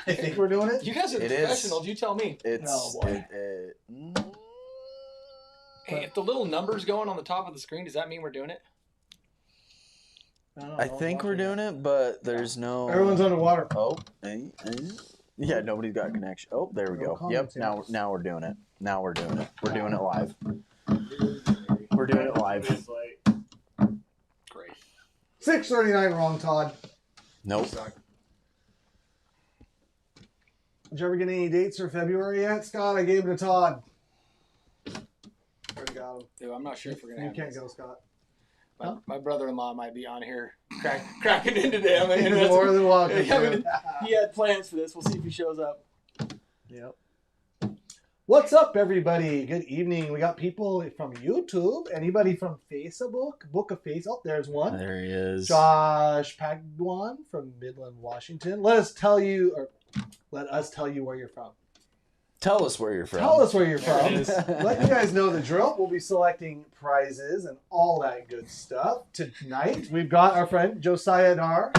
I think we're doing it. You guys are professionals. You tell me. It's Hey, if the little number's going on the top of the screen, does that mean we're doing it? I think we're doing it, but there's no. Everyone's underwater. Oh, yeah, nobody's got connection. Oh, there we go. Yep, now we're doing it. Now we're doing it. We're doing it live. We're doing it live. Great. 6:39 wrong, Todd. Nope. Did you ever get any dates for February yet, Scott? I gave it to Todd. Already got him. Dude, I'm not sure if we're gonna. You can't go, Scott. My brother-in-law might be on here cracking in today. I mean, He's more than welcome. He had plans for this. We'll see if he shows up. Yep. What's up, everybody? Good evening. We got people from YouTube. Anybody from Facebook? Book of Face. Oh, there's one. There he is. Josh Pagwan from Midland, Washington. Let us tell you where you're from. Tell us where you're from. Tell us where you're from. Let you guys know the drill. We'll be selecting prizes and all that good stuff. Tonight, we've got our friend Josiah Darr.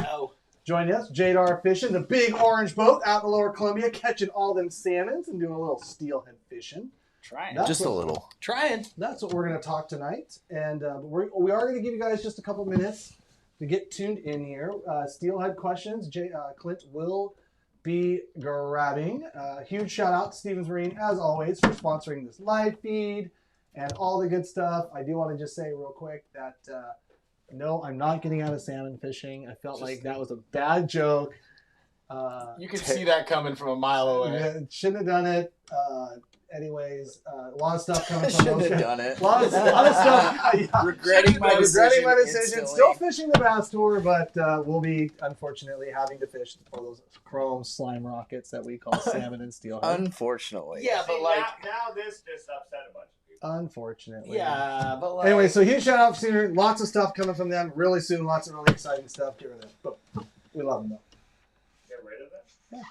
Joining us. Darr fishing the big orange boat out in the Lower Columbia, catching all them salmons and doing a little steelhead fishing. Trying. Just a little. Trying. That's what we're going to talk tonight. And we are going to give you guys just a couple minutes to get tuned in here. Steelhead questions. Clint will be grabbing. Huge shout out to Stevens Marine, as always, for sponsoring this live feed and all the good stuff. I do want to just say real quick that no, I'm not getting out of salmon fishing. I felt like that was a bad joke. You can see that coming from a mile away. Yeah, shouldn't have done it. Anyways, a lot of stuff coming from those Shouldn't have guys. done it. A lot of stuff. Regretting my decision. Instantly. Still fishing the bass tour, but we'll be unfortunately having to fish for those chrome slime rockets that we call salmon and steelhead. Unfortunately. Yeah, but like now this just upset a bunch of people. Unfortunately. Yeah, but like Anyway, so huge shout out to lots of stuff coming from them really soon. Lots of really exciting stuff. Get rid of it. But we love them though. Get rid of it? Yeah.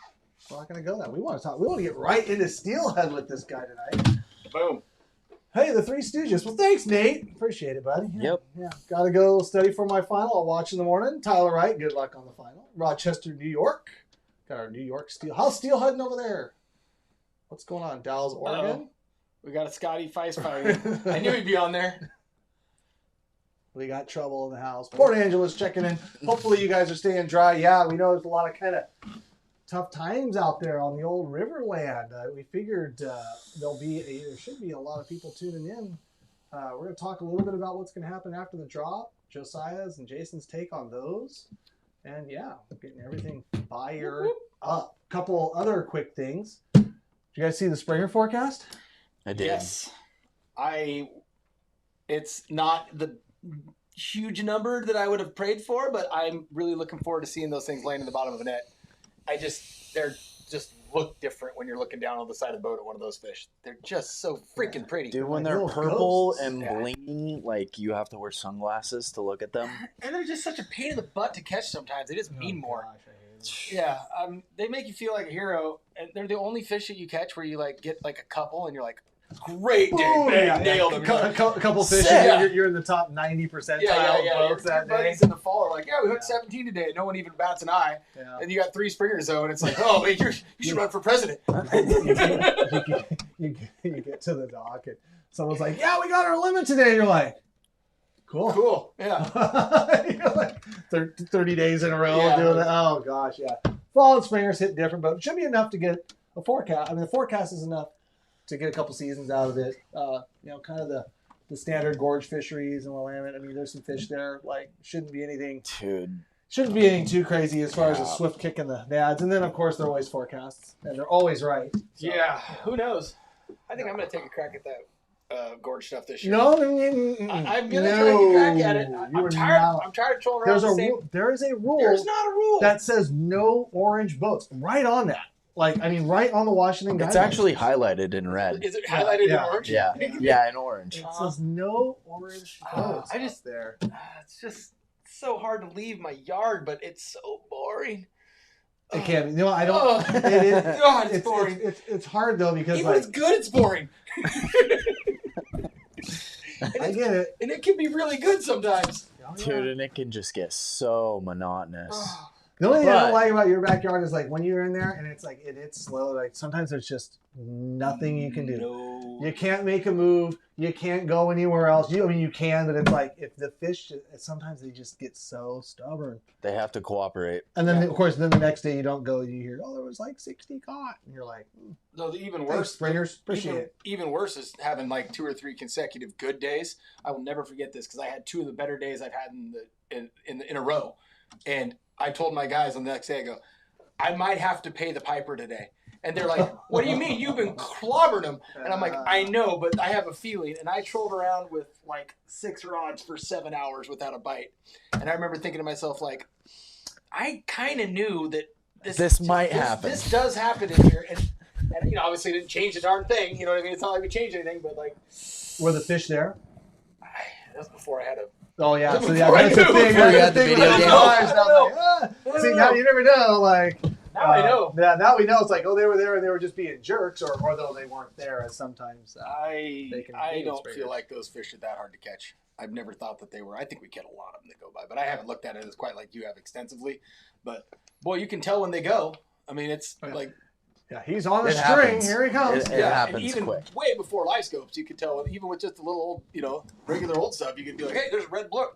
We're not going to go there. We want to talk. We want to get right into steelhead with this guy tonight. boom. Hey, the Three Stooges. Well, thanks, Nate. Appreciate it, buddy. Yep. Yeah. Got to go study for my final. I'll watch in the morning. Tyler Wright, good luck on the final. Rochester, New York. Got our New York steel. How's steelheading over there? What's going on? Dallas, Oregon? We got a Scotty Feist fighting. I knew he'd be on there. We got trouble in the house. Port Angeles checking in. Hopefully you guys are staying dry. Yeah, we know there's a lot of kind of tough times out there on the old Riverland. We figured there should be a lot of people tuning in. We're going to talk a little bit about what's going to happen after the drop, Josiah's and Jason's take on those. And yeah, getting everything fired up. Couple other quick things. Did you guys see the Springer forecast? I did. Yes. It's not the huge number that I would have prayed for, but I'm really looking forward to seeing those things laying in the bottom of a net. They're just look different when you're looking down on the side of the boat at one of those fish. They're just so freaking pretty. Dude, when they're purple and blingy, like you have to wear sunglasses to look at them. And they're just such a pain in the butt to catch sometimes. They just mean more. Gosh, I hate it. Yeah, they make you feel like a hero, and they're the only fish that you catch where you like get like a couple, and you're like, great day, Boom, bang, nailed him. A couple fish, Yeah. you're in the top 90 percentile Your boats that day. buddies in the fall are like, yeah, we hooked 17 today. No one even bats an eye. Yeah. And you got 3 springers though, and it's like, oh, man, you should run for president. you get to the dock, and someone's like, yeah, we got our limit today. And you're like, cool. Yeah. You're like 30 days in a row Yeah. doing that. Oh, gosh, yeah. Fall and springers hit different, but it should be enough to get a forecast. I mean, the forecast is enough to get a couple seasons out of it. Kind of the standard gorge fisheries and Willamette. I mean, there's some fish there. Like, shouldn't be anything too crazy as far as a swift kick in the nads. And then, of course, they're always forecasts, and they're always right. So. Yeah. Who knows? I think I'm going to take a crack at that gorge stuff this year. No, I'm going to take a crack at it. I'm tired of trolling around the same. There is a rule. There's not a rule. That says no orange boats. Right on that. Right on the Washington guidelines. It's actually highlighted in red. Is it highlighted in orange? Yeah, in orange. It says no orange boats. There. It's just so hard to leave my yard, but it's so boring. It can be. No, I don't. God, it's boring. It's hard though because even when it's good, it's boring. I get it, and it can be really good sometimes. Dude, and it can just get so monotonous. The only thing I don't like about your backyard is like when you're in there and it's like it's slow. Like sometimes there's just nothing you can do. No. You can't make a move. You can't go anywhere else. I mean, you can, but it's like if the fish, sometimes they just get so stubborn. They have to cooperate. And then, of course, the next day you don't go. You hear, oh, there was like 60 caught, and you're like, no. The even worse, springers, appreciate it. Even worse is having like 2 or 3 consecutive good days. I will never forget this because I had 2 of the better days I've had in a row, and I told my guys on the next day, I go, I might have to pay the piper today. And they're like, what do you mean? You've been clobbering them. And I'm like, I know, but I have a feeling. And I trolled around with like 6 rods for 7 hours without a bite. And I remember thinking to myself, like, I kind of knew that this might happen. This does happen in here. And you know, obviously it didn't change a darn thing. You know what I mean? It's not like we changed anything, but like. Were the fish there? That was before I had a. Oh, yeah. So, yeah, that's the thing. That's the thing. See, now you never know, like. Now I know. Yeah, now we know. It's like, oh, they were there and they were just being jerks, or though they weren't there, as sometimes I don't feel like those fish are that hard to catch. I've never thought that they were. I think we get a lot of them that go by, but I haven't looked at it as quite like you have extensively. But boy, you can tell when they go. I mean, it's like. Yeah, he's on the string. Here he comes. It happens and even quick. Way before live scopes, you could tell. Even with just a little old, regular old stuff, you could be like, hey, there's a red blur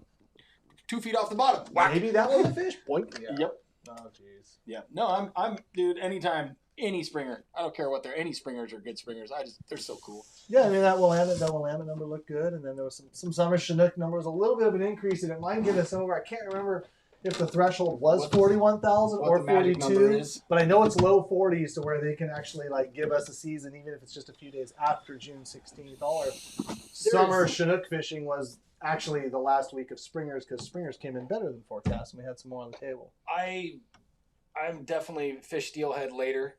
2 feet off the bottom. Whack. Maybe that was a fish. Boink. Yeah. Yep. Oh, jeez. Yeah. No, I'm dude, anytime, any springer. I don't care what they're, any springers are good springers. They're so cool. Yeah, I mean, that Willamette number looked good. And then there was some summer Chinook number was a little bit of an increase. And it might get us over. I can't remember if the threshold was 41,000 or 42. But I know it's low 40s to where they can actually like give us a season, even if it's just a few days after June 16th. All our summer Chinook fishing was actually the last week of springers because springers came in better than forecast and we had some more on the table. I'm definitely fished steelhead later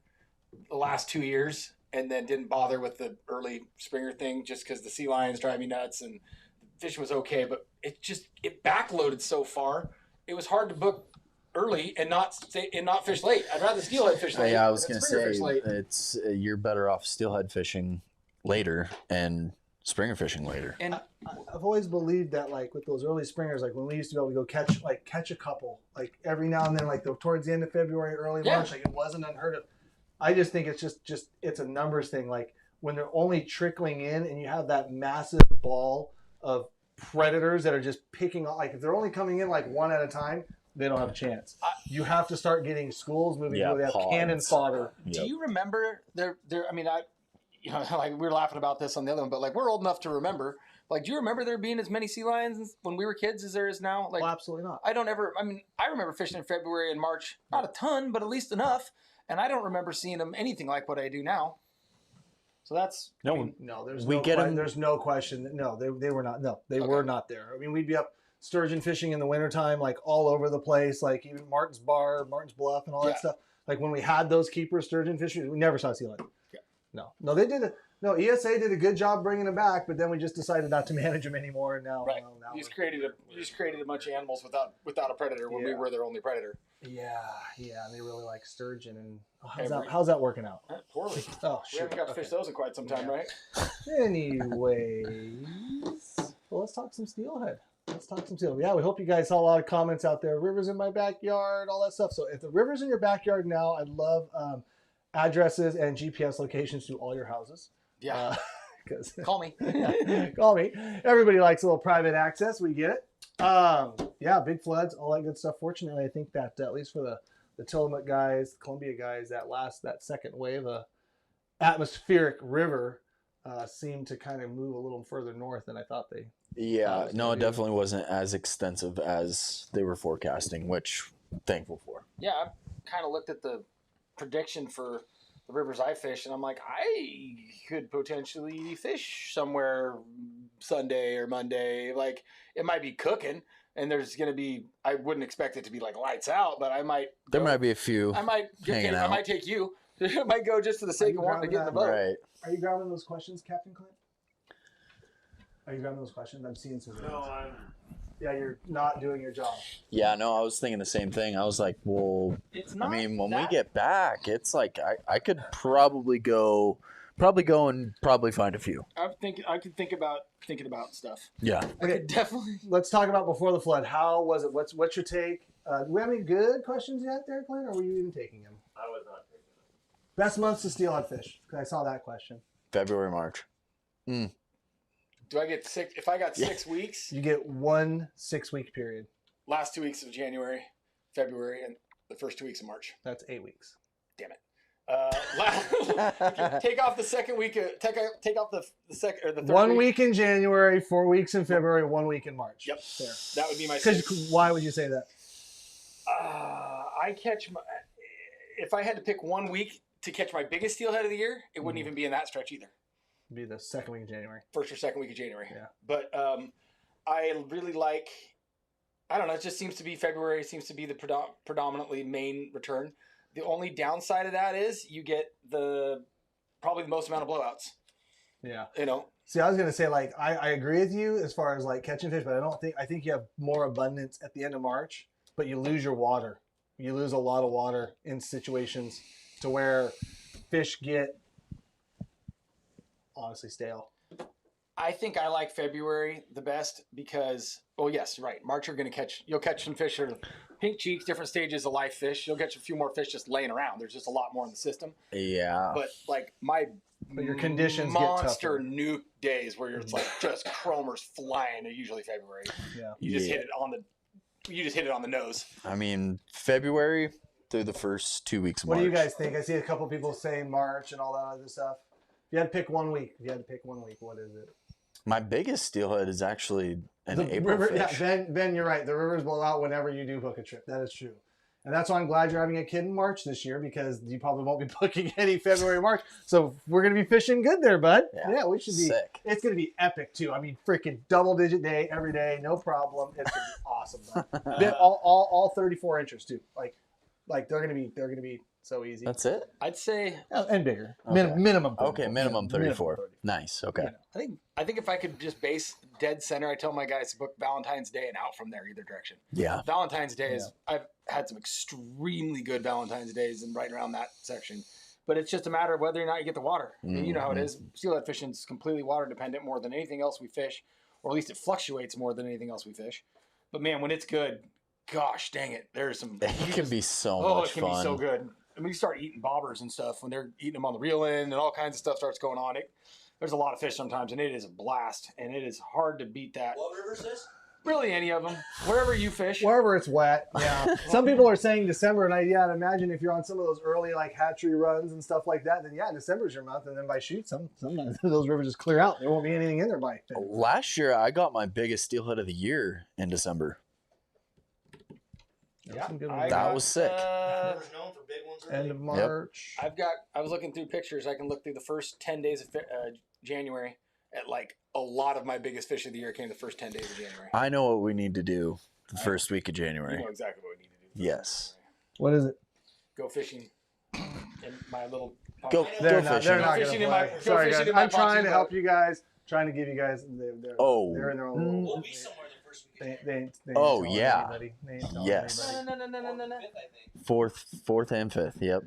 the last 2 years and then didn't bother with the early springer thing just because the sea lions drive me nuts and fishing was okay, but it backloaded so far. It was hard to book early and not fish late. I'd rather steelhead fish late. Yeah, I was going to say you're better off steelhead fishing later and springer fishing later. And I've always believed that, like with those early springers, like when we used to be able to go catch a couple, like every now and then, like towards the end of February, early March, like it wasn't unheard of. I just think it's just it's a numbers thing. Like when they're only trickling in, and you have that massive ball of predators that are just picking on. Like if they're only coming in like one at a time, they don't have a chance. You have to start getting schools moving where they have cannon fodder. Yep. Do you remember there? I mean, like we were laughing about this on the other one, but like we're old enough to remember. Like, do you remember there being as many sea lions when we were kids as there is now? Like, well, absolutely not. I remember fishing in February and March, not a ton, but at least enough. And I don't remember seeing them anything like what I do now. So that's there's no question. No, they were not. No, they were not there. I mean, we'd be up sturgeon fishing in the wintertime, like all over the place, like even Martin's Bar, Martin's Bluff, and all that stuff. Like when we had those keeper sturgeon fishing, we never saw sea lion. Yeah. No, they did it. No, ESA did a good job bringing them back, but then we just decided not to manage them anymore. And now, now you just created a bunch of animals without a predator when we were their only predator. Yeah, they really like sturgeon. And how's that working out? Poorly. Oh, we haven't got to fish those in quite some time, right? Anyways, well, let's talk some steelhead. Yeah, we hope you guys saw a lot of comments out there. Rivers in my backyard, all that stuff. So if the river's in your backyard now, I'd love addresses and GPS locations to all your houses. Yeah. Call me. Call me. Everybody likes a little private access. We get it. Big floods, all that good stuff. Fortunately, I think that at least for the Tillamook guys, Columbia guys, that second wave of atmospheric river seemed to kind of move a little further north than I thought they. Yeah, no, it definitely wasn't as extensive as they were forecasting, which I'm thankful for. Yeah, I kind of looked at the prediction for the rivers I fish, and I'm like, I could potentially fish somewhere Sunday or Monday. Like, it might be cooking, and there's going to be, I wouldn't expect it to be like lights out, but I might. There might be a few. I might take you. I might go just for the sake of wanting to get in the boat. Right. Are you grabbing those questions, Captain Clint? Are you grabbing those questions? I'm seeing some. No, Yeah, you're not doing your job. Yeah, no, I was thinking the same thing. I was like, well, it's not. I mean, when we get back, it's like I could probably go and find a few. I could think about thinking about stuff. Yeah. Okay, definitely. Let's talk about before the flood. How was it? What's your take? Do we have any good questions yet there, Clint, or were you even taking them? I was not taking it. Best months to steelhead fish? Because I saw that question. February, March. Do I get 6? If I got 6 weeks, You get 1 6-week period. last 2 weeks of January, February, and the first 2 weeks of March. That's 8 weeks. Damn it. Take off the second week. Take off the second or the third 1 week in January, 4 weeks in February, 1 week in March. Yep. There. That would be my. Why would you say that? I catch my. If I had to pick 1 week to catch my biggest steelhead of the year, it wouldn't even be in that stretch either. It'd be the second week of January. First or second week of January. Yeah. But I really like. I don't know. It just seems to be February. Seems to be the predominantly main return. The only downside of that is you get probably the most amount of blowouts. Yeah. You know. See, I was gonna say like I agree with you as far as like catching fish, but I think you have more abundance at the end of March, but you lose your water. You lose a lot of water in situations to where fish get honestly stale. I think I like February the best because, yes, right. March you'll catch some fish or pink cheeks, different stages of life fish. You'll catch a few more fish just laying around. There's just a lot more in the system. Yeah. But like But your conditions get monster tougher. nuke days where it's like just chromers flying are usually February. Yeah. You just hit it on the nose. I mean, February through the first 2 weeks of What March. do you guys think? I see a couple people saying March and all that other stuff. If you had to pick 1 week, what is it? My biggest steelhead is actually an The April river, fish. yeah, Ben, you're right. The rivers blow out whenever you do book a trip. That is true. And that's why I'm glad you're having a kid in March this year because you probably won't be booking any February, March. So we're going to be fishing good there, bud. Yeah, we should be. Sick. It's going to be epic, too. I mean, freaking double-digit day every day, no problem. It's going to be awesome, bud. all 34 inches, too. Like they're going to be so easy. That's it? I'd say And bigger. Okay. Minimum 34. Okay, minimum 34. Minimum 34. Nice. Okay. Yeah. I think if I could just base dead center, I tell my guys to book Valentine's Day and out from there either direction. Yeah. Valentine's Day is I've had some extremely good Valentine's Days and right around that section. But it's just a matter of whether or not you get the water. And you know how it is. Steelhead fishing is completely water dependent more than anything else we fish, or at least it fluctuates more than anything else we fish. But man, when it's good, gosh dang it, there's some. It can be so much it can fun. be so good. I mean, you start eating bobbers and stuff when they're eating them on the reel end, and all kinds of stuff starts going on. There's a lot of fish sometimes, and it is a blast, and it is hard to beat that. What river is this? Really, any of them, wherever you fish. Wherever it's wet, yeah. Some people are saying December, and I'd imagine if you're on some of those early like hatchery runs and stuff like that, then December's your month, and then by shoot, sometimes those rivers just clear out. There won't be anything in there by February. Last year, I got my biggest steelhead of the year in December. Yeah, That was sick. River's known for big ones. End of March. I was looking through pictures. I can look through the first 10 days of January at like a lot of my biggest fish of the year came the first 10 days of January. I know what we need to do the first week of January. You know exactly what we need to do. Yes. What is it? Go fishing in my little. Go They're fishing. not fishing gonna in my- play. go Sorry, fishing guys. in my I'm trying pontoon to boat. help you guys. Trying to give you guys. They're in their own little. We'll be somewhere the first week. They ain't Oh, telling yeah. anybody. They ain't telling Yes. anybody. No. Fifth, I think. Fourth and fifth. Yep.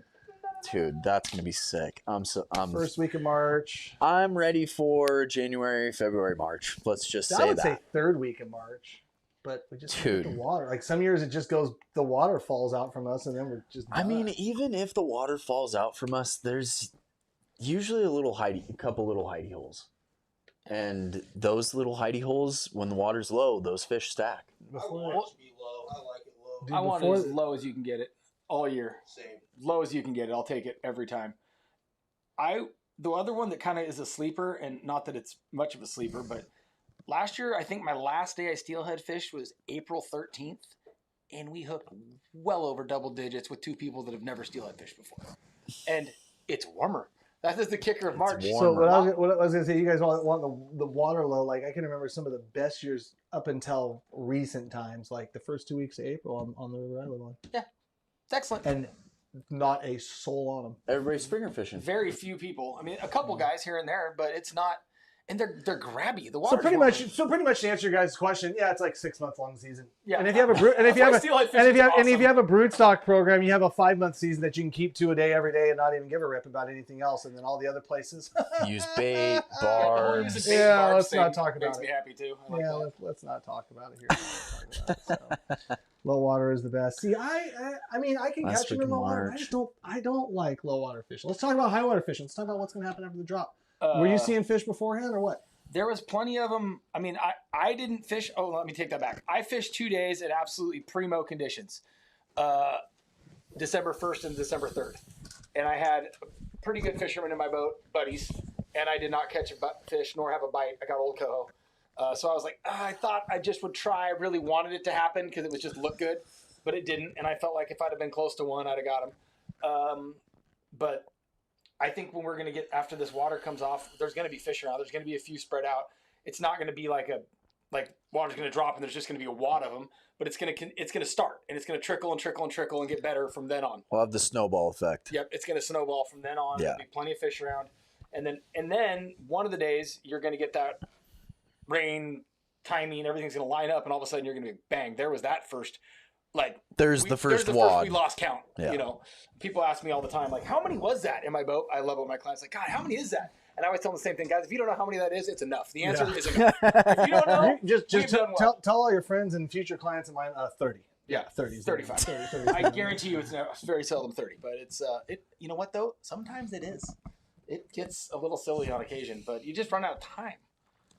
Dude, that's gonna be sick. I'm First week of March. I'm ready for January, February, March. Let's just I say would that. say third week of March, but we just get the Dude. water. Like some years, it just goes. The water falls out from us, and then we're just. I mean, done. even if the water falls out from us, there's usually a couple little hidey holes. And those little hidey holes, when the water's low, those fish stack. I want it to be low. I like it low. Dude, I want it before- as low as you can get it all year. Same. Low as you can get it. I'll take it every time. The other one that kind of is a sleeper, and not that it's much of a sleeper, but last year I think my last day I steelhead fished was April 13th, and we hooked well over double digits with two people that have never steelhead fished before, and it's warmer. That is the kicker of March. warm. So what I was gonna say, you guys want the water low. Like I can remember some of the best years up until recent times, like the first 2 weeks of April on the river I live on, It's excellent. and not a soul on them. Everybody's springer fishing. Very few people. I mean, a couple guys here and there, but it's not. And they're grabby. The So water. pretty much to answer your guys' question, yeah, it's like 6 months long season. Yeah. And if you have a brood, and if you have Steelhead and if you have, fishing's and if awesome. you have a brood stock program, you have a 5 month season that you can keep to a day every day and not even give a rip about anything else. And then all the other places. Use bait, The whole use barbs. of bait Yeah, barbs let's not thing talk about makes it. me happy too. I like Yeah, that. let's not talk about it here. Let's not talk about it. So, low water is the best. See, I mean, I can Last catch them week in in low water. March. I don't like low water fishing. Let's talk about high water fishing. Let's talk about what's going to happen after the drop. Were you seeing fish beforehand or what? There was plenty of them. I mean, I didn't fish. Oh, let me take that back. I fished 2 days at absolutely primo conditions, December 1st and December 3rd. And I had pretty good fishermen in my boat, buddies, and I did not catch a fish nor have a bite. I got old Coho. So I was like, I thought I just would try. I really wanted it to happen because it was just look good, but it didn't. And I felt like if I'd have been close to one, I'd have got him. But I think when we're going to get, after this water comes off, there's going to be fish around. There's going to be a few spread out. It's not going to be like water's going to drop and there's just going to be a wad of them, but it's going to start and it's going to trickle and trickle and trickle and get better from then on. We'll have the snowball effect. Yep. It's going to snowball from then on. Yeah. There'll be plenty of fish around. And then one of the days you're going to get that rain timing, everything's going to line up and all of a sudden you're going to be bang. There was that first, There's the first wad. we lost count. Yeah. You know, people ask me all the time, like, how many was that in my boat? I love it when my clients like, God, how many is that? And I always tell them the same thing, guys. If you don't know how many that is, it's enough. The answer is enough. If you don't know, Just we've done well. tell all your friends and future clients of mine 30. Yeah, 30. 35. 30. I guarantee you, it's very seldom 30. But it's You know what though? Sometimes it is. It gets a little silly on occasion, but you just run out of time.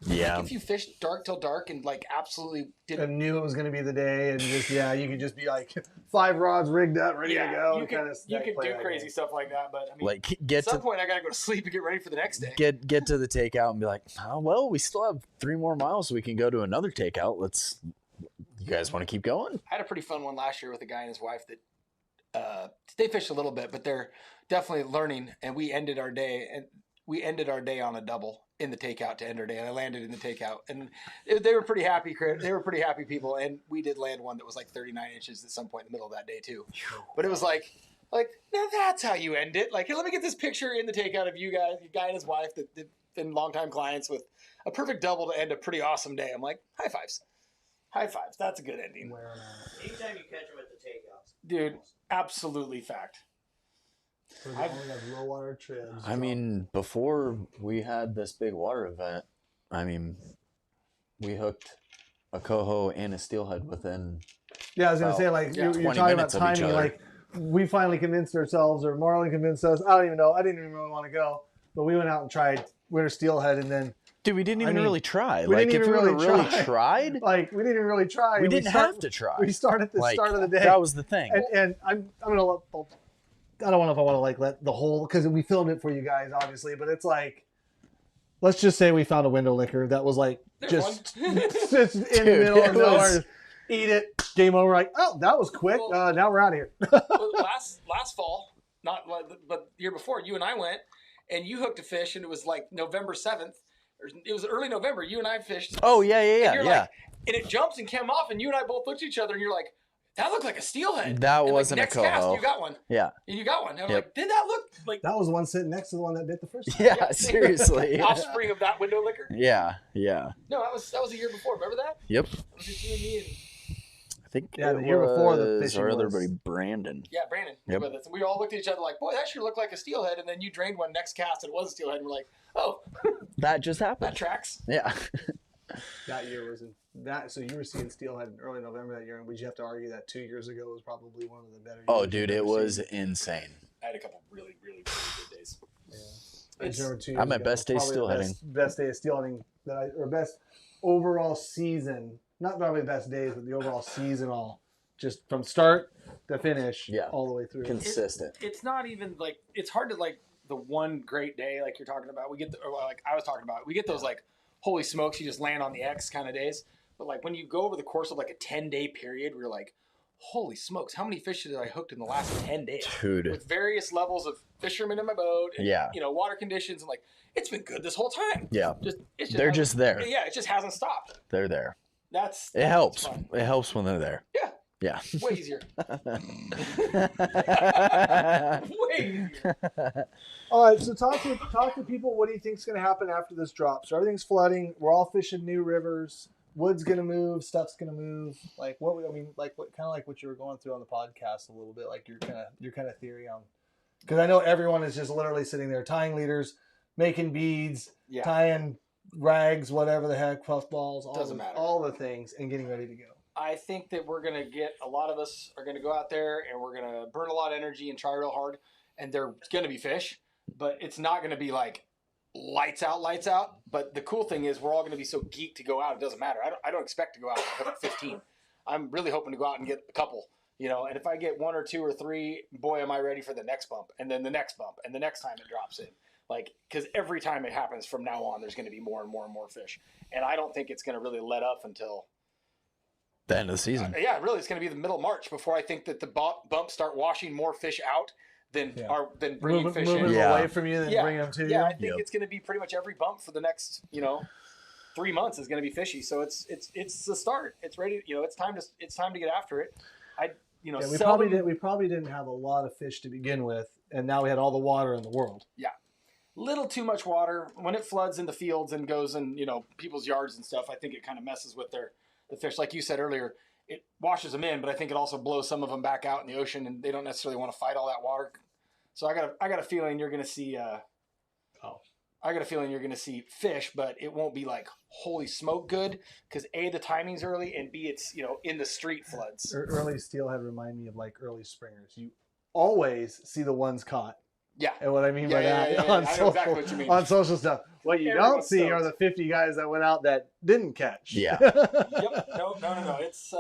Yeah. Like if you fished dark till dark and absolutely didn't. And knew it was going to be the day, and just you could just be like 5 rods rigged up, ready to go. You could do crazy stuff like that, but I mean, get at some to point I gotta go to sleep and get ready for the next day. get to the takeout and be like, oh, well, we still have 3 more miles. So we can go to another takeout. You guys want to keep going? I had a pretty fun one last year with a guy and his wife that they fished a little bit, but they're definitely learning. And we ended our day on a double in the takeout to end our day, and I landed in the takeout, and they were pretty happy. They were pretty happy people, and we did land one that was like 39 inches at some point in the middle of that day too. But it was like now that's how you end it. Like, hey, let me get this picture in the takeout of you guys, your guy and his wife that have been longtime clients with a perfect double to end a pretty awesome day. I'm like, high fives. That's a good ending. Anytime you catch them at the takeouts. Dude, absolutely fact. Only have low water trims. I mean, before we had this big water event, I mean, we hooked a coho and a steelhead within. Yeah, I was gonna say, like, you're 20 talking about minutes of each timing. other. Like, we finally convinced ourselves, or Marlon convinced us. I don't even know. I didn't even really want to go, but we went out and tried winter steelhead, and then Dude, we didn't even really try. we Like, didn't if even we would have really really try. tried, like we didn't even really try. we And didn't have to try. We started the Like, start of the day. That was the thing. And I'm gonna let. I don't know if I want to like let the whole, because we filmed it for you guys, obviously, but it's like, let's just say we found a window licker that was like just in the middle of nowhere. Eat it, game over. Like, oh, that was quick. Well, now we're out of here. last fall, not but the year before, you and I went, and you hooked a fish, and it was like November 7th. It was early November. You and I fished. Oh yeah. And you're like, and it jumps and came off, and you and I both looked at each other, and you're like, that looked like a steelhead. That and wasn't a next cast, coho. you got one. Yeah. And you got one. And I was Yep. like, did that look like That was the one sitting next to the one that bit the first time. Yeah, seriously. offspring of that window licker? Yeah. No, that was a year before. Remember that? Yep. It was just you and me and I think Yeah, it the year before the was fishing our other was- buddy Brandon. yeah, Brandon Yep. with us. And we all looked at each other like, boy, that sure looked like a steelhead. And then you drained one next cast, and it was a steelhead. And we're like, oh, That just that happened. tracks. Yeah. That year was in that. So you were seeing steelhead in early November that year, and would you have to argue that 2 years ago was probably one of the better years? Oh, you've dude, ever it was seen? insane. I had a couple really, really, really good days. Yeah. I just remember 2 years I'm at ago, best day probably the steelheading. Best day of steelheading or best overall season. Not probably the best days, but the overall season, all just from start to finish, Yeah. all the way through. Consistent. It's not even like, it's hard to like the one great day like you're talking about. We get or like I was talking about. We get those like, holy smokes, you just land on the X kind of days. But like when you go over the course of like a 10-day period, we're like, holy smokes, how many fish did I hooked in the last 10 days? Dude. With various levels of fishermen in my boat, and, Yeah. water conditions, and like it's been good this whole time. Yeah. It's They're just there. Yeah, it just hasn't stopped. They're there. That's It helps. fun. It helps when they're there. Yeah. Yeah. Way easier. Way easier. All right, so talk to people. What do you think's going to happen after this drop? So everything's flooding. We're all fishing new rivers. Wood's going to move. Stuff's going to move. Like what you were going through on the podcast a little bit. Like your kind of theory on, because I know everyone is just literally sitting there tying leaders, making beads, tying rags, whatever the heck, puffballs, all the things, and getting ready to go. I think that a lot of us are going to go out there and we're going to burn a lot of energy and try real hard, and there's going to be fish, but it's not going to be like lights out. But the cool thing is we're all going to be so geeked to go out. It doesn't matter. I don't expect to go out and hook 15. I'm really hoping to go out and get a couple, and if I get 1 or 2 or 3, boy, am I ready for the next bump and then the next bump and the next time it drops in. Like, because every time it happens from now on, there's going to be more and more and more fish. And I don't think it's going to really let up until the end of the season. Really, it's going to be the middle of March before I think that the bumps start washing more fish out than bringing fish in. Moving away from you, then bring them to you. Yeah, I think it's going to be pretty much every bump for the next, 3 months is going to be fishy. So it's the start. It's ready. It's time to get after it. We probably didn't have a lot of fish to begin with, and now we had all the water in the world. Yeah. Little too much water. When it floods in the fields and goes in, people's yards and stuff, I think it kind of messes with the fish. Like you said earlier, it washes them in, but I think it also blows some of them back out in the ocean, and they don't necessarily want to fight all that water. So I got a feeling you're going to see. I got a feeling you're going to see fish, but it won't be like holy smoke good because A, the timing's early, and B, it's in the street floods. Early steelhead remind me of like early springers. You always see the ones caught. Yeah. And what I mean by that I know exactly what you mean. on social stuff. What you don't see are the 50 guys that went out that didn't catch. Yeah. Yep. No. It's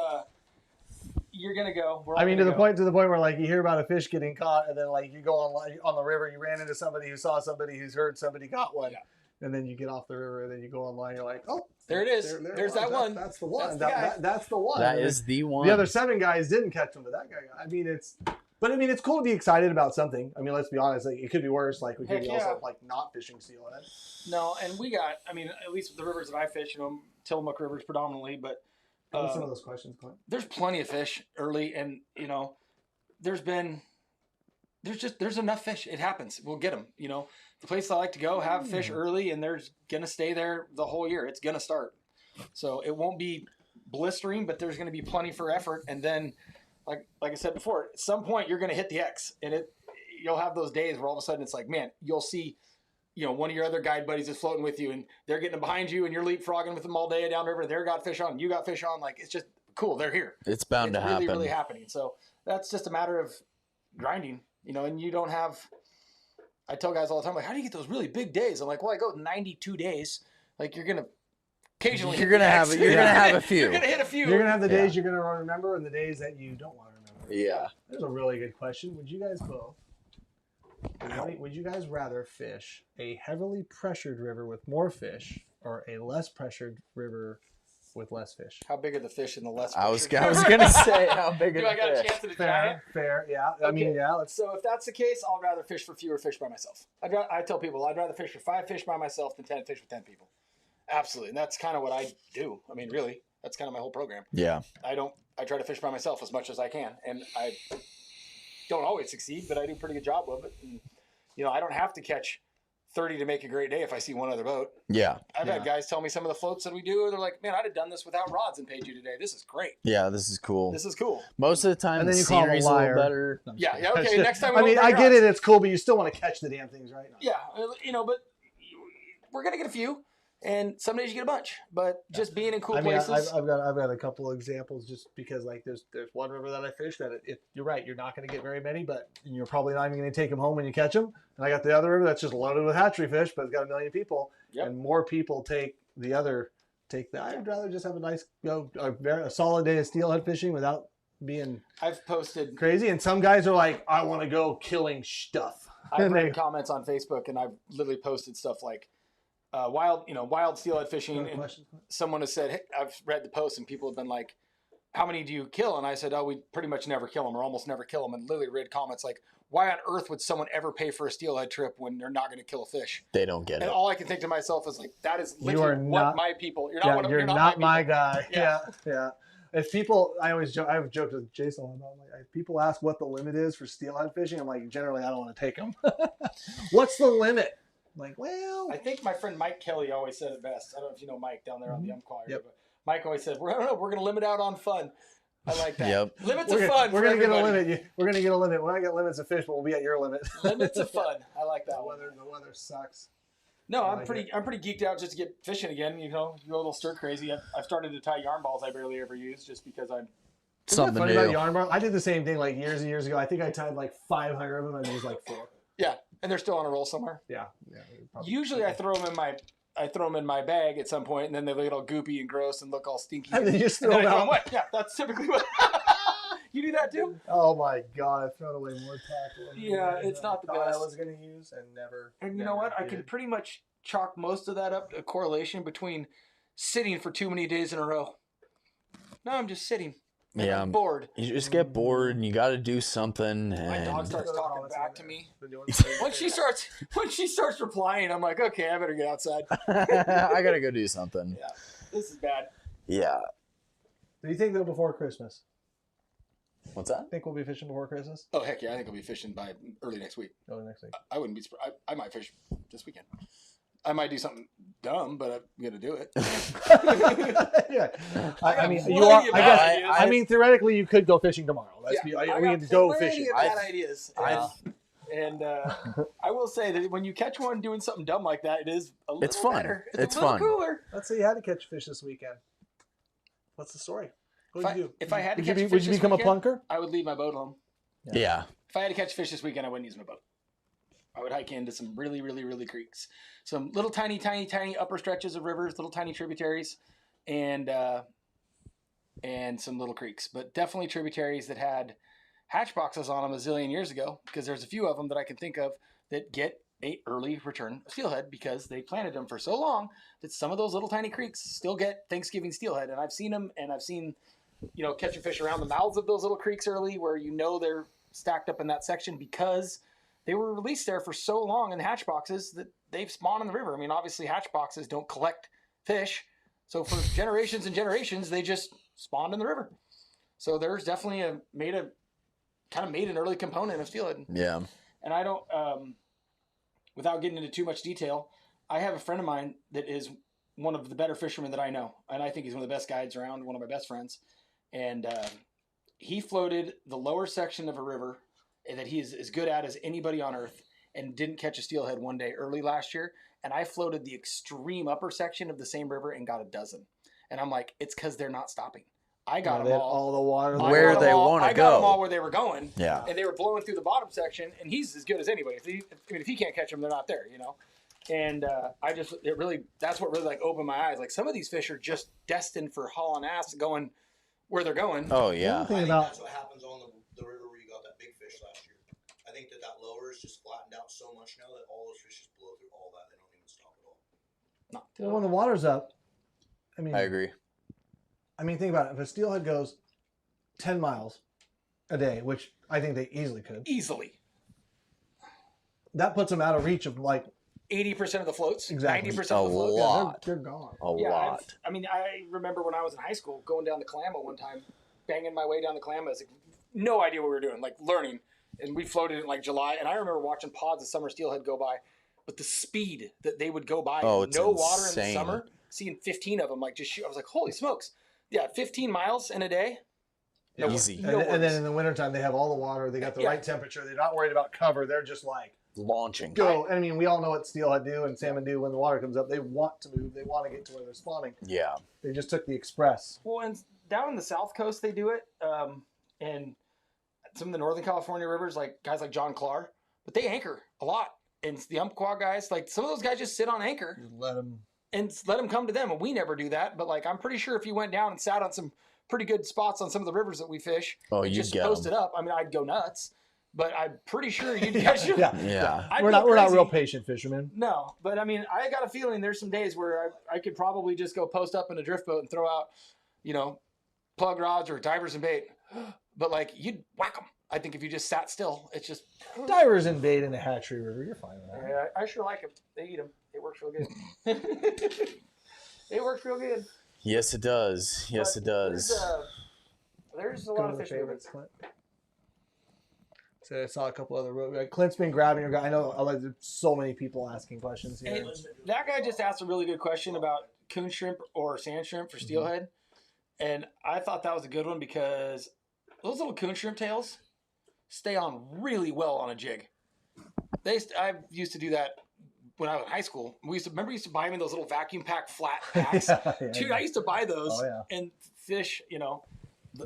you're gonna go. To the point where like you hear about a fish getting caught, and then like you go on the river, you ran into somebody who saw somebody who's heard somebody got one, and then you get off the river, and then you go online, you're like, oh, there it is. There's that one. That's the one. That's the one. That is the one. The other 7 guys didn't catch them, but that guy got. It's cool to be excited about something. I mean, let's be honest. Like, it could be worse. Like, we could be also like not fishing steelhead. No, and we got. At least with the rivers that I fish, Tillamook rivers predominantly, but what are some of those questions, Clint? There's plenty of fish early, and there's enough fish. It happens. We'll get them. The place I like to go have fish early, and they're gonna stay there the whole year. It's gonna start, so it won't be blistering, but there's gonna be plenty for effort, and then. Like I said before, at some point you're going to hit the X, and you'll have those days where all of a sudden it's like, man, you'll see, one of your other guide buddies is floating with you, and they're getting behind you, and you're leapfrogging with them all day downriver. They're got fish on, you got fish on. Like, it's just cool. They're here. It's bound to happen. It's really, really happening. So that's just a matter of grinding, and you don't have. I tell guys all the time, like, how do you get those really big days? I'm like, well, I go 92 days. Like, you're gonna. Occasionally you're gonna have a few. You're gonna hit a few. You're gonna have the days you're gonna remember and the days that you don't want to remember. Yeah. There's a really good question. Would you guys both? Would you guys rather fish a heavily pressured river with more fish or a less pressured river with less fish? How big are the fish in the less? I was gonna say how big are the fish? Do I got a chance at a giant? Fair. Yeah. Okay. Let's. So if that's the case, I'll rather fish for fewer fish by myself. I tell people I'd rather fish for 5 fish by myself than 10 fish with 10 people. Absolutely. And that's kind of what I do. Really, that's kind of my whole program. Yeah. I try to fish by myself as much as I can. And I don't always succeed, but I do a pretty good job of it. And, I don't have to catch 30 to make a great day if I see one other boat. Yeah. I've had guys tell me some of the floats that we do. They're like, man, I'd have done this without rods and paid you today. This is great. Yeah, this is cool. Most of the time, and then the you call scenery's a little better. Yeah, okay. Next time I get it. It's cool, but you still want to catch the damn things right now. Yeah, but we're going to get a few. And some days you get a bunch, but just being in cool places. I've got a couple of examples just because like there's one river that I fish that you're right, you're not going to get very many, but you're probably not even going to take them home when you catch them. And I got the other river that's just loaded with hatchery fish, but it's got 1 million people, and more people take the other. I'd rather just have a nice a solid day of steelhead fishing without being. I've posted crazy, and some guys are like, I want to go killing stuff. I've read comments on Facebook, and I've literally posted stuff like. Wild steelhead fishing, and someone has said, hey, I've read the post, and people have been like, how many do you kill? And I said, we pretty much never kill them or almost never kill them. And literally read comments like, why on earth would someone ever pay for a steelhead trip when they're not going to kill a fish? They don't get it. And all I can think to myself is like, that is literally what my people. You're not my guy. Yeah. If people, I always joke, I've joked with Jason about, like, if people ask what the limit is for steelhead fishing, I'm like, generally, I don't want to take them. What's the limit? I'm like, well, I think my friend Mike Kelly always said it best. I don't know if you know Mike down there on the Umpqua area, Yep. but Mike always said, I don't know, we're going to limit out on fun. I like that. Yep. Limits we're of gonna, fun. we're for gonna get a everybody. limit. We're gonna get a limit. We're not get limits of fish, but we'll be at your limit. Limits of fun. I like that The one. weather sucks. No, I I'm like pretty geeked out just to get fishing again. You know, you go a little stir crazy. I've started to tie yarn balls I barely ever use just because I'm. Isn't that Something funny new. about yarn bar? I did the same thing like years and years ago. I think I tied like 500 of them and used like 4. Yeah, and they're still on a roll somewhere. Yeah. Probably. Usually, I throw them in my bag at some point, and then they look all goopy and gross and look all stinky. And then you just And throw then I them throw 'em out. away. Yeah, that's typically what. You do that too? Oh my god! I've thrown away more tackle. Yeah, it's not the I thought best. I was gonna use and never. And you know what? I can pretty much chalk most of that up to a correlation between sitting for too many days in a row. No, I'm just sitting. And Yeah. I'm bored. You just get bored and you got to do something. My dog And starts Those talking comments back on to there. me. Been doing When she starts replying, I'm like, okay, I better get outside. I got to go do something. Yeah, this is bad. Yeah. Do you think though before Christmas? What's that? Think we'll be fishing before Christmas? Oh heck yeah, I think I'll be fishing by early next week. Early next week. I wouldn't be surprised. I might fish this weekend. I might do something dumb, but I'm gonna do it. Yeah. I I mean, got you plenty are. of I bad guess. ideas. I mean, theoretically, you could go fishing tomorrow. Let's be. I We got can go plenty fishing. of bad ideas. I- And I will say that when you catch one doing something dumb like that, it is a little It's fun. better. It's a little fun. cooler. Let's say you had to catch fish this weekend. What's the story? What would you do? If I had to Would catch you, fish would you this become a weekend, plunker? I would leave my boat home. Yeah. If I had to catch fish this weekend, I wouldn't use my boat. I would hike into some really, really, really creeks. Some little tiny, tiny, tiny upper stretches of rivers, little tiny tributaries, and some little creeks. But definitely tributaries that had hatch boxes on them a zillion years ago, because there's a few of them that I can think of that get a early return of steelhead because they planted them for so long that some of those little tiny creeks still get Thanksgiving steelhead. And I've seen them, and I've seen, catching fish around the mouths of those little creeks early where they're stacked up in that section because they were released there for so long in hatch boxes that they've spawned in the river. I mean, obviously hatch boxes don't collect fish. So for generations and generations, they just spawned in the river. So there's definitely made an early component of steelhead. Yeah. And I don't, without getting into too much detail, I have a friend of mine that is one of the better fishermen that I know. And I think he's one of the best guides around, one of my best friends. And he floated the lower section of a river that he is as good at as anybody on earth and didn't catch a steelhead one day early last year. And I floated the extreme upper section of the same river and got a dozen. And I'm like, it's because they're not stopping. I got them all. The water. Where they wanna I got them go. all where they were going. Yeah. And they were blowing through the bottom section, and he's as good as anybody. If he can't catch them, they're not there, And that's what really opened my eyes. Like some of these fish are just destined for hauling ass, going where they're going. Oh, The yeah. other I thing think about that's what happens on the river where you got that big fish last year. I think that lower is just flattened out so much now that all those fish just blow through all that. They don't even stop at all. Not well, when the water's up, I agree. think about it. If a steelhead goes 10 miles a day, which I think they easily could, easily that puts them out of reach of 80% of the floats, Exactly. 90% A of the floats. lot. they're gone. A lot. I remember when I was in high school going down the Kalama one time, banging my way down the Kalama. No idea what we were doing, learning. And we floated in July. And I remember watching pods of summer steelhead go by. But the speed that they would go by, It's no water in the insane. summer, seeing 15 of them just shoot. I was like, holy smokes. Yeah, 15 miles in a day. No Easy. No And then worries. in the wintertime, they have all the water. They got the Yeah. right temperature. They're not worried about cover. They're just Launching. go. And we all know what steelhead do and salmon do when the water comes up. They want to move. They want to get to where they're spawning. Yeah. They just took the express. Well, and down in the South Coast, they do it. And some of the Northern California rivers, guys like John Clark, but they anchor a lot. And the Umpqua guys, some of those guys just sit on anchor Just let them. and let them come to them. And we never do that. But I'm pretty sure if you went down and sat on some pretty good spots on some of the rivers that we fish, Oh, and you'd just get 'em. post it up. I'd go nuts. But I'm pretty sure you'd catch them. Yeah. I'd We're go not crazy. real patient fishermen. No, but I got a feeling there's some days where I could probably just go post up in a drift boat and throw out, plug rods or divers and bait. But you'd whack them. I think if you just sat still, it's just. Divers and bait in the Hatchery River. You're fine with that. Yeah, I sure like them. They eat them. It works real good. It works real good. Yes, it does. Yes, But it does. There's a Go lot to of the fish moving. favorites, Clint. So I saw a couple other. Clint's been grabbing your guy. I know there's so many people asking questions here. Hey, that guy just asked a really good question about coon shrimp or sand shrimp for steelhead. And I thought that was a good one because those little coon shrimp tails stay on really well on a jig. I used to do that when I was in high school. We used to buy them in those little vacuum pack flat packs. Dude, I used to buy those and fish,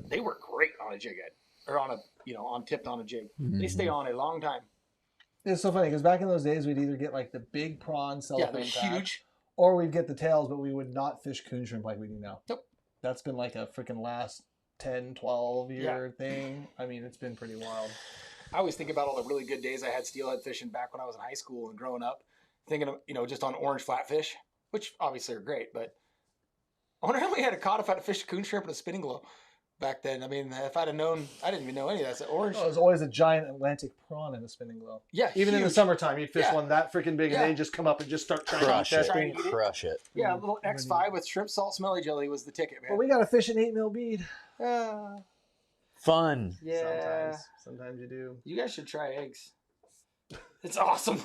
they were great on a jig head or on tipped on a jig. They stay on a long time. It's so funny because back in those days, we'd either get like the big prawn cellophane they're pack, huge, or we'd get the tails, but we would not fish coon shrimp like we do now. Nope. That's been like a freaking last 10, 12 year thing. I mean, it's been pretty wild. I always think about all the really good days I had steelhead fishing back when I was in high school and growing up, thinking of, just on orange flatfish, which obviously are great, but I wonder how we had caught if I'd fished coon shrimp and a spinning glow back then. I mean, if I'd have known, I didn't even know any of that. So orange. Oh, there's always a giant Atlantic prawn in the spinning glow. Yeah, even in the summertime, you'd fish one that freaking big, and they just come up and just start trying to eat that thing. Crush it. Yeah, a little X5 with shrimp salt smelly jelly was the ticket, man. Well, we got to fish an 8 mil bead. Fun. Yeah. Sometimes you do. You guys should try eggs. It's awesome.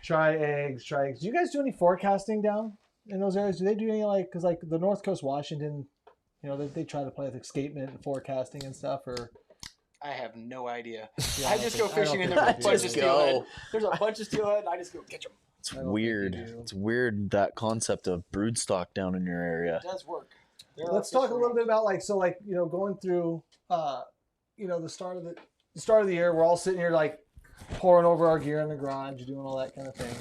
Try eggs. Do you guys do any forecasting down in those areas? Do they do any because the North Coast Washington, they try to play with escapement and forecasting and stuff, or? I have no idea. Yeah, I just go fishing and there's a bunch of steelhead. There's a bunch of steelhead and I just go catch them. It's weird. It's weird that concept of broodstock down in your area. It does work. Let's talk a little bit about going through the start of the year. We're all sitting here pouring over our gear in the garage, doing all that kind of thing.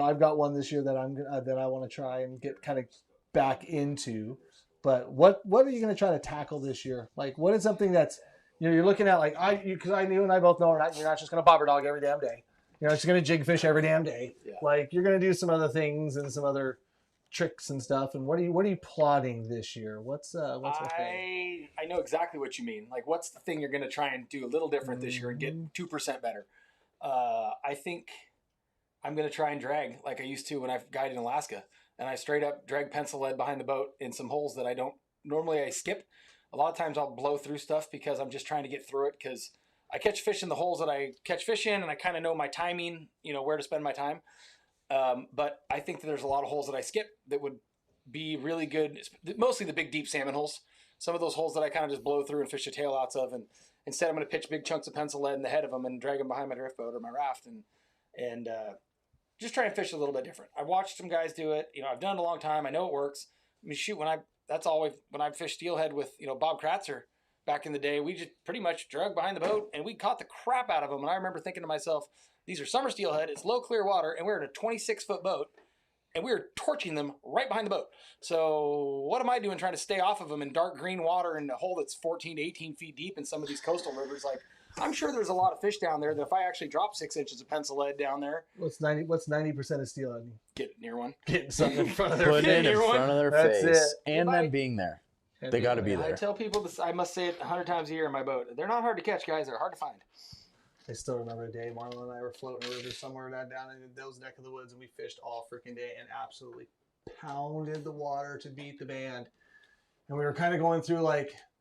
I've got one this year that I want to try and get kind of back into. But what are you going to try to tackle this year? What is something that's you're looking at because I knew and I both know you're not just going to bobber dog every damn day. You're not just going to jig fish every damn day. Yeah. You're going to do some other things and some other tricks and stuff. And what are you plotting this year? What's the thing? I know exactly what you mean. What's the thing you're going to try and do a little different this year and get 2% better? I think I'm going to try and drag like I used to when I guided in Alaska. And I straight up drag pencil lead behind the boat in some holes that I don't normally I skip. A lot of times I'll blow through stuff because I'm just trying to get through it because I catch fish in the holes that I catch fish in and I kind of know my timing, where to spend my time. But I think that there's a lot of holes that I skip that would be really good, mostly the big deep salmon holes. Some of those holes that I kind of just blow through and fish the tail outs of. And instead I'm going to pitch big chunks of pencil lead in the head of them and drag them behind my drift boat or my raft and just try and fish a little bit different. I've watched some guys do it. I've done it a long time. I know it works. I mean, shoot, when I fished steelhead with, Bob Kratzer back in the day, we just pretty much drug behind the boat and we caught the crap out of them. And I remember thinking to myself, these are summer steelhead. It's low clear water and we're in a 26-foot boat and we were torching them right behind the boat. So what am I doing trying to stay off of them in dark green water in a hole that's 14 to 18 feet deep in some of these coastal rivers? I'm sure there's a lot of fish down there that if I actually drop 6 inches of pencil lead down there. What's 90% of steelhead? Get near one. Getting something in front of their face. Put it in front of their face. That's it. And them being there. They got to be there. I tell people this, I must say it 100 times a year in my boat. They're not hard to catch, guys. They're hard to find. I still remember a day Marlon and I were floating a river somewhere down in those neck of the woods, and we fished all freaking day and absolutely pounded the water to beat the band. And we were kind of going through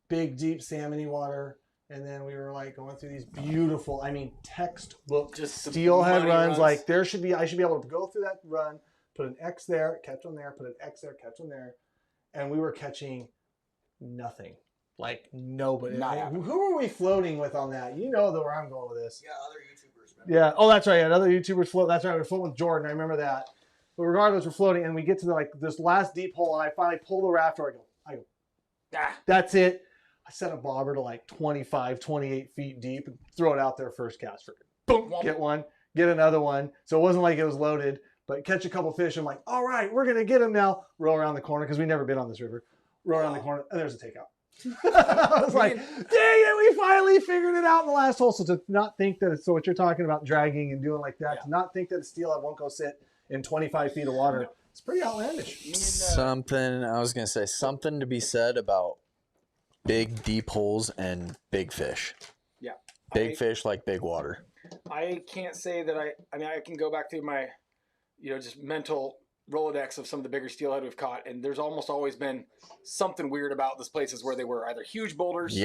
big, deep salmony water. And then we were going through these beautiful, textbook just steelhead runs. I should be able to go through that run, put an X there, catch one there, put an X there, catch one there. And we were catching nothing. Nobody. Who are we floating with on that? You know where I'm going with this. Yeah, other YouTubers. Yeah. Oh, that's right. Other YouTubers float. That's right. We're floating with Jordan. I remember that. But regardless, we're floating, and we get to this last deep hole, and I finally pull the raft over. I go, that's it. I set a bobber to 25, 28 feet deep and throw it out there first cast. Boom, get one, get another one. So it wasn't like it was loaded, but catch a couple fish. I'm like, all right, we're going to get them now. Roll around the corner because we've never been on this river. Roll around the corner, and there's a takeout. I was like, dang it, we finally figured it out in the last hole. So to not think that what you're talking about dragging and doing like that, to not think that a steelhead won't go sit in 25 feet of water, it's pretty outlandish. Something to be said about big deep holes and big fish. Yeah. Big fish like big water. I can't say that I can go back to my, just mental Rolodex of some of the bigger steelhead we've caught, and there's almost always been something weird about those places where they were either huge boulders,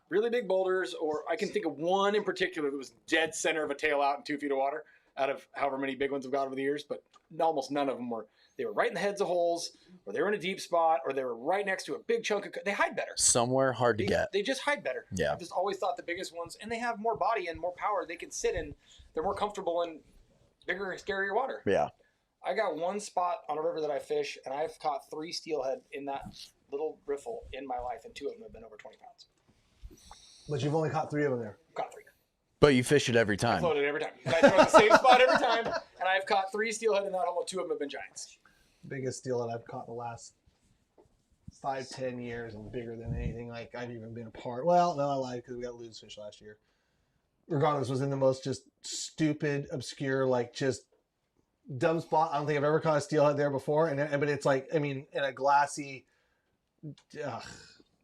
really big boulders, or I can think of one in particular that was dead center of a tail out in 2 feet of water out of however many big ones we've got over the years, but almost none of them were. They were right in the heads of holes, or they were in a deep spot, or they were right next to a big chunk of... They hide better. Somewhere hard to get. They just hide better. Yeah. I've just always thought the biggest ones, and they have more body and more power. They can sit in... They're more comfortable in bigger and scarier water. Yeah. I got one spot on a river that I fish, and I've caught 3 steelhead in that little riffle in my life, and 2 of them have been over 20 pounds. But you've only caught 3 of them there. Caught 3. But you fish it every time. I floated every time. I throw it in the same spot every time, and I've caught 3 steelhead in that hole, 2 of them have been giants. Biggest steelhead I've caught in the last 5-10 years, and bigger than anything like I've even been a part. Well, no, I lied because we got lose fish last year. Regardless, was in the most just stupid, obscure, like just dumb spot. I don't think I've ever caught a steelhead there before, but it's like, I mean, in a glassy,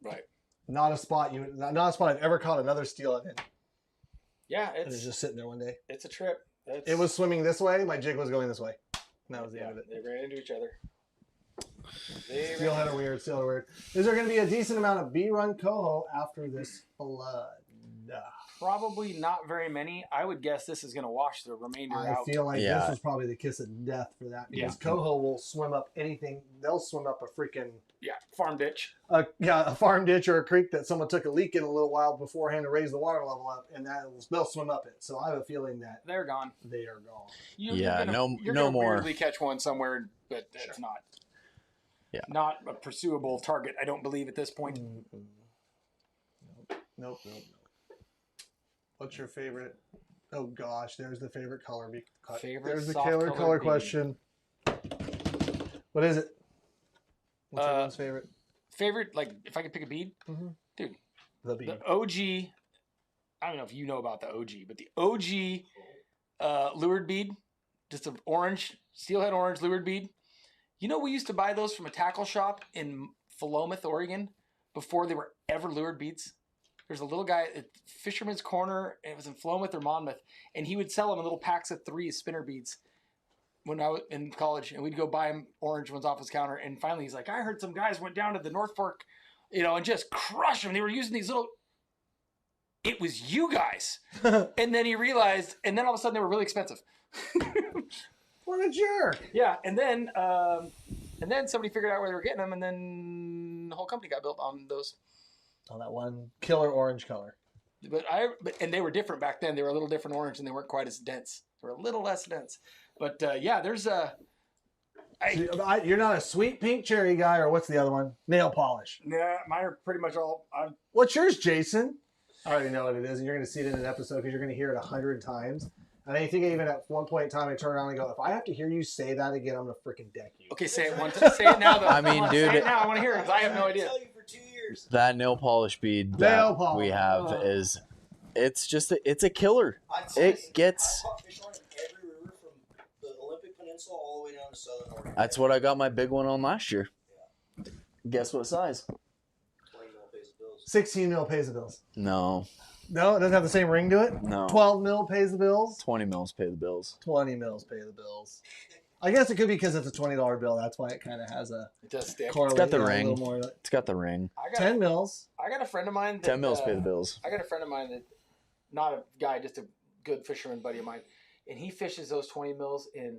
right? Not a spot I've ever caught another steelhead in. Yeah, it's just sitting there one day. It's a trip. It was swimming this way. My jig was going this way. And that was the end of it. They ran into each other. Steelhead are weird. Steelhead are weird. Is there going to be a decent amount of B-run coho after this flood? Probably not very many. I would guess this is going to wash the remainder out. I feel like this was probably the kiss of death for that, because coho will swim up anything. They'll swim up a freaking farm ditch. A farm ditch or a creek that someone took a leak in a little while beforehand to raise the water level up, and they'll swim up it. So I have a feeling that they're gone. They are gone. You're no more. Weirdly catch one somewhere, but it's not. Yeah. Not a pursuable target. I don't believe at this point. Nope. What's your favorite? Oh gosh, there's the favorite color. There's the color question. What is it? What's everyone's favorite? Favorite, like if I could pick a bead, dude. The bead. The OG. I don't know if you know about the OG, but the OG lured bead, just an orange steelhead orange lured bead. You know, we used to buy those from a tackle shop in Philomath, Oregon, before they were ever lured beads. There's a little guy at Fisherman's Corner, and it was in Philomath or Monmouth, and he would sell them in little packs of 3 spinner beads when I was in college, and we'd go buy him orange ones off his counter, and finally he's like, I heard some guys went down to the North Fork, and just crushed them. They were using these little... It was you guys. And then he realized, and then all of a sudden they were really expensive. What a jerk. Yeah, and then somebody figured out where they were getting them, and then the whole company got built on those. On that one killer orange color. And they were different back then. They were a little different orange, and they weren't quite as dense. They were a little less dense. But there's a... You're not a sweet pink cherry guy, or what's the other one? Nail polish. Yeah, mine are pretty much all... What's yours, Jason? I already know what it is, and you're going to see it in an episode because you're going to hear it 100 times. And I think even at one point in time, I turn around and go, if I have to hear you say that again, I'm going to freaking deck you. Okay, say it one time. Say it now, though. I mean, dude... Say it now. I want to hear it, because I have no idea. That nail polish bead that we have is, it's a killer. It gets... I caught fish on in every river from the Olympic Peninsula all the way down to Southern Oregon. That's what I got my big one on last year. Yeah. Guess what size? 20 mil pays the bills. 16 mil pays the bills. No. No, it doesn't have the same ring to it? No. 12 mil pays the bills? 20 mils pay the bills. 20 mils pay the bills. I guess it could be because it's a $20 bill. That's why it kind of has a... It does stick. It's got the ring. It's got the ring. 10 mils. I got a friend of mine that... 10 mils pay the bills. I got a friend of mine that... Not a guy, just a good fisherman buddy of mine. And he fishes those 20 mils in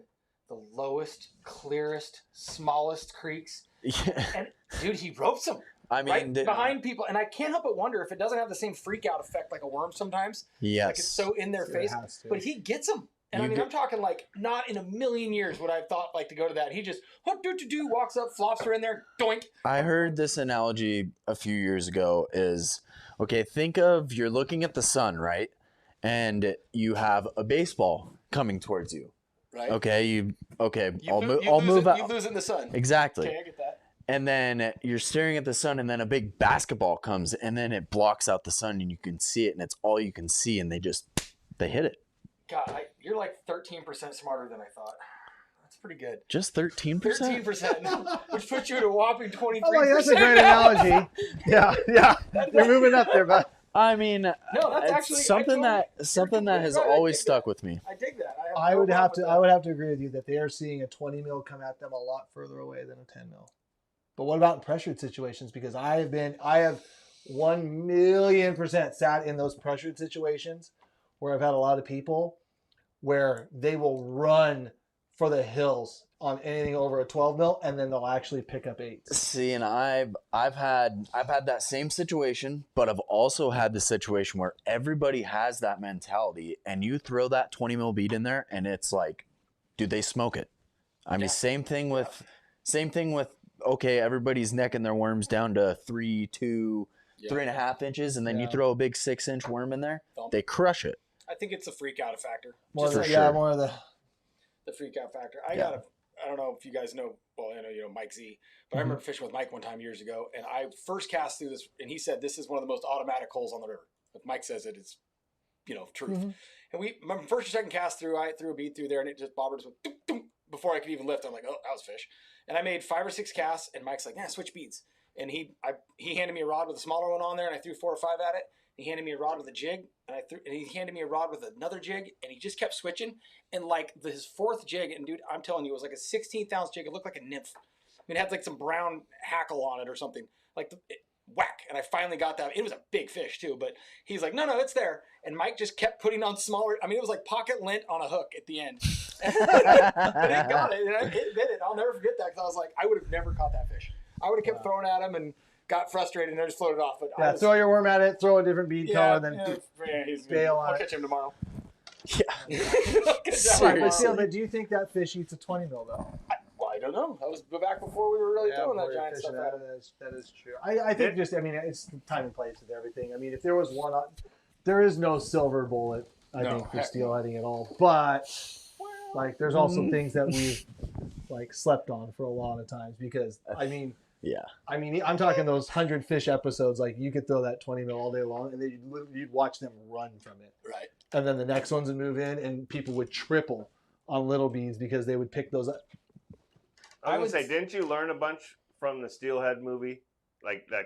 the lowest, clearest, smallest creeks. Yeah. And, dude, he ropes them. I mean... behind people. And I can't help but wonder if it doesn't have the same freak out effect like a worm sometimes. Yes. Like it's so in their face. But he gets them. And I'm talking like not in a million years would I have thought like to go to that. He just walks up, flops her in there, doink. I heard this analogy a few years ago is, okay, think of you're looking at the sun, right? And you have a baseball coming towards you. Right. Okay, I'll move out. You lose it in the sun. Exactly. Okay, I get that. And then you're staring at the sun, and then a big basketball comes, and then it blocks out the sun, and you can see it, and it's all you can see, and they hit it. God, you're like 13% smarter than I thought. That's pretty good. Just 13%? 13%, which puts you at a whopping 23%. Oh, that's a great analogy. Yeah. You're moving up there, bud. I mean, no, that's actually something that has always stuck with me. I dig that. I I would have to agree with you that they are seeing a 20 mil come at them a lot further away than a 10 mil. But what about in pressured situations? Because I have 1,000,000% sat in those pressured situations where I've had a lot of people where they will run for the hills on anything over a 12 mil, and then they'll actually pick up 8s. See, and I've had that same situation, but I've also had the situation where everybody has that mentality, and you throw that 20 mil bead in there, and it's like, dude, they smoke it. I mean, same thing with okay, everybody's necking their worms down to 3, 2, 3.5 inches, and then you throw a big 6-inch worm in there, they crush it. I think it's a freak out factor. More of the freak out factor. I don't know if you guys know. Well, I know you know Mike Z, but I remember fishing with Mike one time years ago, and I first cast through this, and he said this is one of the most automatic holes on the river. If Mike says it, it's truth. And my first or second cast through, I threw a bead through there, and it just bobbered just went doom, doom, before I could even lift. I'm like, oh, that was fish. And I made 5 or 6 casts, and Mike's like, switch beads. And he handed me a rod with a smaller one on there, and I threw 4 or 5 at it. He handed me a rod with a jig, and he handed me a rod with another jig, and he just kept switching. And like his 4th jig, and dude, I'm telling you, it was like a 16th ounce jig. It looked like a nymph. I mean, it had like some brown hackle on it or something. Like whack, and I finally got that. It was a big fish too, but he's like, no, it's there. And Mike just kept putting on smaller. I mean, it was like pocket lint on a hook at the end. But it got it, and it bit it. I'll never forget that because I was like, I would have never caught that fish. I would have kept throwing at him and got frustrated and I just floated off. But throw your worm at it, throw a different bead color, then bail on it. I'll catch him tomorrow. But do you think that fish eats a 20 mil though? I don't know. That was back before we were really throwing that giant stuff at him. That is true. I think it's time and place with everything. I mean, if there was one, there is no silver bullet, I think, for steelheading at all. But like, there's also things that we've like slept on for a lot of times because I'm talking those 100 fish episodes. Like, you could throw that 20 mil all day long, and then you'd watch them run from it. Right. And then the next ones would move in, and people would triple on little beads because they would pick those up. I would say, didn't you learn a bunch from the Steelhead movie? Like, that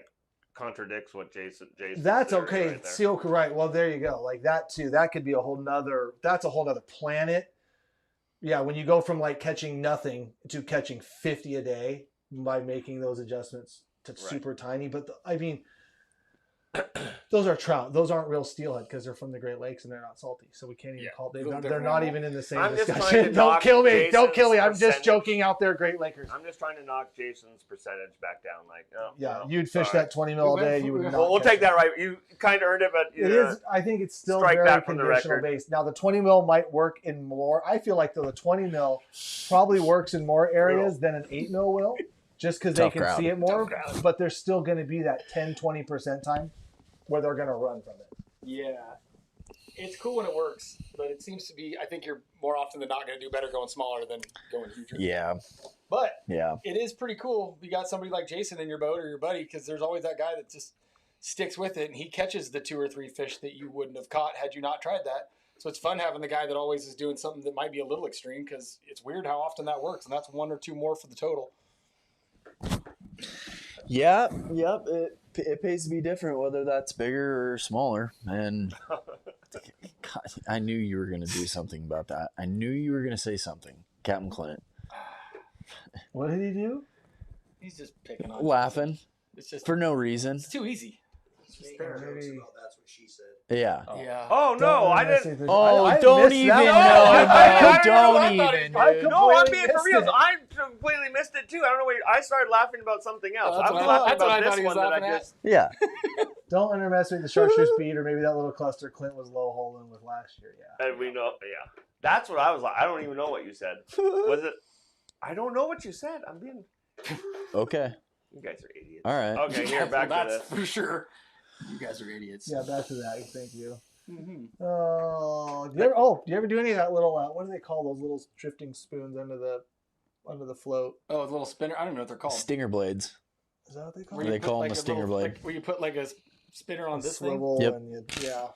contradicts what Jason. That's okay. Right. Well, there you go. Like that too. That could be a whole nother. That's a whole nother planet. Yeah. When you go from like catching nothing to catching 50 a day by making those adjustments to super tiny. But I mean, those are trout. Those aren't real steelhead because they're from the Great Lakes and they're not salty. So we can't even call them. They're not even in the same discussion. Don't kill me. Don't kill me. I'm just joking out there, Great Lakers. I'm just trying to knock Jason's percentage back down. Like, you'd fish that 20 mil a day. You would not. We'll take that right. You kind of earned it, but it is. I think it's still very conditional based. Now the 20 mil might work in more. I feel like the 20 mil probably works in more areas than an 8 mil will, just because they can see it more. But there's still going to be that 10-20% time where they're going to run from it. Yeah. It's cool when it works, but it seems to be, I think you're more often than not going to do better going smaller than going huger. Yeah. But it is pretty cool. You got somebody like Jason in your boat or your buddy, because there's always that guy that just sticks with it, and he catches the 2 or 3 fish that you wouldn't have caught had you not tried that. So it's fun having the guy that always is doing something that might be a little extreme, because it's weird how often that works, and that's 1 or 2 more for the total. Yeah, yep. It pays to be different, whether that's bigger or smaller. And God, I knew you were going to do something about that. I knew you were going to say something, Captain Clint. What did he do? He's just picking on laughing. It's just for no reason. It's too easy. That's what she said. Yeah. Oh no, I didn't. Don't even know. Don't even. No, I'm being for real. I completely missed it too. I don't know. I started laughing about something else. I was laughing about this one that I just. Yeah. Don't underestimate the chartreuse bead or maybe that little cluster Clint was low holding with last year. Yeah. And we know. Yeah. That's what I was like. I don't even know what you said. Was it? I don't know what you said. I'm being. Okay. You guys are idiots. All right. Okay, here, back to this. For sure. You guys are idiots. Yeah, back to that. Thank you. Mm-hmm. Do you ever do any of that little, what do they call those little drifting spoons under the float? Oh, the little spinner. I don't know what they're called. Stinger blades. Is that what they call them? They call them a stinger blade. Where you put like a spinner on this swivel thing? Yep. And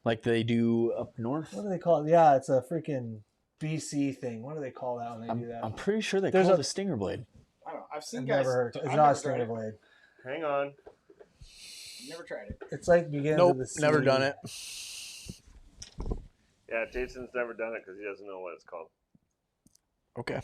like they do up north. What do they call it? Yeah, it's a freaking BC thing. What do they call that when they do that? I'm pretty sure they call it a stinger blade. I don't know. I've seen I've guys. never heard. It's not a stinger blade. Hang on. Never tried it. It's like beginning of the sea. Never done it. Yeah, Jason's never done it because he doesn't know what it's called. Okay.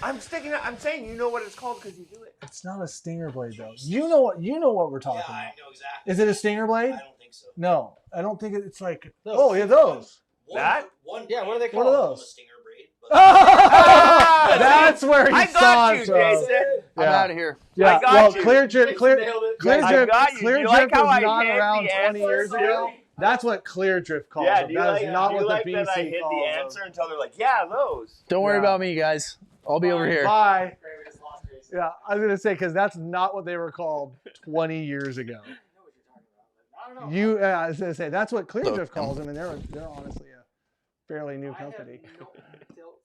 I'm saying you know what it's called because you do it. It's not a stinger blade though. You know what we're talking Yeah, I about. know exactly. Is it a stinger blade? I don't think so. No, I don't think it's like. Those. Oh, yeah, those. That? One Yeah, what are they What called? are a those? stinger braid. But That's where he I saw got it you, from. Jason. I'm out of here. Yeah, I got well, you. clear drift, clear Nailed it. drift, I got you. clear Do you drift like how was I not hid around the 20 answer? years ago. That's what clear drift calls Yeah, them. do you That is like, not do what you the like BC that I hid calls the them. answer until they're like, yeah, those. Don't worry Yeah. about me, guys. I'll be over here. Bye. Great, we just lost Jason. Yeah, I was gonna say because that's not what they were called 20 years ago. I know what you're talking about. I don't know. You, I was gonna say that's what clear Look, drift calls them, and they're honestly a fairly new company. I have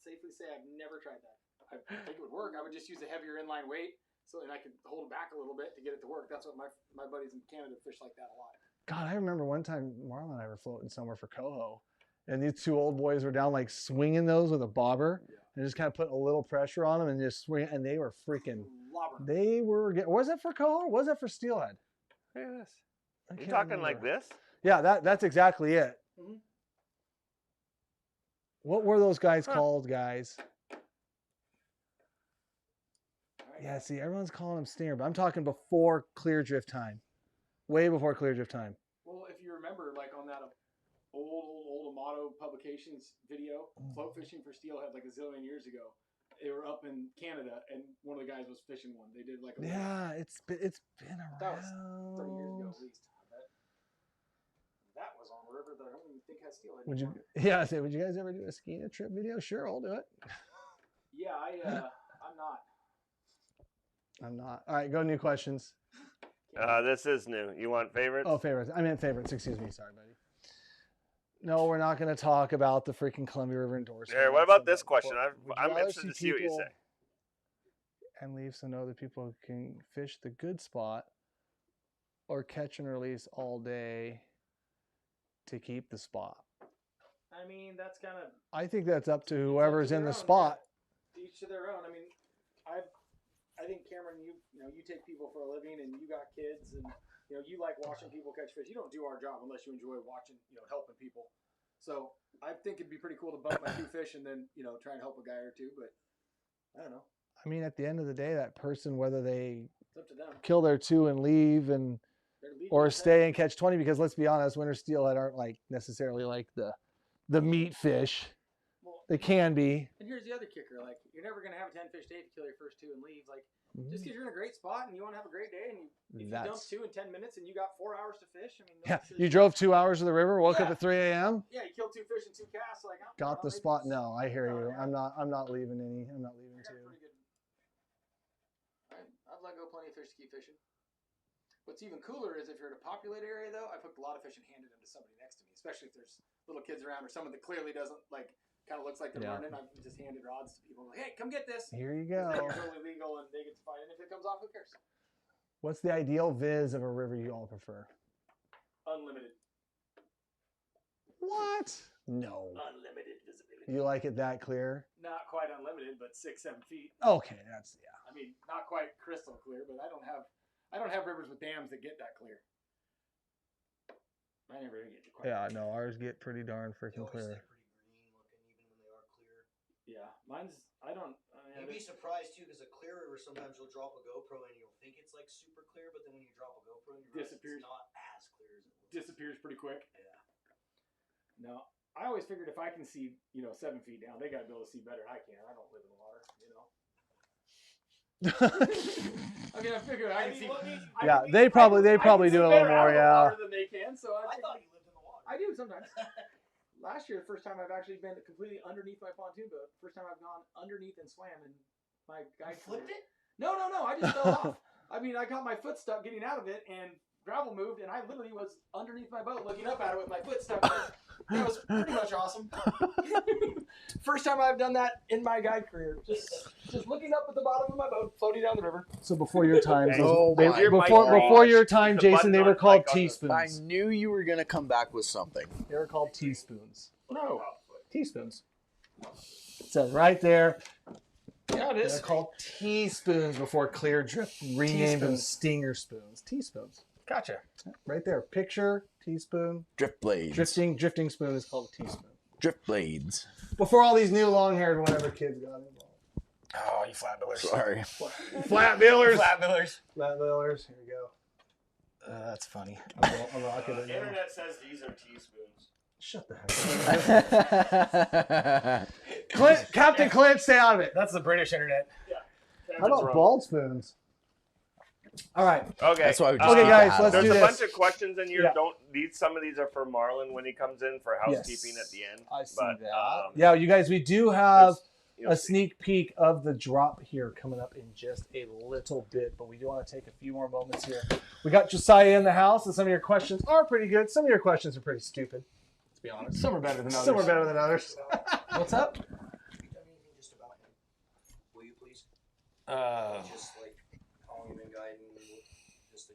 safely say I've never tried that. I think it would work. I would just use a heavier inline weight so that I could hold them back a little bit to get it to work. That's what my buddies in Canada fish like that a lot. God, I remember one time Marlon and I were floating somewhere for Coho, and these two old boys were down like swinging those with a bobber, and just kind of putting a little pressure on them and just swing, and they were freaking. Lobber. They were. Was it for Coho? Or was it for Steelhead? Look at this. I You can't talking like remember. this? Yeah, that's exactly it. Mhm. What were those guys called, guys? Yeah, see, everyone's calling them stinger, but I'm talking before clear drift time. Way before clear drift time. Well, if you remember, like on that old Amato Publications video, float fishing for steelhead like a zillion years ago, they were up in Canada, and one of the guys was fishing one. They did like a Yeah, it's been around. That was 30 years ago at least. I bet. That was on a river that I don't even think has steelhead. Would you? anymore. Yeah, I say, would you guys ever do a skiing trip video? Sure, I'll do it. Yeah, I'm not. I'm not. All right, go new questions. This is new. You want favorites? Oh, favorites. I meant favorites. Excuse me. Sorry, buddy. No, we're not going to talk about the freaking Columbia River endorsement. Here, what about this question? Would I'm you rather interested to see what you people say. and leave so know that people can fish the good spot or catch and release all day to keep the spot? I mean, that's kind of I think that's up to whoever's in the their own, spot. each to their own. I mean, I think Cameron, you take people for a living, and you got kids, and you like watching people catch fish. You don't do our job unless you enjoy watching, helping people. So I think it'd be pretty cool to bump my 2 fish and then try and help a guy or two. But I don't know. I mean, at the end of the day, that person, whether they It's up to them. kill their 2 and leave and They're legal or to catch. stay and catch 20, because let's be honest, winter steelhead aren't like necessarily like the meat fish. Well, They can be. and here's the other kicker: like, you're never gonna have a 10 fish day if you kill your first 2 and leave. Like, just because you're in a great spot and you want to have a great day, and if you dump 2 in 10 minutes and you got 4 hours to fish, I mean, Yeah, that's you drove 2 hours to the river, woke up Yeah. at 3 a.m., Yeah, you killed 2 fish in 2 casts. Like, got the spot. No, I hear you. I'm not leaving any. I'm not leaving I got 2. pretty good. I've let go plenty of fish to keep fishing. What's even cooler is if you're in a populated area, though, I've hooked a lot of fish and handed them to somebody next to me, especially if there's little kids around or someone that clearly doesn't kind of looks like they're Yeah. learning. I've just handed rods to people. Like, hey, come get this. Here you They're go. totally legal and they get to find it. And if it comes off, who cares? What's the ideal viz of a river you all prefer? Unlimited. What? No. Unlimited visibility. You like it that clear? Not quite unlimited, but 6-7 feet. Okay, that's I mean, not quite crystal clear, but I don't have rivers with dams that get that clear. I never get it quite. Yeah, no, ours get pretty darn They freaking always clear. stay pretty green looking, even when they are clear. Yeah, mine's. I don't. You'd be surprised too, because a clear river sometimes you'll drop a GoPro and you'll think it's like super clear, but then when you drop a GoPro and you realize Disappears. it's not as clear as it looks. Disappears pretty quick. Yeah. No, I always figured if I can see, 7 feet down, they got to be able to see better than I can. I don't live in the water, I mean, I figured I can see. Yeah, they probably do a little more. Yeah. Than they can, so I thought you lived in the water. I do sometimes. Last year, the first time I've actually been completely underneath my pontoon boat. First time I've gone underneath and swam, and my guy flipped it? No, I just fell off. I mean, I got my foot stuck getting out of it, and gravel moved, and I literally was underneath my boat looking up at it with my foot stuck in it. That was pretty much awesome. First time I've done that in my guide career. Just looking up at the bottom of my boat, floating down the river. So before your time, Oh they, my before your time, The Jason, they button were on called mic on the- I teaspoons. knew you were gonna come back with something. They were called teaspoons. No. Teaspoons. It says right there. Yeah, it They're called teaspoons before Clear Drift renamed them Teaspoons. Stinger spoons. Teaspoons. Gotcha. Right there. Picture, teaspoon. Drift blades. Drifting spoon is called a teaspoon. Drift blades. Before all these new long-haired whatever kids got involved. Oh, you flat billers. Sorry. Flat billers. Flat billers. Flat billers. Here we go. That's funny. I'm rocking it now. Internet says these are teaspoons. Shut the heck up. Clint, Captain Clint, stay out of it. That's the British internet. How about bald spoons? All right. Okay. That's why we just Okay, keep guys, it out let's of do it. There's a this. bunch of questions in here. Yeah. Some of these are for Marlon when he comes in for housekeeping Yes. at the end. I see But, that. Yeah, you guys, we do have you'll a see. sneak peek of the drop here coming up in just a little bit, but we do want to take a few more moments here. We got Josiah in the house, and some of your questions are pretty good. Some of your questions are pretty stupid, to be honest. Some are better than others. Some are better than others. What's up? Have you done anything just about him? Will you please? Just like calling him and guiding him, just the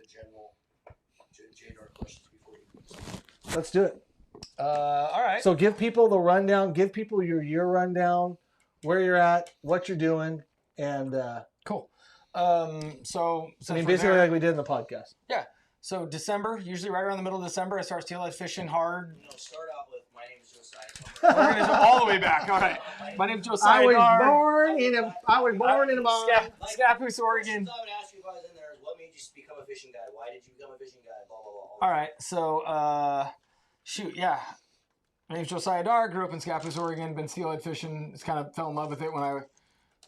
general J-Darr questions before he leaves. Let's do it. All right. So give people the rundown. Give people your year rundown, where you're at, what you're doing, and Cool. So I mean, from basically there- like we did in the podcast. So December, usually right around the middle of December, I start steelhead fishing hard. No, start out with my name is Josiah. We're gonna go all the way back. All right. My name's Josiah Darr. born in a barn. Scappoose, Oregon. I would ask you if I was in there is what made you become a fishing guide? Why did you become a fishing guide? Blah, blah, blah. All right. So, shoot, yeah. My name's Josiah Darr. Grew up in Scappoose, Oregon. Been steelhead fishing. Just kind of fell in love with it when I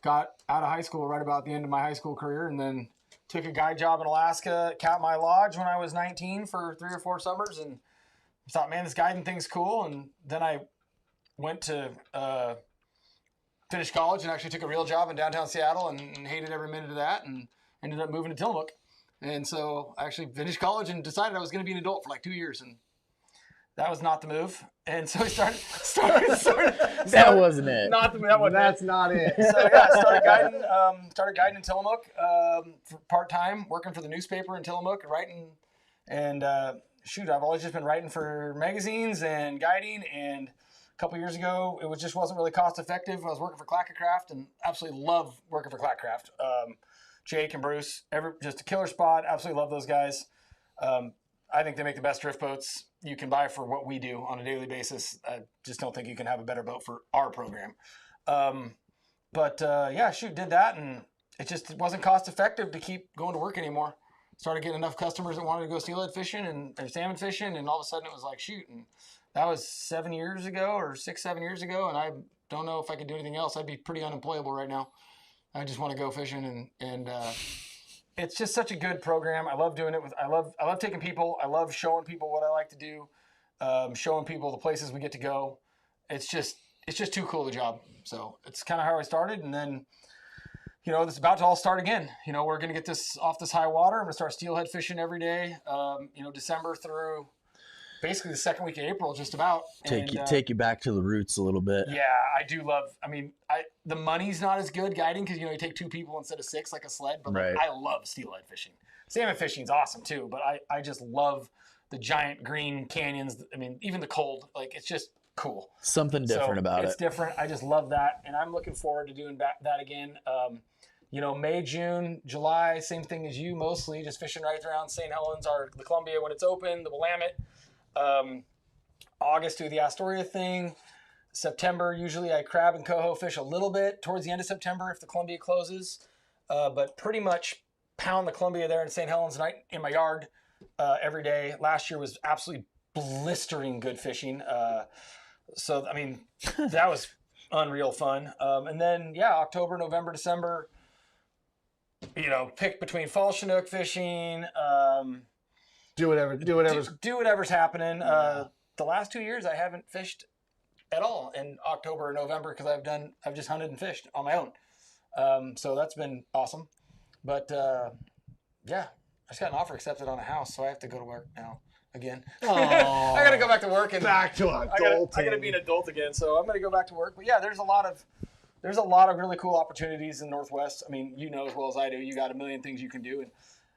got out of high school, right about the end of my high school career, and then took a guide job in Alaska, Katmai Lodge when I was 19 for 3 or 4 summers, and thought, man, this guiding thing's cool. And then I went to finish college and actually took a real job in downtown Seattle and hated every minute of that, and ended up moving to Tillamook. And so I actually finished college and decided I was going to be an adult for like 2 years, and that was not the move. And so I started That wasn't it. not the that wasn't it. That's not it. So yeah, started guiding in Tillamook for part-time, working for the newspaper in Tillamook, writing, and shoot, I've always just been writing for magazines and guiding, and a couple years ago, it just wasn't really cost effective. I was working for Clackcraft and absolutely love working for Clackcraft. Jake and Bruce, just a killer spot. Absolutely love those guys. I think they make the best drift boats you can buy for what we do on a daily basis. I just don't think you can have a better boat for our program. Yeah, shoot, did that, and it wasn't cost effective to keep going to work anymore. Started getting enough customers that wanted to go steelhead fishing and salmon fishing, and all of a sudden it was like, shoot, and that was 7 years ago or 6-7 years ago, and I don't know if I could do anything else. I'd be pretty unemployable right now. I just want to go fishing, and it's just such a good program. I love doing it. I love taking people. I love showing people what I like to do, showing people the places we get to go. It's just too cool a job. So it's kind of how I started, and then it's about to all start again. We're gonna get this off this high water. I'm gonna start steelhead fishing every day. December through basically the second week of April, just about. Take you back to the roots a little bit. Yeah, I do love. I mean, the money's not as good guiding because you take 2 people instead of 6 like a sled. But Right. I love steelhead fishing. Salmon fishing's awesome too, but I just love the giant green canyons. I mean, even the cold, like it's just cool. Something different about It's it. different. I just love that, and I'm looking forward to doing that again. May, June, July, same thing as you mostly, just fishing right around St. Helens or the Columbia when it's open, the Willamette. August do the Astoria thing. September, usually I crab and coho fish a little bit towards the end of September if the Columbia closes. But pretty much pound the Columbia there in St. Helens night in my yard every day. Last year was absolutely blistering good fishing. So, I mean, that was unreal fun. And then, October, November, December, pick between fall Chinook fishing. Do whatever's happening. The last 2 years I haven't fished at all in October or November because I've just hunted and fished on my own. So that's been awesome. But I just got an offer accepted on a house, so I have to go to work now again. I got to go back to work and back to adulting. I got to be an adult again, so I'm going to go back to work. But yeah, there's a lot of really cool opportunities in Northwest. I mean, as well as I do, you got a million things you can do, and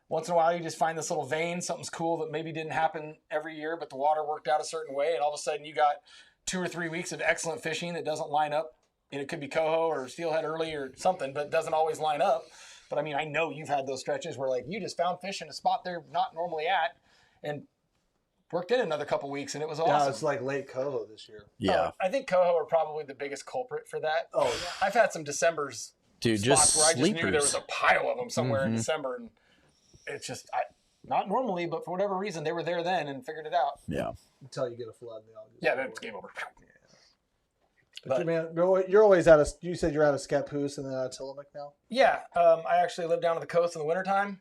once in a while you just find this little vein, something's cool that maybe didn't happen every year, but the water worked out a certain way, and all of a sudden you got 2 or 3 weeks of excellent fishing that doesn't line up. It could be coho or steelhead early or something, but it doesn't always line up. But I mean, I know you've had those stretches where like you just found fish in a spot they're not normally at, and worked in another couple weeks, and it was awesome. Yeah, it's like late Coho this year. Yeah. I think Coho are probably the biggest culprit for that. Oh, yeah. I've had some Decembers Dude, spots just where I just sleepers. knew there was a pile of them somewhere in Mhm. December, and it's just not normally, but for whatever reason they were there then and figured it out. Yeah. Until you get a flood. They all just Yeah, then it's game over. But you're always out of. You said you're out of Scappoose and then out of Tillamook now. Yeah, I actually live down on the coast in the wintertime.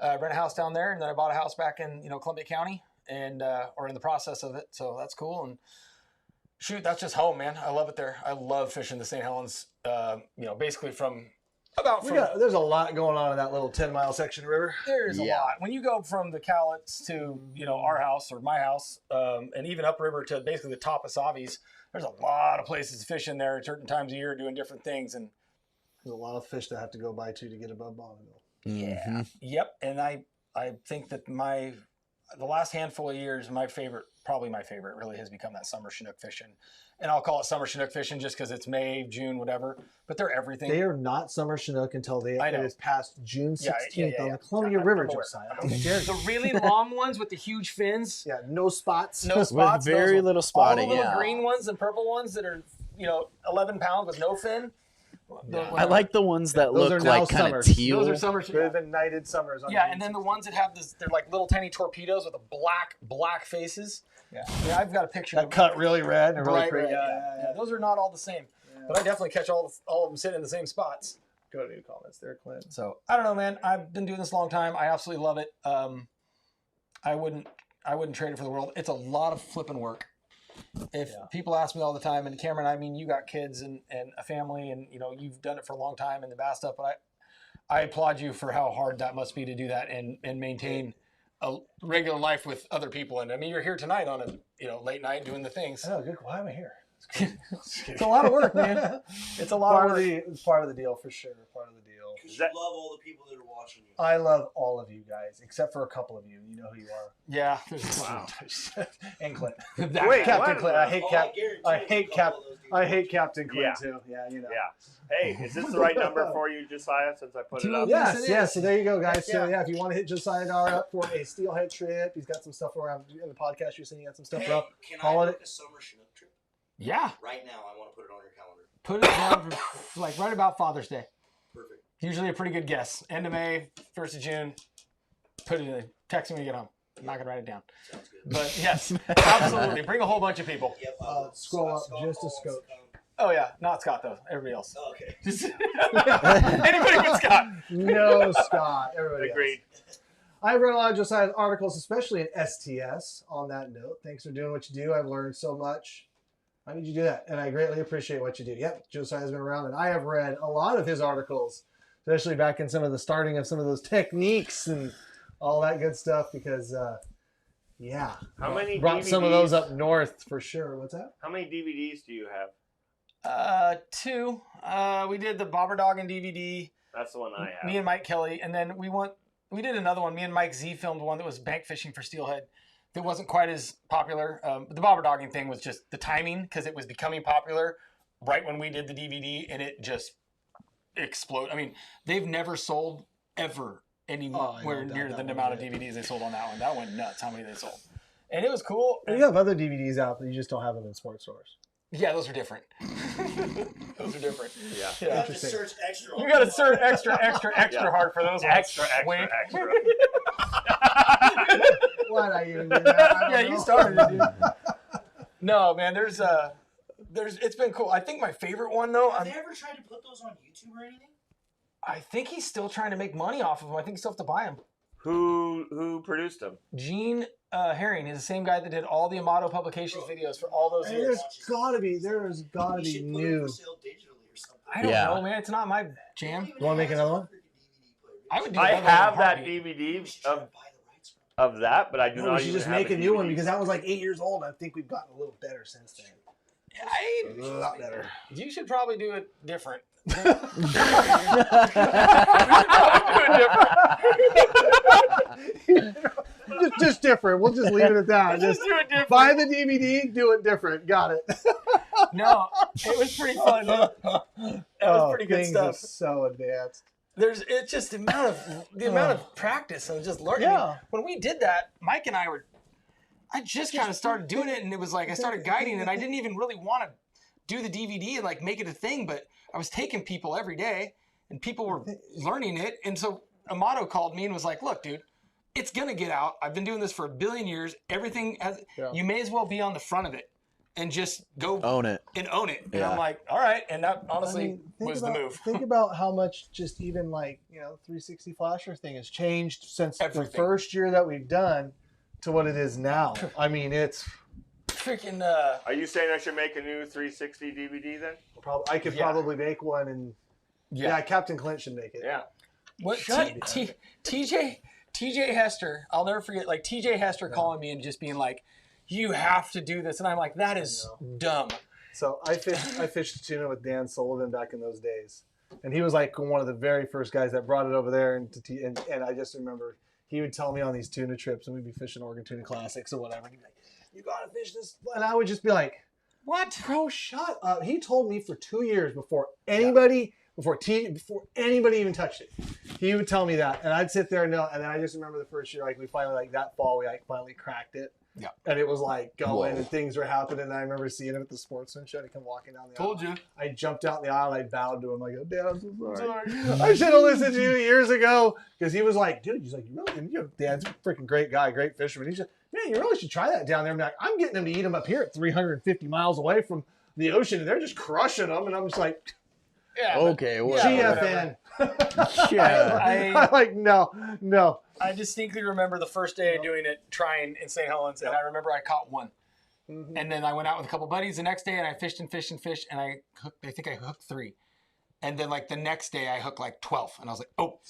Rent a house down there, and then I bought a house back in Columbia County, and or in the process of it. So that's cool. And shoot, that's just home, man. I love it there. I love fishing the St. Helens. Basically from There's a lot going on in that little 10-mile section of river. There's a Yeah. lot. When you go from the Cowlitz to, our house or my house, and even upriver to basically the top of Savi's, there's a lot of places to fish in there at certain times of year doing different things. And There's a lot of fish that have to go by to get above Bonneville. Mhm. yep. And I think that the last handful of years, probably my favorite really has become that summer Chinook fishing. And I'll call it summer Chinook fishing just because it's May, June, whatever. But they're everything. They are not summer Chinook until it is past June 16th on the Columbia River, Josiah. The really long ones with the huge fins. Yeah, no spots. No spots. With very those- little spotting, All the little yeah. green ones and purple ones that are, 11 pounds with no fin. I like the ones that Those are look now like kind of summers. teal. Those are summer. They've been nighted summers. On Yeah, June and then the 16th. ones that have they're like little tiny torpedoes with a black faces. Yeah. I've got a picture that of cut really red and really bright pretty. red. Yeah. Those are not all the same, but I definitely catch all of them sitting in the same spots. Go to new comments there, Clint. So I don't know, man. I've been doing this a long time. I absolutely love it. I wouldn't trade it for the world. It's a lot of flipping work. If people ask me all the time, and Cameron, I mean, you got kids and a family, and you've done it for a long time in the bass stuff, but I applaud you for how hard that must be to do that and maintain a regular life with other people. And I mean, you're here tonight on a late night doing the things. Oh, good. Why am I here? It's a lot of work, man. It's a lot of work. It's part of the deal for sure. Part of the deal. Because you love all the people that are watching you. I love all of you guys, except for a couple of you. You know who you are. Yeah. Wow. And Clint. Wait, Captain what? Clint. I hate I Captain Clint Yeah. too. Yeah, Yeah. Hey, is this the right number for you, Josiah, since I put it up? Yes, Yes, it yes. is. So there you go, guys. So Yeah. if you want to hit Josiah Darr up for a Steelhead trip, he's got some stuff around in the podcast. You're saying you got some stuff Hey, up. can I Follow book it. a summer Chinook trip? Yeah. Right now, I want to put it on your calendar. Put it down for like right about Father's Day. Perfect. Usually a pretty good guess. End of May, 1st of June. Put it in. Text me when you get home. I'm not going to write it down. Sounds good. But yes, absolutely. Bring a whole bunch of people. Yep. Scroll up Scott just a Paul scope. wants to come. Oh, yeah. Not Scott, though. Everybody else. Oh, okay. Anybody but Scott. No, Scott. Everybody else. Agreed. I've read a lot of Josiah's articles, especially in STS. On that note, thanks for doing what you do. I've learned so much. Why did you do that? And I greatly appreciate what you do. Yep, Josiah's been around, and I have read a lot of his articles, especially back in some of the starting of some of those techniques and all that good stuff. Because, How many brought DVDs, some of those up north for sure. What's that? How many DVDs do you have? 2. We did the Bobber Doggin DVD. That's the one I have. Me and Mike Kelly. And then we did another one. Me and Mike Z filmed one that was bank fishing for Steelhead. That wasn't quite as popular. The Bobber Dogging thing was just the timing, because it was becoming popular right when we did the DVD, and it just exploded. I mean, they've never sold ever anywhere near the amount of DVDs they sold on that one. That went nuts how many they sold. And it was cool. And you have other DVDs out, but you just don't have them in sports stores. Yeah, those are different. Those are different. Yeah. You have to Interesting. search extra. You got to search extra Yeah. hard for those Extra, ones. Wink. extra. Why did I even do that? I don't Yeah, know. you started it, dude. No, man, there's it's been cool. I think my favorite one though, Have they ever tried to put those on YouTube or anything? I think he's still trying to make money off of them. I think you still have to buy them. Who produced them? Gene Herring is the same guy that did all the Amato Publications videos for all those Hey, years. there's gotta be You should put it new. for sale digitally or something. I don't Yeah. know, man. It's not my jam. You wanna make another one? I would do I another have one in a that heartbeat. DVD Buy the rights from of that, but I do No, not we should even just have make a new DVD. one because that was like 8 years old. I think we've gotten a little better since then. A lot better. You should probably do it different. just different. We'll just leave it at that. Just do it different. buy the DVD, do it different. Got it. No, it was pretty fun. Dude. That was pretty good things stuff. Are so advanced. it's just the amount of practice and just learning. Yeah. I mean, when we did that, Mike and I just kind of started doing it, and it was like I started guiding, and I didn't even really want to do the DVD and like make it a thing, but I was taking people every day, and people were learning it, and so Amato called me and was like, "Look, dude, it's gonna get out. I've been doing this for 1 billion years. Everything you may as well be on the front of it and just go own it." And I'm like, all right. And that honestly was the move. Think about how much just even like, 360 flasher thing has changed since the first year that we've done to what it is now. I mean, it's freaking. Are you saying I should make a new 360 DVD then? I could probably make one, and Captain Clint should make it. Yeah. What TJ Hester? I'll never forget. Like TJ Hester calling me and just being like, "You have to do this," and I'm like, "That is dumb." So I fished tuna with Dan Sullivan back in those days, and he was like one of the very first guys that brought it over there, and I just remember he would tell me on these tuna trips, and we'd be fishing Oregon Tuna Classics or whatever. He'd be like, "You gotta fish this," and I would just be like, "What, bro? Shut up!" He told me for 2 years before anybody even touched it. He would tell me that, and I'd sit there and know. And then I just remember the first year, like we finally, like that fall, we like finally cracked it. Yeah. And it was like going, and things were happening. And I remember seeing him at the Sportsman Show. He'd come walking down the aisle. Told you. I jumped out in the aisle and I bowed to him. Like, "Dad, I'm so sorry. I should have listened to you years ago." Because he was like, "Dude," he's like, Dad's a freaking great guy, great fisherman. He's just, "Man, you really should try that down there." I'm like, "I'm getting them to eat them up here at 350 miles away from the ocean, and they're just crushing them." And I'm just like, "Yeah, okay, well, GFN." Yeah. I'm like, no. I distinctly remember the first day of doing it, trying in St. Helens, and I remember I caught one. Mm-hmm. And then I went out with a couple buddies the next day, and I fished, and I think I hooked 3. And then like the next day, I hooked like 12, and I was like, "Oh,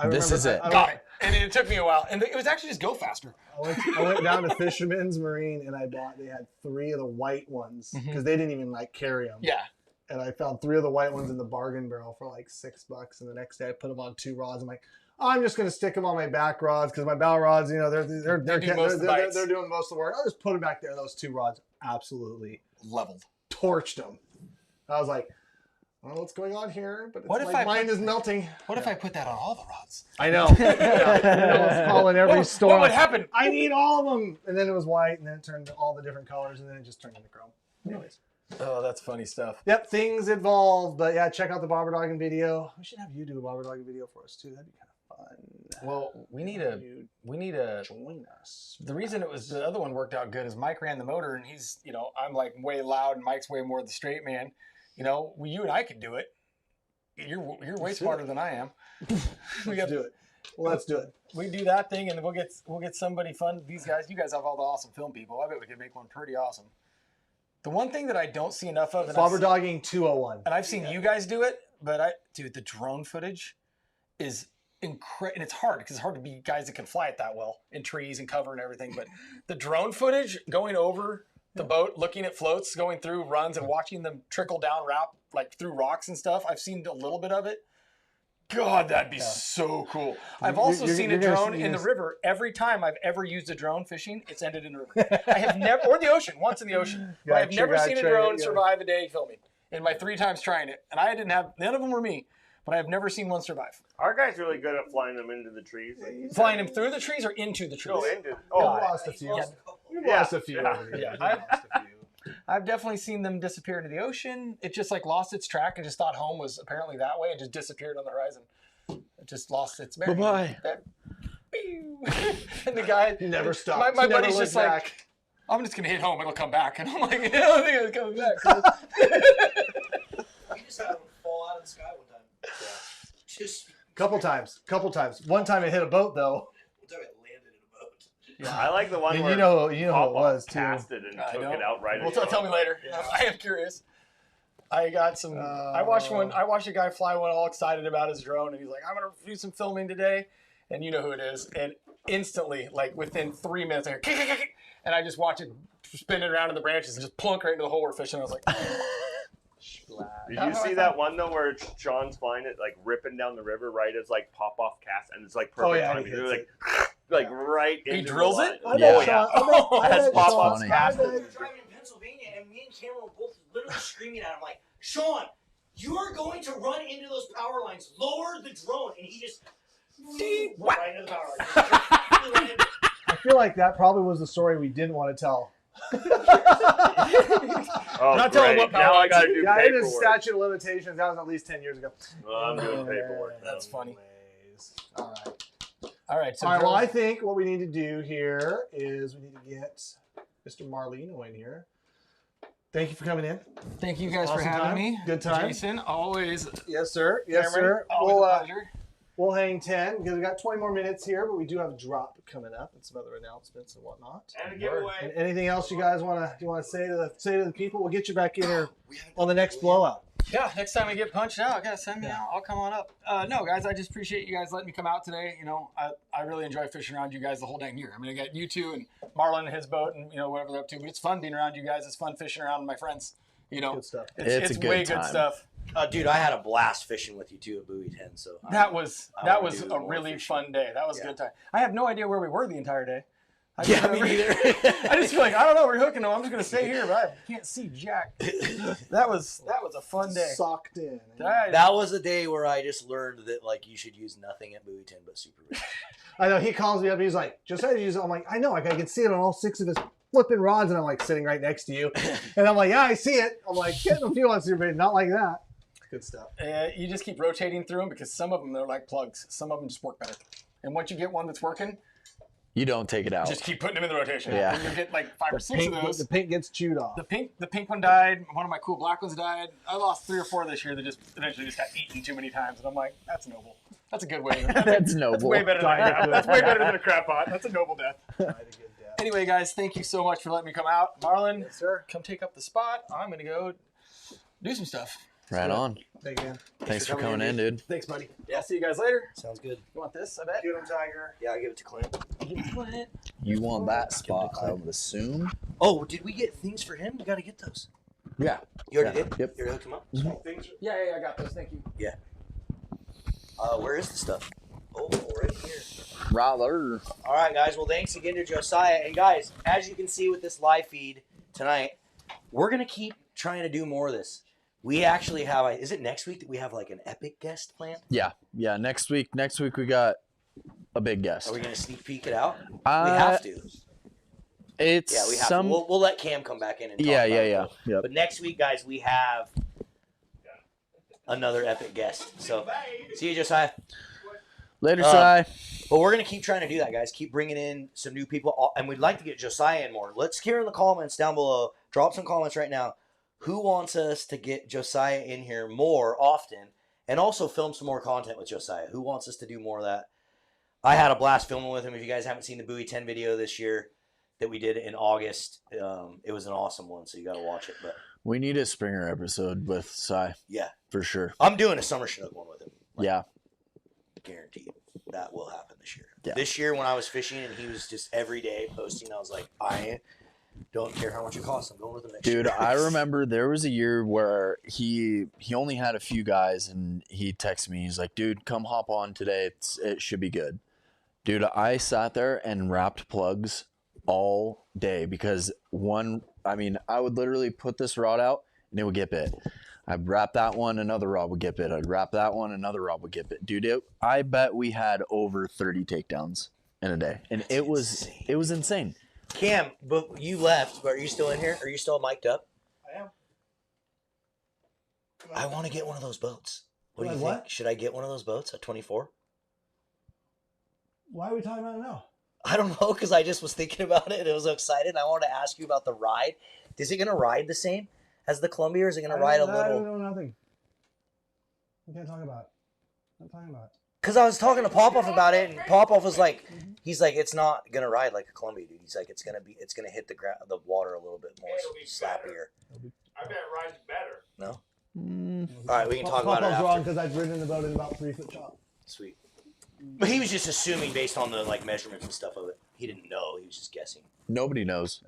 this is it." Got it. And it took me a while, and it was actually just go faster. I went down to Fisherman's Marine, and they had 3 of the white ones because they didn't even like carry them. Yeah. And I found 3 of the white ones in the bargain barrel for like $6. And the next day I put them on 2 rods. I'm like, I'm just going to stick them on my back rods because my bow rods, they're doing most of the work. I'll just put them back there. Those 2 rods absolutely leveled, torched them. I was like, I don't know what's going on here, but my mind is melting. What if I put that on all the rods? I know. I was calling every store. What would happen? I need all of them. And then it was white, and then it turned to all the different colors, and then it just turned into chrome. Anyways. Oh, that's funny stuff. Yep, things evolve, but yeah, check out the bobber dogging video. We should have you do a bobber dogging video for us too. That'd be kind of fun. Well, we need a join us. The reason the other one worked out good is Mike ran the motor, and he's, I'm like way loud, and Mike's way more the straight man. You and I could do it. You're way smarter than I am. Let's do it. Well, let's do it. We do that thing, and we'll get somebody fun. You guys have all the awesome film people. I bet we could make one pretty awesome. The one thing that I don't see enough of, bobber dogging 201, and I've seen you guys do it, but the drone footage is incredible, and it's hard because it's hard to be guys that can fly it that well in trees and cover and everything. But the drone footage going over the boat, looking at floats, going through runs, and watching them trickle down, wrap like through rocks and stuff. I've seen a little bit of it. God, that'd be so cool. I've also seen a drone in the river. Every time I've ever used a drone fishing, it's ended in the river. I have never, or the ocean, once in the ocean. But I've never seen a drone survive a day filming in my 3 times trying it. And I didn't have, none of them were me, but I have never seen one survive. Our guy's really good at flying them into the trees. Flying them through the trees or into the trees? No, into. Oh, we lost a few. We lost a few. I've definitely seen them disappear into the ocean. It just like lost its track and just thought home was apparently that way and just disappeared on the horizon. It just lost its bearing. Bye-bye. And the guy never stopped. My buddy's just back. Like, I'm just gonna hit home. It'll come back. And I'm like, I don't think it's coming back. We just had them fall out of the sky one time. Yeah. Just couple times. One time it hit a boat though. One time it landed in a boat. Yeah, I like the one and where you know who it was too. Cast it and took it out right. Well, tell me later. Yeah. I am curious. I got some. I watched a guy fly one all excited about his drone, and he's like, "I'm gonna do some filming today," and you know who it is. And instantly, like within 3 minutes, I hear, and I just watch it spinning around in the branches and just plunk right into the hole we're fishing. I was like, Did you see that one though where Sean's flying it like ripping down the river right as like pop off cast and it's like perfect timing. They're like right into he drills the it? That's pop off cast. We were driving in Pennsylvania and me and Cameron were both literally screaming at him like, "Sean, You are going to run into those power lines. Lower the drone, and he just went right into the power lines. I feel like that probably was the story we didn't want to tell. Oh, Not telling great. what Now I got to do Yeah, it is paperwork. statute of limitations. That was at least 10 years ago. Well, I'm doing paperwork. That's funny. All right. All right. So All right, well, girls- I think what we need to do here is we need to get Mr. Marlino in here. Thank you for coming in. thank you guys for Awesome having time. me. Good time. Jason, always. Yes, sir. Yes, Cameron, sir. Always a pleasure. We'll hang 10 because we got 20 more minutes here, but we do have a drop coming up and some other announcements and whatnot. And a giveaway. And anything else you guys want to say to the people? We'll get you back in here on the next blowout. Yeah, next time I get punched out, gotta send me out. I'll come on up. No, guys, I just appreciate you guys letting me come out today. You know, I really enjoy fishing around you guys the whole dang year. I mean, I got you two and Marlon and his boat and, you know, whatever they're up to. But it's fun being around you guys. It's fun fishing around with my friends. You know, Good stuff. it's It's a good way time. good stuff. Dude, I had a blast fishing with you too at Buoy 10. So That was I wanna do a more really fishing. fun day. That was a Yeah. good time. I have no idea where we were the entire day. I Yeah, just me remember- neither. I just feel like I don't know. We're hooking them. I'm just gonna stay here, but I can't see jack. That was a fun day. Socked in. That was the day where I just learned that like you should use nothing at Buoy 10 but super bait. I know. He calls me up. He's like, Josiah, use it. I'm like, I know. I can see it on all 6 of his flipping rods. And I'm like sitting right next to you. And I'm like, yeah, I see it. I'm like, getting a few on super bait. Not like that. Good stuff. You just keep rotating through them because some of them they're like plugs. Some of them just work better. And once you get one that's working, You don't take it out. just keep putting them in the rotation. Yeah. And you get like 5 or 6 of those. The paint gets chewed off. The pink one died. One of my cool black ones died. I lost 3 or 4 this year that just eventually just got eaten too many times. And I'm like, that's noble. That's a good way. That's noble. That's way better than a crap. That's way better than a crap pot. That's a noble death. Died a good death. Anyway, guys, thank you so much for letting me come out. Marlon, Yes, sir. come take up the spot. I'm gonna go do some stuff. Right on. Thank you. Thanks for coming in, dude. Thanks, buddy. Yeah. I'll see you guys later. Sounds good. You want this? I bet. Get him, Tiger. Yeah, I give it to Clint. You want that spot, I would assume. Oh, did we get things for him? We got to get those. Yeah. You already Yeah. did? Yep. You already hooked him up? Yeah, I got those. Thank you. Where is the stuff? Oh, right here. Rather. All right, guys. Well, thanks again to Josiah. And guys, as you can see with this live feed tonight, we're going to keep trying to do more of this. We actually have, is it next week that we have like an epic guest planned? Yeah. Next week we got a big guest. Are we going to sneak peek it out? We Uh, have to. It's Yeah, we have some. to. We'll let Cam come back in and talk Yeah. about it. Yep. But next week, guys, we have another epic guest. So, see you, Josiah. Later, Si. But we're going to keep trying to do that, guys. Keep bringing in some new people. And we'd like to get Josiah in more. Let's hear in the comments down below. Drop some comments right now. Who wants us to get Josiah in here more often? And also film some more content with Josiah. Who wants us to do more of that? I had a blast filming with him. If you guys haven't seen the Buoy 10 video this year that we did in August, it was an awesome one. So you got to watch it. But We need a Springer episode with Si yeah, for sure. I'm doing a summer Chinook one with him. Yeah. Guaranteed. That will happen this year. Yeah. This year when I was fishing and he was just every day posting, I was like, I don't care how much it costs. I'm going with him next year. Dude, I remember there was a year where he only had a few guys and he texted me. He's like, dude, come hop on today. It should be good. Dude, I sat there and wrapped plugs all day because I would literally put this rod out and it would get bit. I'd wrap that one, another rod would get bit. I'd wrap that one, another rod would get bit. Dude, I bet we had over 30 takedowns in a day. And it was insane. Cam, but you left, but are you still in here? Are you still mic'd up? I am. I want to get one of those boats. What do you Like think? what? Should I get one of those boats, a 24? Why are we talking about it now? I don't know, because I just was thinking about it and I was so excited. I wanted to ask you about the ride. Is it going to ride the same as the Columbia, or is it going to ride a I little? don't know nothing. We can't talk about it. I'm talking about it. Because I was talking to Popoff about it, and Popoff was like, he's like, it's not going to ride like a Columbia, dude. He's like, it's going to hit the water a little bit more It'll be slappier. I bet it rides better. No? Mm, All right, we can talk about it Papa's wrong after. because I've ridden the boat in about 3 foot chop. Sweet. But he was just assuming based on the like measurements and stuff of it. He didn't know. He was just guessing. nobody knows.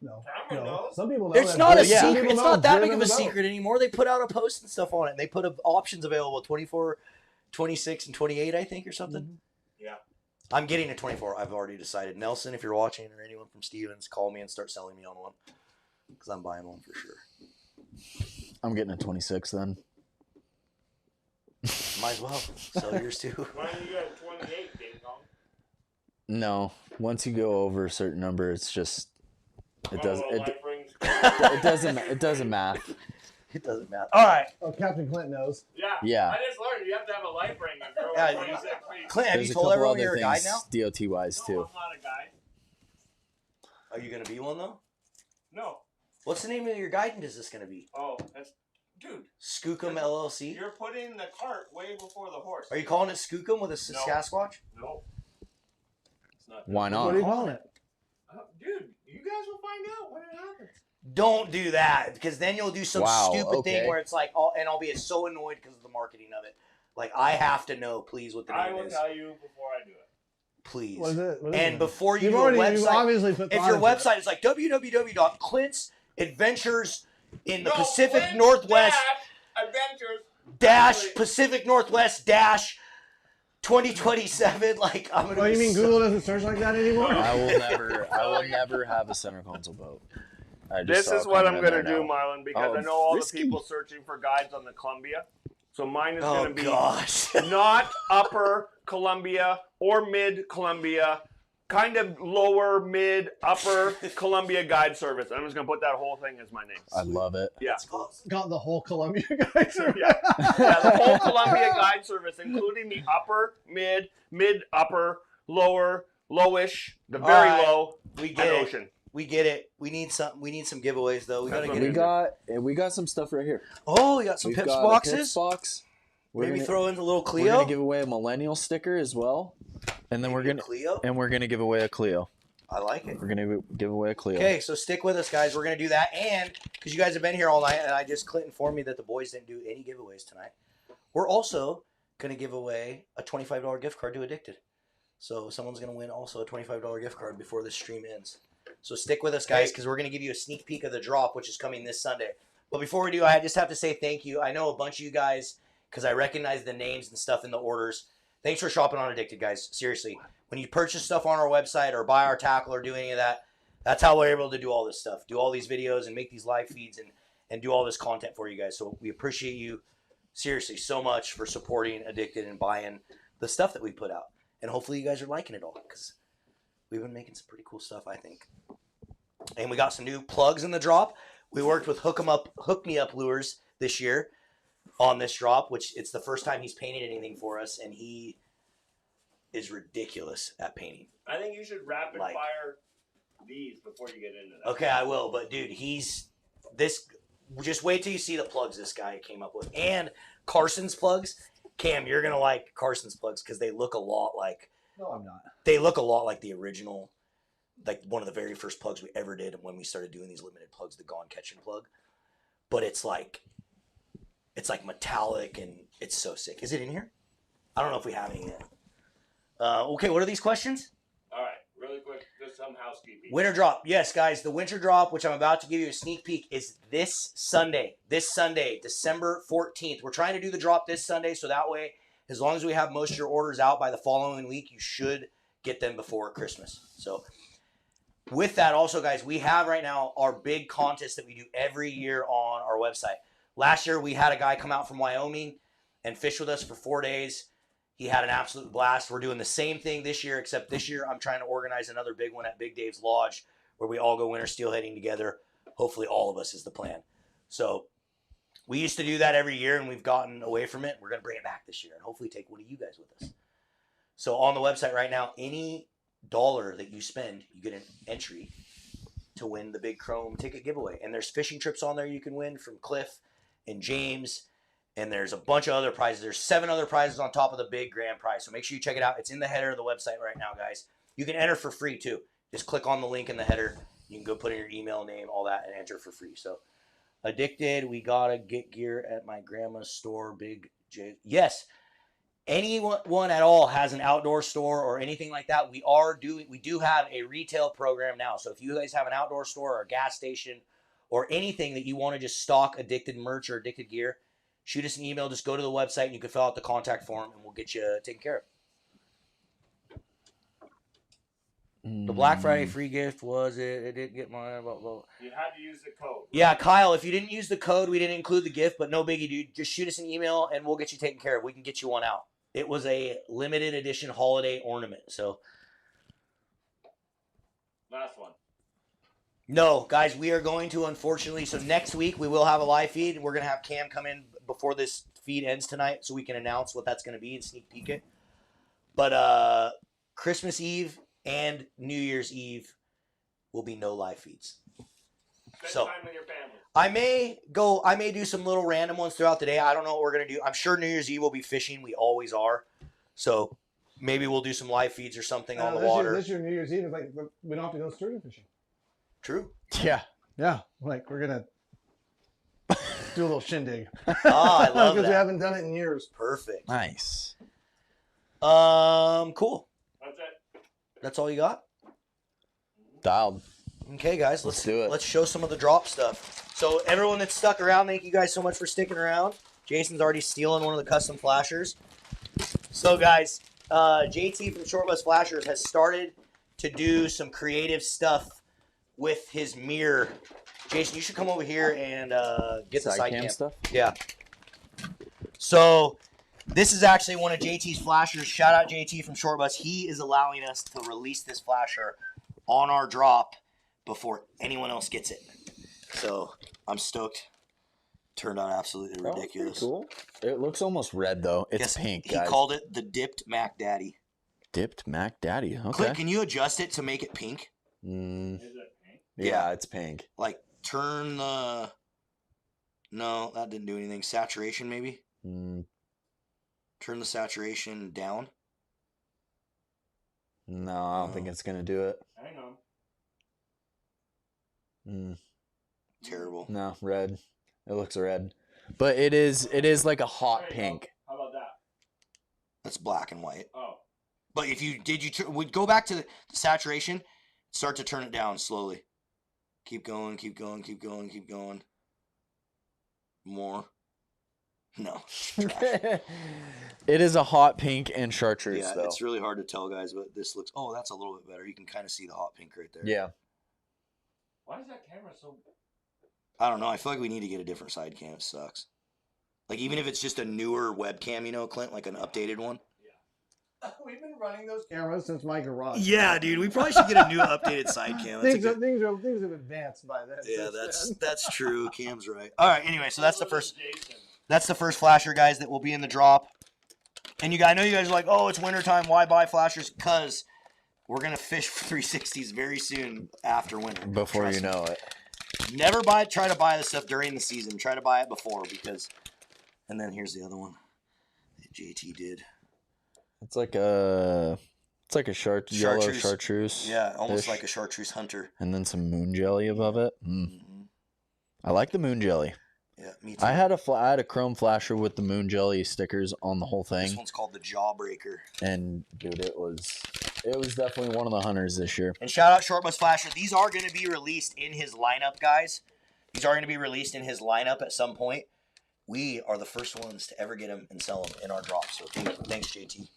No. Cameron No. knows. Some people know. It's that. not a Yeah. secret. People It's know not that big driven of a the boat. secret anymore. They put out a post and stuff on it. And they put options available, 24, 26, and 28, I think, or something. Mhm. Yeah. I'm getting a 24. I've already decided. Nelson, if you're watching, or anyone from Stevens, call me and start selling me on one. Because I'm buying one for sure. I'm getting a 26 then. Might as well sell yours too. Why don't you get 28, Ding Dong? No, once you go over a certain number, it's just it does Oh, it, life rings. it doesn't math. It doesn't matter. All right, Oh, Captain Clint knows. Yeah. Yeah. I just learned you have to have a life ring if you're Yeah, over 26 feet. Clint, have There's you a told couple everyone other you're a guide things now? DOT wise No, too. I'm not a guy. Are you gonna be one though? No. What's the name of your guiding business gonna be? Oh, that's... Dude, Skookum LLC. you're putting the cart way before the horse. Are you calling it Skookum with a No. Sasquatch? No. It's not. Why What are you not? calling it? Dude, you guys will find out when it happens. Don't do that because then you'll do some Wow, stupid okay. thing where it's like, oh, and I'll be so annoyed because of the marketing of it. Like I have to know, please, what the I name will is, tell you before I do it. please. What is it? What is And it? before you You've do a already you website, obviously put if thought your into it. website is like www.clintsadventures in the No, Pacific Clint Northwest Adventures. dash Pacific Northwest dash 2027, like I'm gonna. Oh, be you mean so- Google doesn't search like that anymore? I will never have a center console boat. I just This saw is a what I'm comment going in to there do, now. Marlon, because Oh, I know all risky. the people searching for guides on the Columbia. So mine is Oh going to be gosh. not upper Columbia or mid Columbia, kind of lower, mid, upper Columbia guide service. I'm just going to put that whole thing as my name. I love it. Yeah. Got the whole Columbia guys. Yeah. Yeah, the whole Columbia guide service, including the upper, mid, upper, lower, lowish, the very All right. low, We and get it. ocean. We get it. We need some giveaways though. We That's gotta what get we it. We got some stuff right here. Oh, we got some We've Pips got a boxes. Pips box. Maybe throw in the little We're Clio. gonna give away a millennial sticker as well, and then Maybe a Clio. we're gonna give away a Clio. I like it. We're gonna give away a Clio. Okay, so stick with us, guys. We're gonna do that, and because you guys have been here all night, and Clint informed me that the boys didn't do any giveaways tonight. We're also gonna give away a $25 gift card to Addicted. So someone's gonna win also a $25 gift card before this stream ends. So stick with us, guys, because we're gonna give you a sneak peek of the drop, which is coming this Sunday. But before we do, I just have to say thank you. I know a bunch of you guys, because I recognize the names and stuff in the orders. Thanks for shopping on Addicted, guys. Seriously. When you purchase stuff on our website or buy our tackle or do any of that, that's how we're able to do all this stuff. Do all these videos and make these live feeds and do all this content for you guys. So we appreciate you, seriously, so much for supporting Addicted and buying the stuff that we put out. And hopefully you guys are liking it all because we've been making some pretty cool stuff, I think. And we got some new plugs in the drop. We worked with Hook Me Up Lures this year on this drop, which it's the first time he's painted anything for us, and he is ridiculous at painting. I think you should rapid Like- fire these before you get into that. Okay, I will, but dude, just wait till you see the plugs this guy came up with. And Carson's plugs. Cam, you're going to like Carson's plugs because they look a lot like No, I'm not. the original, like one of the very first plugs we ever did when we started doing these limited plugs, the Gone Catching plug. But it's like metallic and it's so sick. Is it in here? I don't know if we have any yet. Okay, what are these questions? All right, really quick, just some housekeeping. Winter drop. Yes, guys, the winter drop, which I'm about to give you a sneak peek, is this Sunday, December 14th. We're trying to do the drop this Sunday, so that way, as long as we have most of your orders out by the following week, you should get them before Christmas. So with that also, guys, we have right now our big contest that we do every year on our website. Last year, we had a guy come out from Wyoming and fish with us for 4 days. He had an absolute blast. We're doing the same thing this year, except this year I'm trying to organize another big one at Big Dave's Lodge where we all go winter steelheading together. Hopefully all of us is the plan. So we used to do that every year, and we've gotten away from it. We're going to bring it back this year and hopefully take one of you guys with us. So on the website right now, any dollar that you spend, you get an entry to win the big Chrome ticket giveaway. And there's fishing trips on there you can win from Cliff and James. And there's a bunch of other prizes. There's 7 other prizes on top of the big grand prize. So make sure you check it out. It's in the header of the website right now, guys. You can enter for free, too. Just click on the link in the header. You can go put in your email, name, all that, and enter for free. So, Addicted, we got to get gear at my grandma's store, Big J. Yes, anyone at all has an outdoor store or anything like that. We do have a retail program now. So, if you guys have an outdoor store or a gas station or anything that you want to just stock Addicted merch or Addicted gear, shoot us an email. Just go to the website and you can fill out the contact form and we'll get you taken care of. The Black Friday free gift was it? It didn't get mine. You had to use the code. Yeah, Kyle, if you didn't use the code, we didn't include the gift, but no biggie, dude. Just shoot us an email and we'll get you taken care of. We can get you one out. It was a limited edition holiday ornament. So, Last one. no, guys, we are going to, unfortunately, so next week we will have a live feed. We're going to have Cam come in before this feed ends tonight so we can announce what that's going to be and sneak peek it. But Christmas Eve and New Year's Eve will be no live feeds. Spend time with your family. I may do some little random ones throughout the day. I don't know what we're going to do. I'm sure New Year's Eve will be fishing. We always are. So maybe we'll do some live feeds or something on the water. This year, New Year's Eve is like, we don't have to go sturgeon fishing. True. Yeah. Yeah. Like, we're going to do a little shindig. I love Because we that. haven't done it in years. Perfect. Nice. Cool. That's it. That's all you got? Dialed. Okay, guys, Let's do it. Let's show some of the drop stuff. So everyone that's stuck around, thank you guys so much for sticking around. Jason's already stealing one of the custom flashers. So guys, JT from Short Bus Flashers has started to do some creative stuff with his mirror. Jason, you should come over here and get the side cam stuff. Yeah. So this is actually one of JT's flashers. Shout out JT from Short Bus. He is allowing us to release this flasher on our drop before anyone else gets it. So I'm stoked. Turned out absolutely ridiculous. Cool. It looks almost red though. It's Guess pink, He guys. called it the Dipped Mac Daddy. Dipped Mac Daddy. Okay. Click, can you adjust it to make it pink? Mm, Is it pink? yeah, it's pink. Like turn the... No, that didn't do anything. Saturation maybe? Mm, Turn the saturation down. no, I don't think it's gonna do it. Hang on. Mm, Terrible. no, red. It looks red, but it is like a hot There you go. pink. How about that? That's black and white. Oh. But if you would go back to the saturation, start to turn it down slowly. Keep going, keep going, keep going, keep going. More. No. Trash. It is a hot pink and chartreuse Yeah, though. it's really hard to tell, guys, but this looks... Oh, that's a little bit better. You can kind of see the hot pink right there. Yeah. Why is that camera so... I don't know. I feel like we need to get a different side cam. It sucks. Like, even if it's just a newer webcam, you know, Clint, like an updated one. We've been running those cameras since my garage. Yeah, dude. We probably should get a new updated side cam. Things have advanced by then. Yeah, since that's true. Cam's right. All right. Anyway, so that's the first... Jason. That's the first flasher, guys, that will be in the drop. And you guys, I know you guys are like, oh, it's wintertime. Why buy flashers? Because we're going to fish for 360s very soon after winter. Before Trust you me. know it. Never try to buy the stuff during the season. Try to buy it before because... And then here's the other one that JT did. It's like a yellow Chartreuse. chartreuse. Yeah, almost fish. like a chartreuse hunter. And then some moon jelly above it. Mm-hmm. I like the moon jelly. Yeah, me too. I had a chrome flasher with the moon jelly stickers on the whole This thing, one's called the Jawbreaker. and dude, it was definitely one of the hunters this year. And shout out Short Bus Flasher. These are going to be released in his lineup, guys. These are going to be released in his lineup at some point. We are the first ones to ever get them and sell them in our drop. So thanks, JT.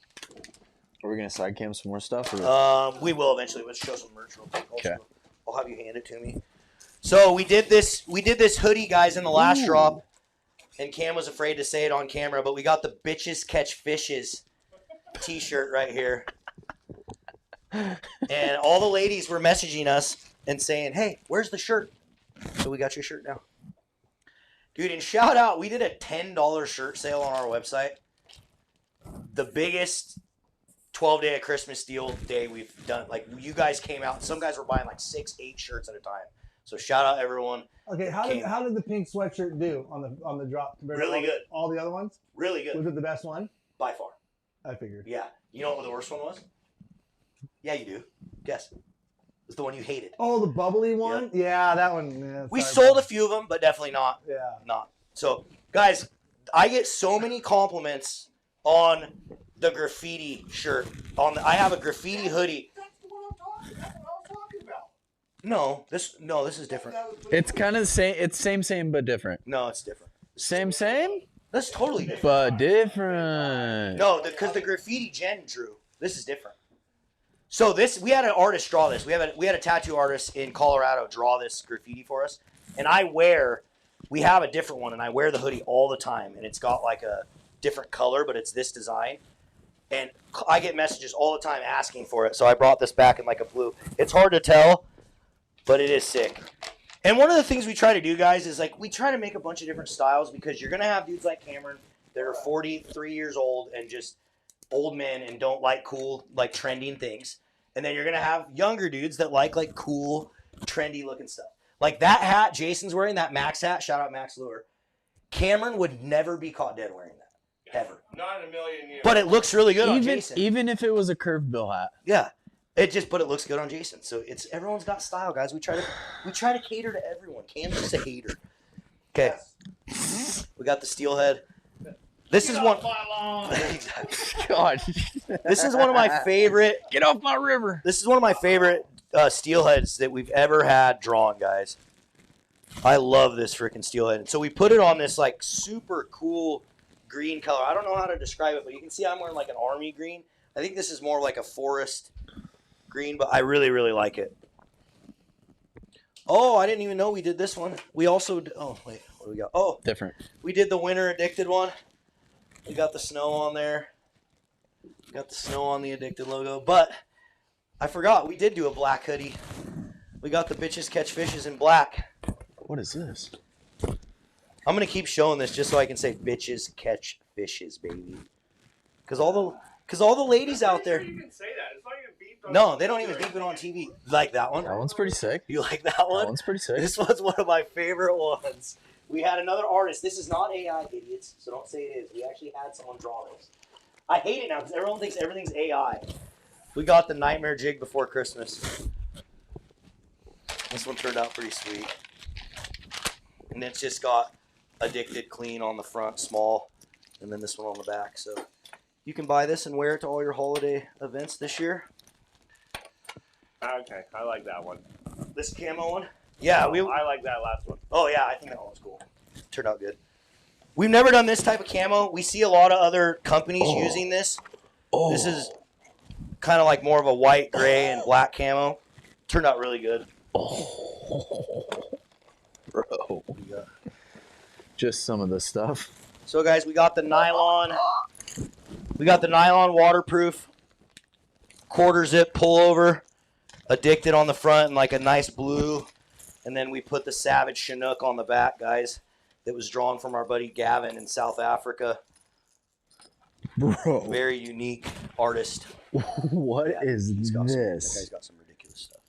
Are we gonna side cam some more stuff? Or? We will eventually. Let's show some merch real quick. Also. Okay. I'll have you hand it to me. So we did this hoodie, guys, in the last drop, and Cam was afraid to say it on camera, but we got the Bitches Catch Fishes t-shirt right here. And all the ladies were messaging us and saying, hey, where's the shirt? So we got your shirt now. Dude, and shout out, we did a $10 shirt sale on our website. The biggest 12-day of Christmas deal day we've done. Like, you guys came out. Some guys were buying like 6-8 shirts at a time. So shout out everyone. Okay, how did the pink sweatshirt do on the drop? compared to Really good. All the other ones? Really good. Was it the best one? By far. I figured. Yeah. You know what the worst one was? Yeah, you do. Guess. It was the one you hated. Oh, the bubbly one? Yeah, that one. Yeah, We sorry, sold bro. a few of them, but definitely not. Yeah. Not. So, guys, I get so many compliments on the graffiti shirt. I have a graffiti hoodie. That's what I was talking about. No, this is different. It's kind of the same. It's same but different. No, it's different. Same, That's totally different. but different. No, because the graffiti Jen drew. This is different. So we had an artist draw this. We had a tattoo artist in Colorado draw this graffiti for us. And we have a different one, and I wear the hoodie all the time. And it's got like a different color, but it's this design. And I get messages all the time asking for it. So I brought this back in like a blue. It's hard to tell, but it is sick. And one of the things we try to do, guys, is like we try to make a bunch of different styles because you're going to have dudes like Cameron that are 43 years old and just old men and don't like cool, like trending things. And then you're going to have younger dudes that like cool, trendy looking stuff. Like that hat Jason's wearing, that Max hat, shout out Max Lure. Cameron would never be caught dead wearing that. Ever. Not in a million years. But it looks really good on Jason. Even if it was a curved bill hat. Yeah. But it looks good on Jason. So everyone's got style, guys. We try to cater to everyone. Cam's just a hater. Okay. We got the Steelhead. This is one. God. This is one of my favorite. Get off my river. This is one of my favorite Steelheads that we've ever had drawn, guys. I love this freaking Steelhead. So we put it on this like super cool green color. I don't know how to describe it, but you can see I'm wearing like an army green. I think this is more like a forest green, but I really, really like it. Oh, I didn't even know we did this one. We also, oh, wait, what do we got? Oh, different. We did the winter addicted one. We got the snow on there. Got the snow on the addicted logo, but I forgot we did do a black hoodie. We got the bitches catch fishes in black. What is this? I'm going to keep showing this just so I can say bitches catch fishes, baby. Because all the ladies out there. You can say that. It's not even beeped on No, they don't even beep it on TV. Like that one? That one's pretty sick. You like that one? That one's pretty sick. This one's one of my favorite ones. We had another artist. This is not AI, idiots, so don't say it is. We actually had someone draw this. I hate it now because everyone thinks everything's AI. We got the Nightmare Jig Before Christmas. This one turned out pretty sweet. And it's just got Addicted Clean on the front, small, and then this one on the back. So you can buy this and wear it to all your holiday events this year. Okay, I like that one. This camo one? Yeah, I like that last one. Oh yeah, I think that one's cool. Turned out good. We've never done this type of camo. We see a lot of other companies using this. This is kind of like more of a white, gray, and black camo. Turned out really good. Bro. Just some of the stuff. So guys, we got the nylon. We got the nylon waterproof quarter zip pullover, Addicted on the front and like a nice blue. And then we put the Savage Chinook on the back, guys. That was drawn from our buddy Gavin in South Africa. Bro. Very unique artist. What is this? That guy's got some ridiculous stuff.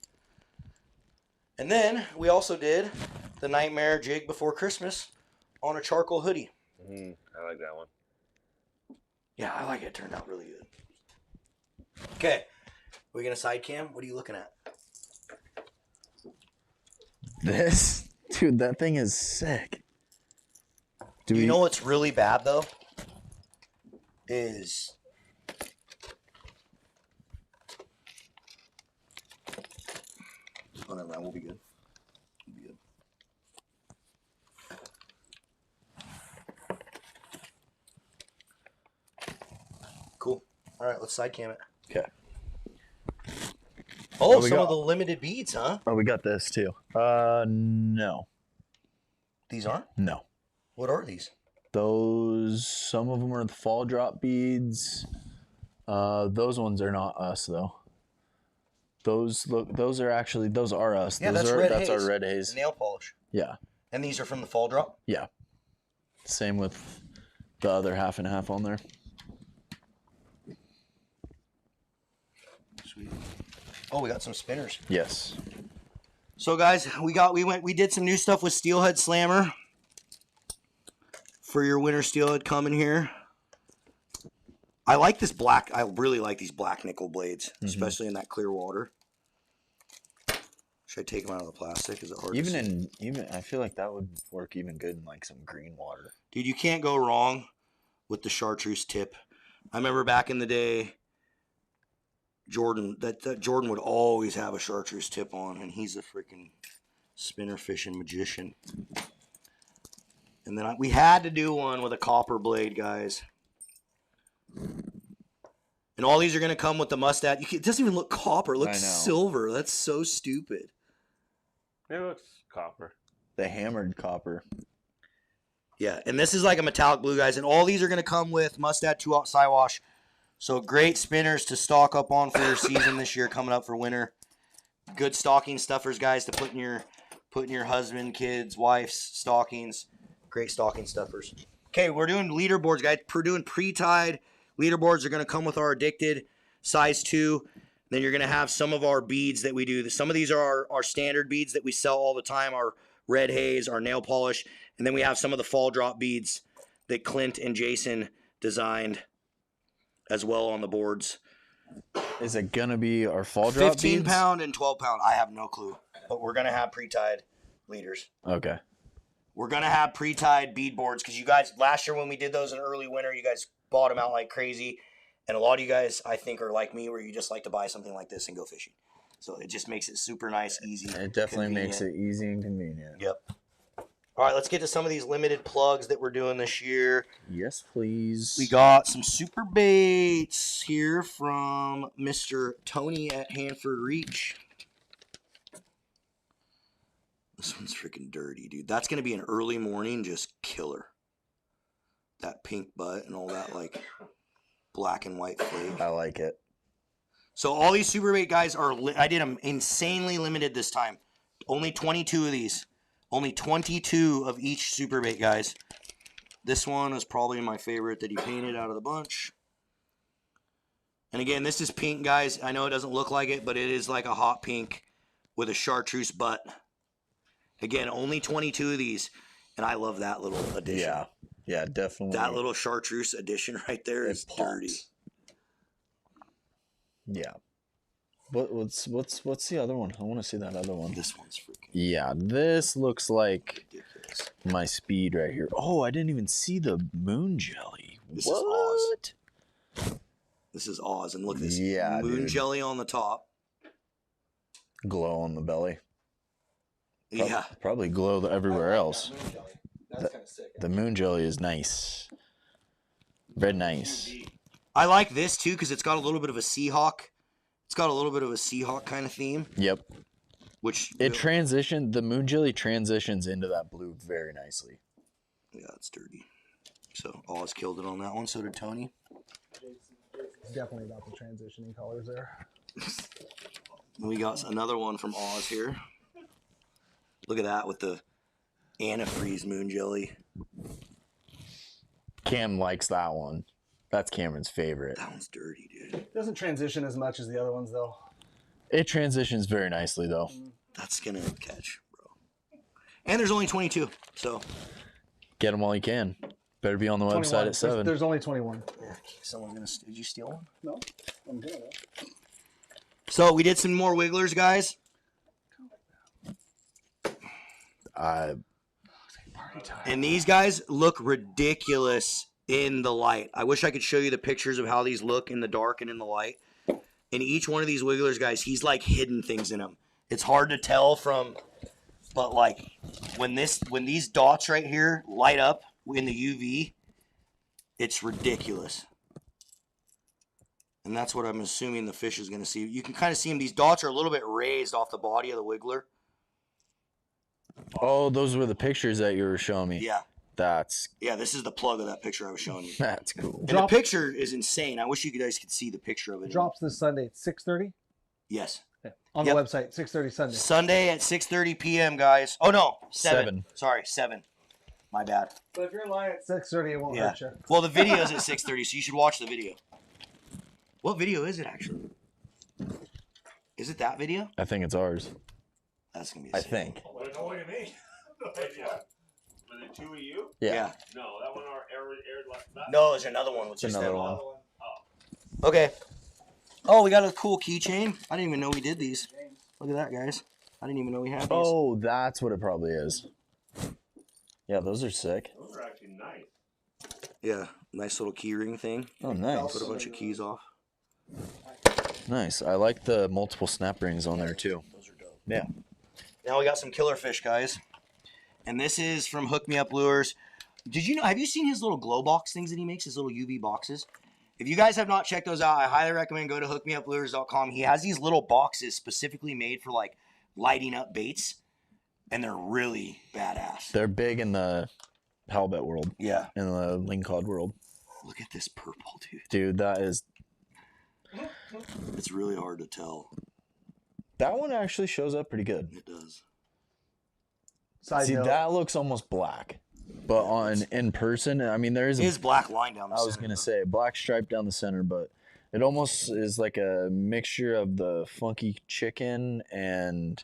And then we also did the Nightmare Jig Before Christmas on a charcoal hoodie. I like that one. Yeah, I like it. It turned out really good. Okay. Are we going to side cam? What are you looking at? This? Dude, that thing is sick. Do you know what's really bad, though? Is... Oh, never mind. We'll be good. We'll be good. Cool. All right, let's side cam it. Okay. Oh, some of the limited beads, huh? Oh, we got this too. No. These aren't? No. What are these? Those, some of them are the fall drop beads. Those ones are not us though. Those are actually, those are us. Yeah, that's our red haze. The nail polish. Yeah. And these are from the fall drop? Yeah. Same with the other half and half on there. Sweet. Oh, we got some spinners. Yes. So guys, we did some new stuff with Steelhead Slammer for your winter Steelhead coming here. I like this black. I really like these black nickel blades, especially in that clear water. Should I take them out of the plastic? Is it hard? Even I feel like that would work even good in like some green water. Dude, you can't go wrong with the chartreuse tip. I remember back in the day, Jordan would always have a chartreuse tip on, and he's a freaking spinner fishing magician. And then we had to do one with a copper blade, guys. And all these are going to come with the mustad. It doesn't even look copper. It looks I know. silver. That's so stupid. It looks copper. The hammered copper. Yeah, and this is like a metallic blue, guys. And all these are going to come with mustad 2-aught sidewash. So great spinners to stock up on for your season this year coming up for winter. Good stocking stuffers, guys, to put in your husband, kids, wife's stockings. Great stocking stuffers. Okay, we're doing leaderboards, guys. We're doing pre-tied. Leaderboards are going to come with our Addicted size 2. Then you're going to have some of our beads that we do. Some of these are our standard beads that we sell all the time, our red haze, our nail polish. And then we have some of the fall drop beads that Clint and Jason designed as well on the boards. Is it going to be our fall drop 15 beads? pound and 12 pound. I have no clue. But we're going to have pre-tied leaders. Okay. We're going to have pre-tied bead boards because you guys, last year when we did those in early winter, you guys bought them out like crazy. And a lot of you guys, I think, are like me where you just like to buy something like this and go fishing. So it just makes it super nice, easy. It definitely convenient. makes it easy and convenient. Yep. All right, let's get to some of these limited plugs that we're doing this year. Yes, please. We got some super baits here from Mr. Tony at Hanford Reach. This one's freaking dirty, dude. That's going to be an early morning just killer. That pink butt and all that, like, black and white flake. I like it. So all these super bait guys are, I did them insanely limited this time. Only 22 of these. Only 22 of each super bait, guys. This one is probably my favorite that he painted out of the bunch. And again, this is pink, guys. I know it doesn't look like it, but it is like a hot pink with a chartreuse butt. Again, only 22 of these. And I love that little addition. Yeah. Yeah, definitely. That little chartreuse addition right there is dirty. Yeah. What's the other one? I want to see that other one. This one's freaking Yeah, this looks like ridiculous. my speed right here. Oh, I didn't even see the moon jelly. This What? is Oz. This is Oz. And look at this Yeah, moon dude. jelly on the top. Glow on the belly. Yeah. Probably glow everywhere else. That's kind of sick. The moon jelly is nice. Very nice. I like this too because it's got a little bit of a Seahawk. It's got a little bit of a Seahawk kind of theme. Yep. Which The moon jelly transitions into that blue very nicely. Yeah, it's dirty. So Oz killed it on that one. So did Tony. It's definitely about the transitioning colors there. And we got another one from Oz here. Look at that with the antifreeze moon jelly. Cam likes that one. That's Cameron's favorite. That one's dirty, dude. It doesn't transition as much as the other ones, though. It transitions very nicely, though. That's gonna catch, bro. And there's only 22, so Get them while you can. Better be on the 21. website at 7. There's only 21. yeah, someone's gonna. Did you steal one? No, I'm good. Though. So we did some more wigglers, guys. And these guys look ridiculous in the light. I wish I could show you the pictures of how these look in the dark and in the light. And each one of these wigglers, guys, he's like hidden things in them. It's hard to tell from, but like when these dots right here light up in the UV, it's ridiculous. And that's what I'm assuming the fish is going to see. You can kind of see them. These dots are a little bit raised off the body of the wiggler. Oh, those were the pictures that you were showing me. Yeah. Yeah, this is the plug of that picture I was showing you. That's cool. And the picture is insane. I wish you guys could see the picture of it. Drops this Sunday at 6:30. Yes. Yeah. On Yep. the website, 6:30 Sunday. Sunday at 6:30 p.m., guys. Oh, no. 7. 7. Sorry, 7. My bad. But if you're in line at 6:30, it won't Yeah. hurt you. Well, the video is at 6:30, so you should watch the video. What video is it, actually? Is it that video? I think it's ours. That's going to be I think. What do you mean? No idea. Was it 2 of you? Yeah. No, that one aired like that. No, there's another one with just Another them. one. Okay. Oh, we got a cool keychain. I didn't even know we did these. Look at that, guys. I didn't even know we had these. Oh, that's what it probably is. Yeah, those are sick. Those are actually nice. Yeah, nice little key ring thing. Oh, nice. Put a bunch of keys off. Nice. I like the multiple snap rings on there, too. Those are dope. Yeah. Now we got some killer fish, guys. And this is from Hook Me Up Lures. Did you know? Have you seen his little glow box things that he makes? His little UV boxes. If you guys have not checked those out, I highly recommend go to hookmeuplures.com. He has these little boxes specifically made for like lighting up baits, and they're really badass. They're big in the halibut world. Yeah. In the lingcod world. Look at this purple, dude. Dude, that is... It's really hard to tell. That one actually shows up pretty good. It does. Side See, note, that looks almost black. But in person, I mean, there is It is black line down the center. I was going to say a black stripe down the center, but it almost is like a mixture of the funky chicken and...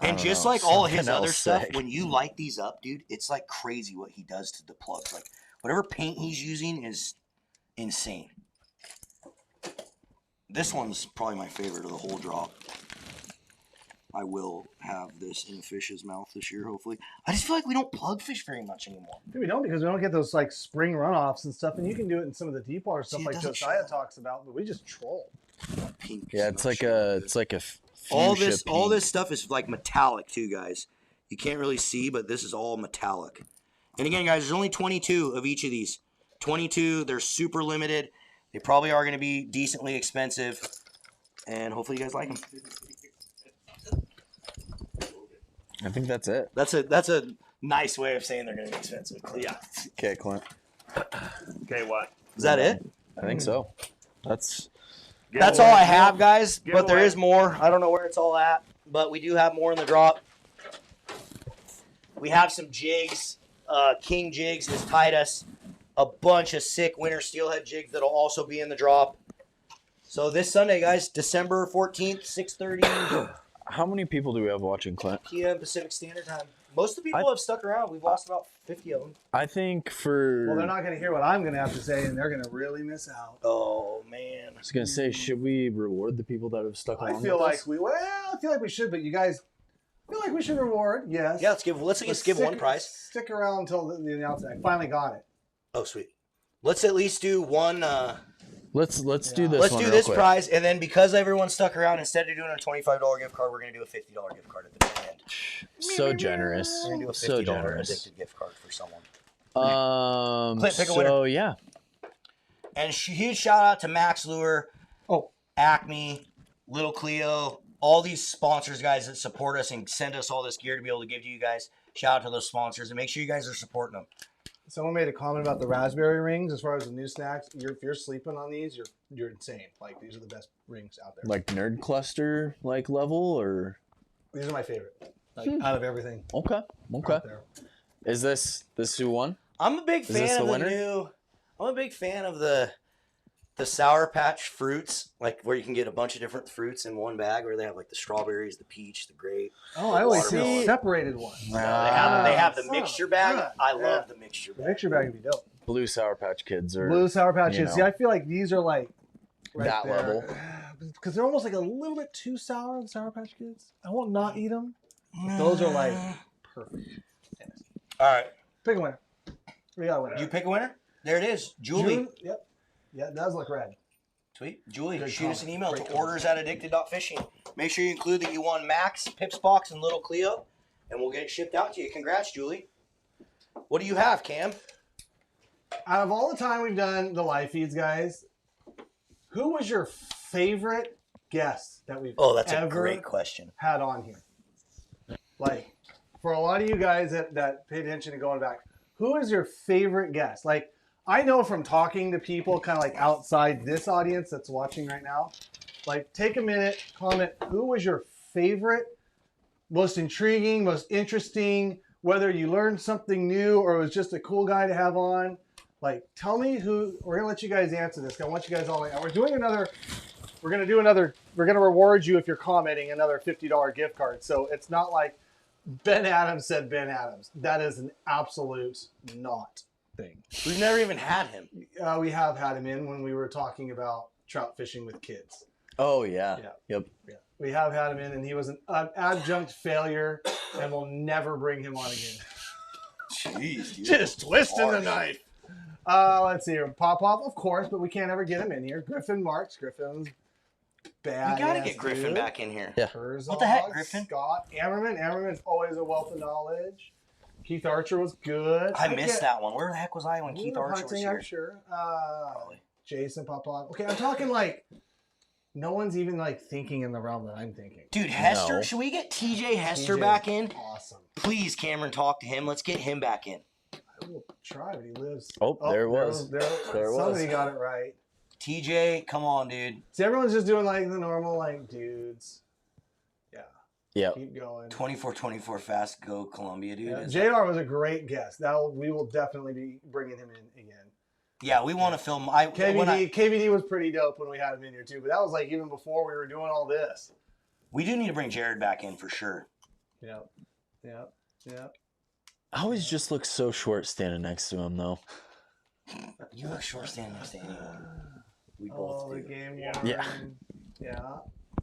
And just know, like all his something other else stuff, sick. when you light these up, dude, it's like crazy what he does to the plugs. Like, whatever paint he's using is insane. This one's probably my favorite of the whole drop. I will have this in a fish's mouth this year, hopefully. I just feel like we don't plug fish very much anymore. Dude, we don't, because we don't get those like spring runoffs and stuff, and you can do it in some of the deep water stuff See, it like doesn't Josiah show. talks about, but we just troll. Pink. Yeah, it's like a all fuchsia this pink. stuff is like metallic too, guys. You can't really see, but this is all metallic. And again, guys, there's only 22 of each of these. 22. They're super limited. They probably are going to be decently expensive, and hopefully you guys like them. I think that's it. That's a nice way of saying they're going to be expensive. Yeah. Okay, Clint. Okay, what? Is that it? I think so. That's That's all I have, guys. Give But there away. is more. I don't know where it's all at, but we do have more in the drop. We have some jigs. King Jigs has tied us a bunch of sick winter steelhead jigs that'll also be in the drop. So this Sunday, guys, December 14th, 6:30 how many people do we have watching, Clint? p.m. Pacific Standard Time. Most of the people have stuck around. We've lost about 50 of them. I think for... Well, they're not going to hear what I'm going to have to say, and they're going to really miss out. Oh, man. I was going to say, should we reward the people that have stuck I along feel with like us? I feel like we should, but you guys feel like we should reward. Yes. Yeah, let's at least give one prize. Stick around until the announcement. I finally got it. Oh, sweet. Let's at least do one. Let's do this Let's one do real this quick. prize, and then because everyone stuck around, instead of doing a $25 gift card, we're going to do a $50 gift card at the very end. So generous. We're going to do a $50 So generous. addicted gift card for someone. Clint, pick a winner. So, yeah. And huge shout out to Max Lure, Acme, Little Cleo, all these sponsors, guys, that support us and send us all this gear to be able to give to you guys. Shout out to those sponsors, and make sure you guys are supporting them. Someone made a comment about the raspberry rings. As far as the new snacks, if you're sleeping on these, you're insane. Like, these are the best rings out there. Like nerd cluster like level or... These are my favorite. Like, out of everything Okay. out there. Is this who won? I'm a big this fan the of the winner? new. I'm a big fan of the Sour Patch fruits, like where you can get a bunch of different fruits in one bag, where they have like the strawberries, the peach, the grape. Oh, I always watermelon. see separated ones. They have the son mixture of bag. God. I Yeah. love the mixture The bag. mixture bag would be dope. Blue Sour Patch Kids or... Blue Sour Patch you Kids. know. See, I feel like these are like That there. level. Because they're almost like a little bit too sour, the Sour Patch Kids. I won't not eat them. But those are like perfect. All right, Pick a winner. We got a winner. you pick a winner. There it is, Julie. June? Yep. Yeah, it does look red. Sweet, Julie. Good Shoot us an comment. email Great to orders@addicted.fishing. Make sure you include that you won Max, Pips Box, and Little Cleo, and we'll get it shipped out to you. Congrats, Julie. What do you have, Cam? Out of all the time we've done the live feeds, guys, who was your favorite guest that we've Oh, that's a ever great question. had on here? Like, for a lot of you guys that pay attention to going back, who is your favorite guest? Like, I know from talking to people kind of like outside this audience that's watching right now, like, take a minute, comment, who was your favorite, most intriguing, most interesting, whether you learned something new or it was just a cool guy to have on. Like, tell me who. We're gonna let you guys answer this. I want you guys all. And we're going to reward you if you're commenting another $50 gift card. So it's not like Ben Adams said Ben Adams. That is an absolute not thing. We've never even had him. We have had him in when we were talking about trout fishing with kids. Oh, yeah. Yeah. Yep. Yeah, we have had him in, and he was an adjunct failure, and we'll never bring him on again. Jeez, dude. Just twisting the knife. Let's see here. Pop-Off, of course, but we can't ever get him in here. Griffin Marks. Griffin's bad. We gotta get Griffin back in here. Yeah. Herzog, What the heck, Griffin? Scott. Ammerman's always a wealth of knowledge. Keith Archer was good. I missed that one. Where the heck was I when We Keith were Archer was hunting, here? I'm sure. Probably. Jason pop on. Okay, I'm talking like no one's even like thinking in the realm that I'm thinking. Dude, Hester, No. should we get TJ Hester TJ back is in? Awesome. Please, Cameron, talk to him. Let's get him back in. I will try, but he lives. Oh, there it was. There it Somebody was. got it right. TJ, come on, dude. See, everyone's just doing like the normal like dudes. Yeah. Yep. Keep going. 24-24 fast go Columbia, dude. Yeah, Is JR was a great guest. We will definitely be bringing him in again. Yeah, we want to film. KVD was pretty dope when we had him in here too, but that was like even before we were doing all this. We do need to bring Jared back in for sure. Yep. I always just look so short standing next to him, though. You look short standing next to anyone. We Oh, both the do. game Yeah. worn. Yeah. Yeah.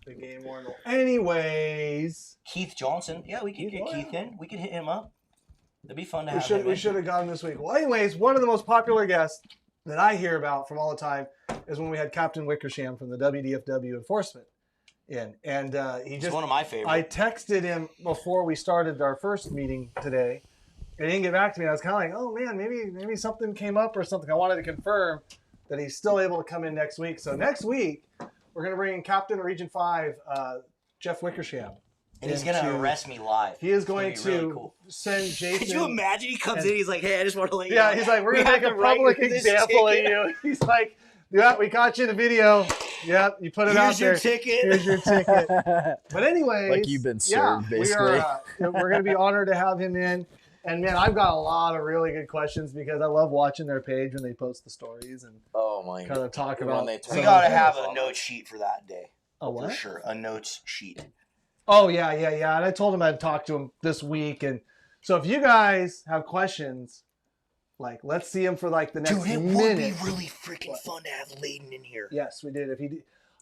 The game worn. Anyways, Keith Johnson. Yeah, we could get Keith in. We could hit him up. It'd be fun to have him we in. should have gotten this week. Well, anyways, one of the most popular guests that I hear about from all the time is when we had Captain Wickersham from the WDFW enforcement in, and He's one of my favorites. I texted him before we started our first meeting today, and he didn't get back to me. I was kind of like, oh man, maybe something came up or something. I wanted to confirm that he's still able to come in next week. So next week we're going to bring in Captain Region 5, Jeff Wickersham. and he's going to arrest me live. He is going It's to gonna be really cool. send Jason. Could you imagine he comes in, he's like, hey, I just want to let you know. Yeah, he's like, we're going to make a public example of you. He's like, yeah, we caught you in a video. Yep, you put it out there. Here's your ticket. Here's your ticket. But anyways, Like you've been served, basically. we're going to be honored to have him in. And man, I've got a lot of really good questions because I love watching their page when they post the stories and Oh my kind of talk When about. they We turn got to on have cameras. a note sheet for that day. A what? For sure. A notes sheet. Oh yeah. And I told him I'd talk to him this week, and so if you guys have questions, like let's see him for like the next Dude, it minute. would be really freaking fun to have Layden in here. Yes, we did. If he,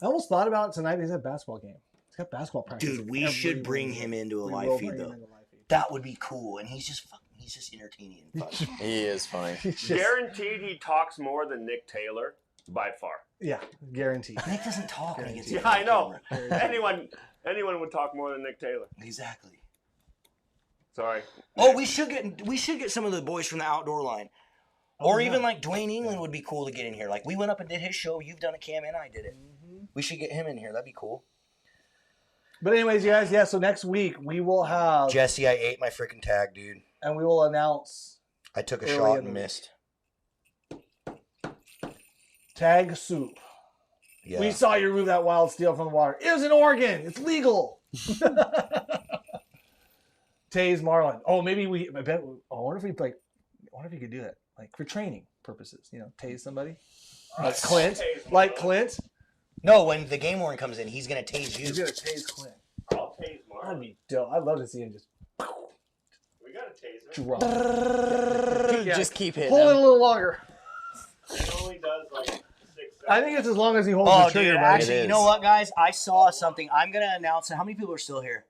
I almost thought about it tonight. He's at basketball game. He's got basketball practice. Dude, we every should bring week. him into a We live will feed, bring him though. into live feed. That would be cool. And he's just entertaining and fun. He is funny. He's just- Guaranteed he talks more than Nick Taylor by far. yeah, guaranteed. Nick doesn't talk when he gets Yeah, in front I of know. camera. Anyone would talk more than Nick Taylor. Exactly. Sorry. Oh, we should get some of the boys from the outdoor line. Or even like Dwayne England would be cool to get in here. Like we went up and did his show. You've done a Cam and I did it. We should get him in here. That'd be cool. But anyways, you guys, yeah. So next week we will have, Jesse, I ate my freaking tag, dude. and we will announce I took a Early shot in the and week. missed. tag soup. Yeah. We saw you remove that wild steel from the water. It was in Oregon. It's legal. Tase Marlin. Oh, maybe we. I bet. I wonder if we like. I wonder if you could do that, like for training purposes. You know, tase somebody. Like Clint. Like Clint. No, when the game warden comes in, he's gonna tase you. He's gonna tase Clint. I'll tase Mark. That'd be dope. I'd love to see him just We got a taser. drop. Yeah. Just keep hitting Hold it a him. little longer. It only does like 6 seconds. I think it's as long as he holds Oh, the trigger. dude, buddy. actually, It you know is. what, guys? I saw something. I'm going to announce it. How many people are still here?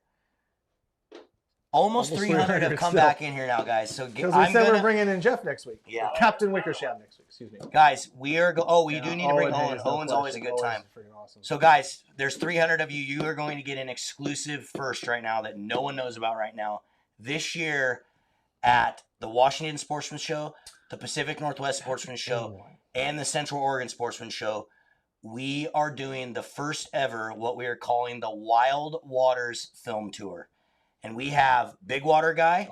Almost 300 have come still. back in here now, guys. So Because we I'm said going we're to... bringing in Jeff next week. Yeah. Or Captain Wickersham next week. Excuse me. Guys, we are... we do need to bring Owen Owen. Hayes, no Owen's always a question. good Owen's time. freaking awesome. So, guys, there's 300 of you. You are going to get an exclusive first right now that no one knows about right now. This year at the Washington Sportsman Show, the Pacific Northwest Sportsman Show, and the Central Oregon Sportsman Show, we are doing the first ever what we are calling the Wild Waters Film Tour. And we have Big Water Guy,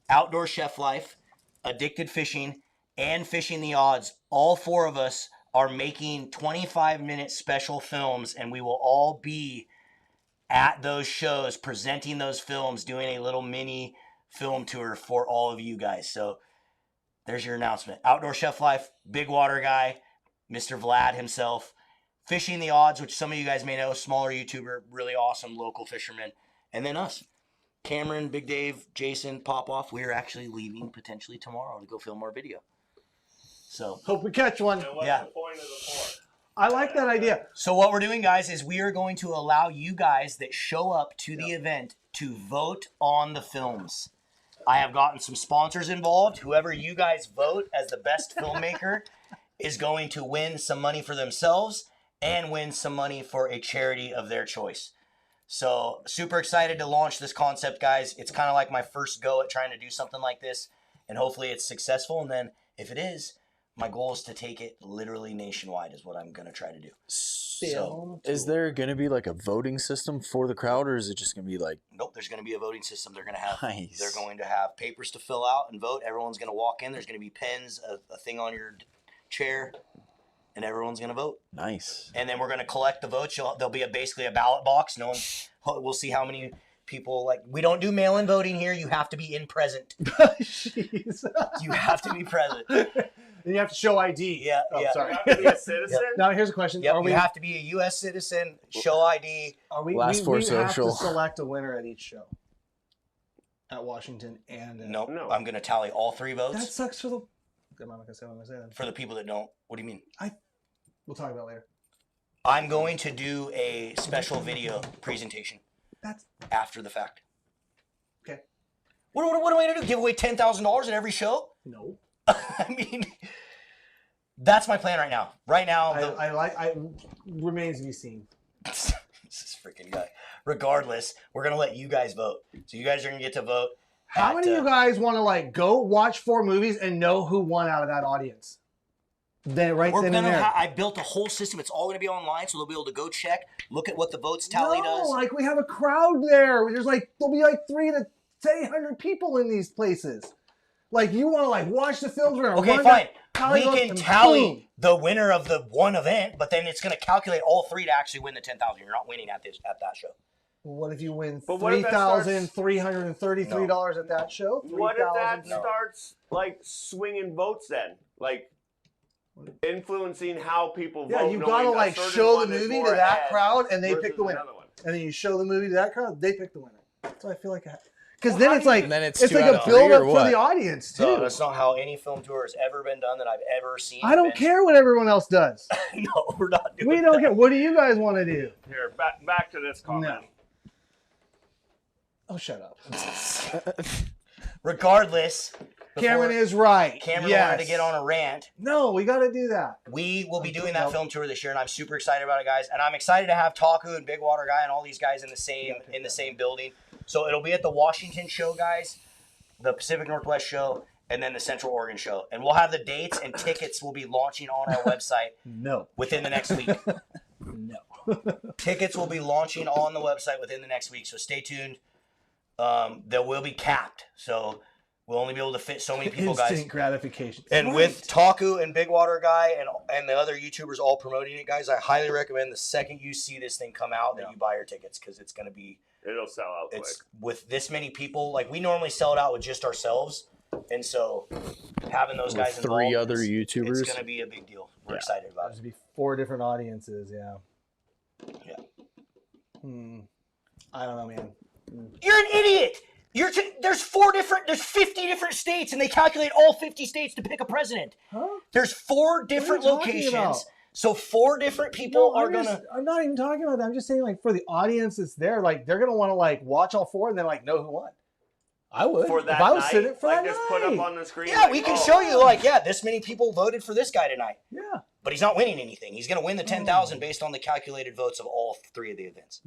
Outdoor Chef Life, Addicted Fishing, and Fishing the Odds. All four of us are making 25-minute special films, and we will all be at those shows presenting those films, doing a little mini film tour for all of you guys. So there's your announcement. Outdoor Chef Life, Big Water Guy, Mr. Vlad himself, Fishing the Odds, which some of you guys may know, smaller YouTuber, really awesome local fisherman, and then us. Cameron, Big Dave, Jason, Popoff. We're actually leaving potentially tomorrow to go film our video. So Hope we catch one. And what's Yeah. the point of the fort? I like that idea. So what we're doing, guys, is we are going to allow you guys that show up to the event to vote on the films. I have gotten some sponsors involved. Whoever you guys vote as the best filmmaker is going to win some money for themselves and win some money for a charity of their choice. So super excited to launch this concept, guys. It's kind of like my first go at trying to do something like this, and hopefully it's successful. And then if it is, my goal is to take it literally nationwide is what I'm going to try to do. So, is there going to be like a voting system for the crowd, or is it just going to be like? Nope, there's going to be a voting system. They're going to have Nice. They're going to have papers to fill out and vote. Everyone's going to walk in. There's going to be pens, a thing on your chair, and everyone's going to vote. Nice. And then we're going to collect the votes. There'll be basically a ballot box. We'll see how many people, like, we don't do mail-in voting here. You have to be in present. Jeez. You have to be present. And you have to show ID. Yeah, yeah. Sorry. You have to be a citizen. Now here's a question. Yep, you have to be a U.S. citizen, show ID. Are we Last four we social. have to select a winner at each show? At Washington and Nope. No. I'm going to tally all 3 votes. That sucks for the. I'm not gonna say what I'm gonna say then. For the people that don't. What do you mean? We'll talk about it later. I'm going to do a special video presentation. That's after the fact. okay. What am I going to do? Give away $10,000 at every show? No. I mean, that's my plan right now. Right now, I remains to be seen. this freaking guy. Regardless, we're gonna let you guys vote. So you guys are gonna get to vote. How many of you guys want to like go watch 4 movies and know who won out of that audience? Then right then and there. I built a whole system. It's all gonna be online, so they'll be able to go check, look at what the votes tally does. Like we have a crowd there. There'll be like 300 to 800 people in these places. Like you want to like watch the films. Okay, fine. We can tally the winner of the one event, but then it's going to calculate all 3 to actually win the $10,000. You're not winning at that show. What if you win $3,333 at that show? What if that starts like swinging votes then? Like influencing how people vote? Yeah, you've got to like show the movie to that crowd and they pick the winner. And then you show the movie to that crowd, they pick the winner. So I feel like because then it's like it's like a build up for the audience too. No, that's not how any film tour has ever been done that I've ever seen. I don't care what everyone else does. No, we're not doing We don't care. What do you guys want to do? Here, back to this comment. No. Oh, shut up. Regardless, Cameron is right. Cameron wanted to get on a rant. No, we got to do that. We will be doing that film tour this year, and I'm super excited about it, guys. And I'm excited to have Taku and Big Water Guy and all these guys in the same building. So it'll be at the Washington show, guys, the Pacific Northwest show, and then the Central Oregon show. And we'll have the dates and tickets will be launching on our website within the next week. No. Tickets will be launching on the website within the next week, so stay tuned. They will be capped, so we'll only be able to fit so many people, guys. Instant gratification. And with Taku and Big Water Guy and the other YouTubers all promoting it, guys, I highly recommend the second you see this thing come out that you buy your tickets because it's going to be... It'll sell out quick. With this many people, like we normally sell it out with just ourselves, and so having those guys with 3 involved, other YouTubers, it's going to be a big deal. We're excited about it. There's to be 4 different audiences, yeah. I don't know, man. You're an idiot. There's 50 different states, and they calculate all 50 states to pick a president. Huh? There's 4 different locations. So 4 different people are gonna. I'm not even talking about that. I'm just saying, like, for the audience that's there, like, they're gonna want to like watch all 4 and then like know who won. I would. For that if I was night, sitting for like that just night. put up on the screen. Yeah, we can show you, like, this many people voted for this guy tonight. Yeah. But he's not winning anything. He's gonna win the 10,000 based on the calculated votes of all 3 of the events.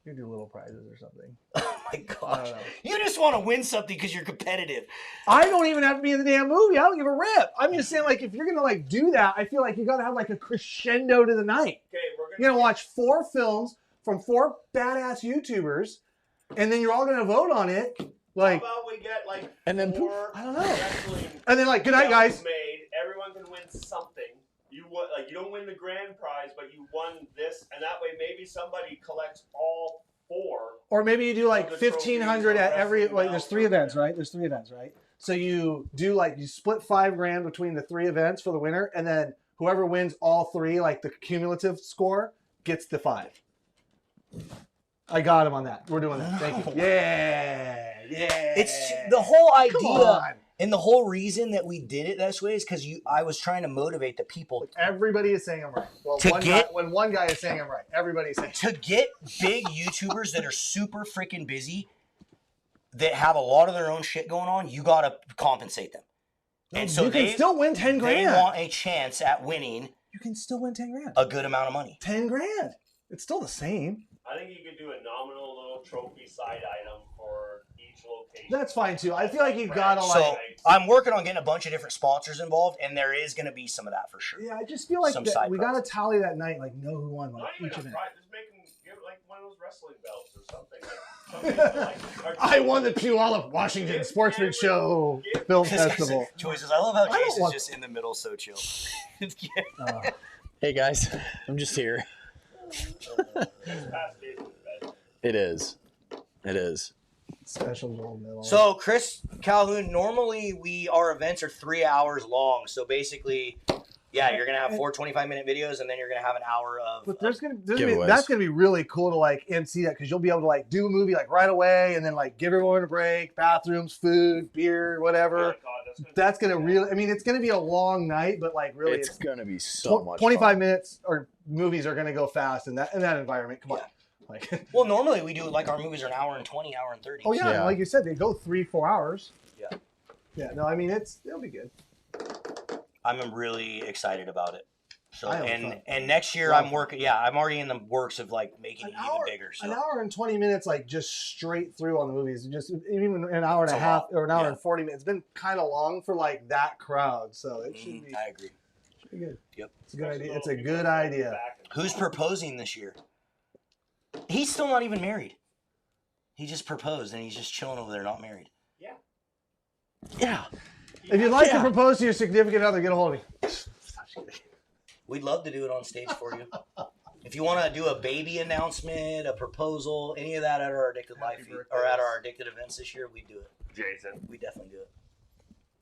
You do little prizes or something. Oh my gosh. You just want to win something because you're competitive. I don't even have to be in the damn movie. I don't give a rip. I'm just saying, like, if you're going to, like, do that, I feel like you got to have, like, a crescendo to the night. Okay, you're going to watch 4 films from 4 badass YouTubers, and then you're all going to vote on it. Like, how about we get, like, and then 4 I don't know. wrestling And then, like, good night, guys. made. Everyone can win something. You don't win the grand prize, but you won this, and that way maybe somebody collects all 4. Or maybe you do like 1,500 at every, like, there's 3 events, right? There's 3 events, right? So you do, like, you split $5,000 between the 3 events for the winner, and then whoever wins all 3, like the cumulative score, gets the 5. I got him on that. We're doing that. Thank you. Yeah. It's the whole idea. And the whole reason that we did it this way is because I was trying to motivate the people. Everybody is saying I'm right. Well, when one guy is saying I'm right, everybody's saying to get big YouTubers that are super freaking busy, that have a lot of their own shit going on, you got to compensate them. And so you can still win $10,000. They want a chance at winning. You can still win $10,000. A good amount of money. $10,000. It's still the same. I think you could do a nominal little trophy side item for each location. That's fine too. I feel like you've got to So I'm working on getting a bunch of different sponsors involved, and there is going to be some of that for sure. Yeah, I just feel like Some that side we got to prizes. tally that night, like know who won, like Not even each a event. prize. Just make them give like one of those wrestling belts or something. I won the Puyallup Washington Sportsman Show Film Festival. Choices. I love how I don't Jason's want- just in the middle, so chill. Hey guys, I'm just here. It is. It is. Special gold medal. So, Chris Calhoun, normally our events are 3 hours long. So basically, yeah, you're gonna have 4 25-minute videos, and then you're gonna have an hour of. But that's gonna be really cool to like MC that, because you'll be able to like do a movie like right away, and then like give everyone a break, bathrooms, food, beer, whatever. That's gonna really. I mean, it's gonna be a long night, but like really, It's gonna be so much 25 fun. minutes or movies are gonna go fast in that environment. Come on. Like, Well, normally we do like our movies are an hour and 20, hour and 30. oh yeah, Yeah. like you said, they go 3-4 hours. Yeah. Yeah. No, I mean it'll be good. I'm really excited about it. So I have fun. and next year Love I'm working. Yeah, I'm already in the works of like making it even bigger. So An hour and 20 minutes, like just straight through on the movies. Just even an hour and It's a a half lot. or an hour Yeah. and 40 minutes. It's been kind of long for like that crowd, so it should be, I agree. should be good. Yep. It's a good idea. It's a good idea. Who's proposing this year? He's still not even married. He just proposed and he's just chilling over there, not married. Yeah. If you'd like to Yeah. propose to your significant other, get a hold of me. We'd love to do it on stage for you. If you want to do a baby announcement, a proposal, any of that at our Addicted Happy Life birthdays. or at our Addicted events this year, we'd do it. Jason. We definitely do it.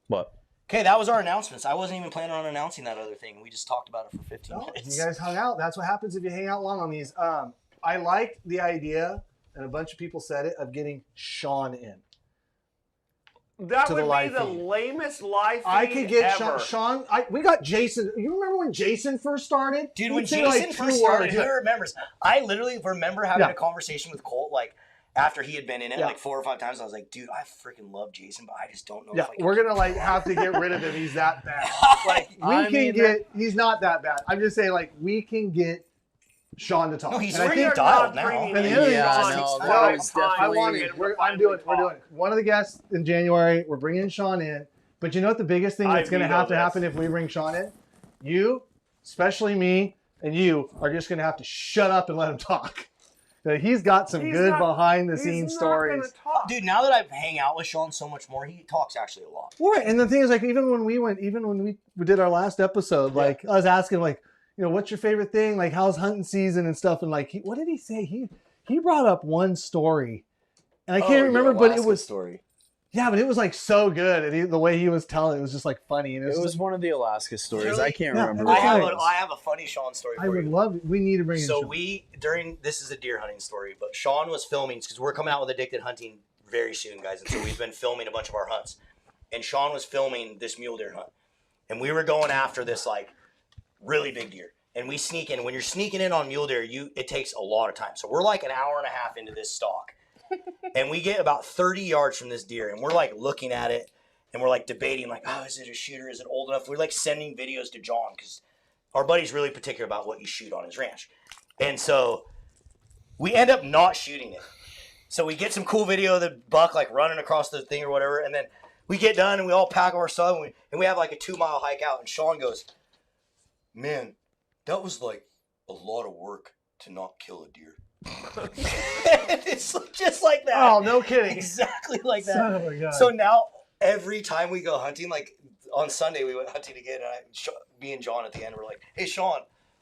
What? Okay, that was our announcements. I wasn't even planning on announcing that other thing. We just talked about it for 15 No, minutes. you guys hung out. That's what happens if you hang out long on these. I liked the idea, and a bunch of people said it, of getting Sean in. That To the would live be the feed. lamest live feed I could get ever. Sean. We got Jason. You remember when Jason first started? Dude, He'd when say, Jason like, 2 first started, words. who remembers? I literally remember having Yeah. a conversation with Colt, like, after he had been in it, Yeah. like 4 or 5 times. I was like, dude, I freaking love Jason, but I just don't know Yeah, if I can. we're gonna like have to get rid of him. He's that bad. Like I mean, he's not that bad. I'm just saying, like, we can get Sean to talk. No, he's And I freaking think dialed now. And the other thing- Yeah, I no, know, that was I definitely- want it. We're doing it. One of the guests in January, we're bringing Sean in. But you know what? The biggest thing that's going to veto have to this. happen if we bring Sean in, you, especially me, and you are just going to have to shut up and let him talk. He's got some good behind the scenes stories. Dude, now that I hang out with Sean so much more, he talks actually a lot. Well, right, and the thing is, like, even when we did our last episode, like, I was asking, like, you know, what's your favorite thing? Like, how's hunting season and stuff? And like, what did he say? He brought up one story, and I can't remember, but it was story. yeah, but it was like so good, and the way he was telling it was just like funny, and It was was one of the Alaska stories. Really? I can't Yeah, remember. I what have it a- was. I have a funny Sean story I for would you. love it. We need to bring in So Sean. this is a deer hunting story, but Sean was filming because we're coming out with Addicted Hunting very soon, guys, and so we've been filming a bunch of our hunts. And Sean was filming this mule deer hunt, and we were going after this like really big deer. And we sneak in. When you're sneaking in on mule deer, it takes a lot of time. So we're like an hour and a half into this stalk, and we get about 30 yards from this deer, and we're like looking at it, and we're like debating, like, oh, is it a shooter? Is it old enough? We're like sending videos to John because our buddy's really particular about what you shoot on his ranch. And so we end up not shooting it. So we get some cool video of the buck like running across the thing or whatever, and then we get done and we all pack up our stuff and we have like a 2-mile hike out, and Sean goes, man, that was like a lot of work to not kill a deer. It's just like that. Oh, no kidding. Exactly like that. Son of a gun. So now every time we go hunting, like on Sunday we went hunting again, and me and John at the end were like, hey Sean,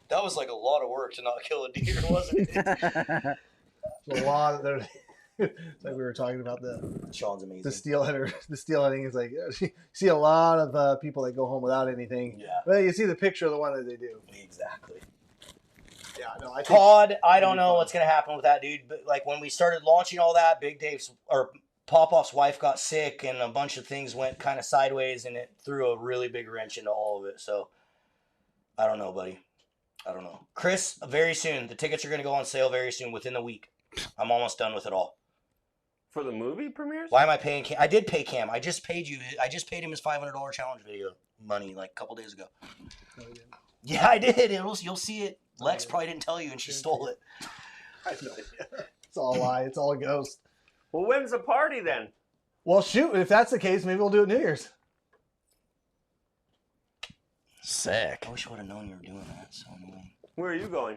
that was like a lot of work to not kill a deer, wasn't it? a lot of there. It's like we were talking about Sean's amazing. the steelheading is like you see a lot of people that go home without anything. Yeah. Well, you see the picture of the one that they do. Exactly. Yeah, no, I think Todd, I don't know what's gonna happen with that dude, but like when we started launching all that, Big Dave's or Popoff's wife got sick, and a bunch of things went kind of sideways, and it threw a really big wrench into all of it. So I don't know, buddy. I don't know. Chris, very soon. The tickets are gonna go on sale very soon, within the week. I'm almost done with it all. For the movie premieres? Why am I paying Cam? I did pay Cam. I just paid him his $500 challenge video money like a couple days ago. No, we didn't. Yeah, I did. You'll see it. Lex probably didn't tell you, and she stole it. I have no idea. It's all a lie. It's all a ghost. Well, when's the party then? Well, shoot. If that's the case, maybe we'll do it New Year's. Sick. I wish I would have known you were doing that. So annoying. Where are you going?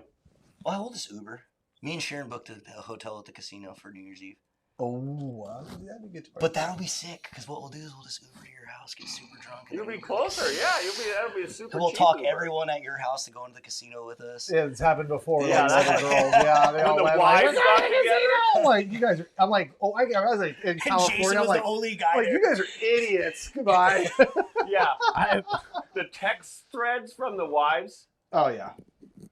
Well, we'll just Uber. Me and Sharon booked a hotel at the casino for New Year's Eve. Oh, that'd be good. But that'll be sick because what we'll do is we'll just Uber to your house, get super drunk. And You'll then be closer. Yeah, that'll be a super. We'll cheap talk Uber. everyone at your house to go into the casino with us. Yeah, it's happened before. Yeah, Like, all the that's- girls. Yeah, they all When the went wives like, got together. I'm like, you guys are. I'm like, oh, I was like in And California. Jason I'm was like, the only guy like there. you guys are idiots. Goodbye. Yeah, the text threads from the wives. Oh yeah.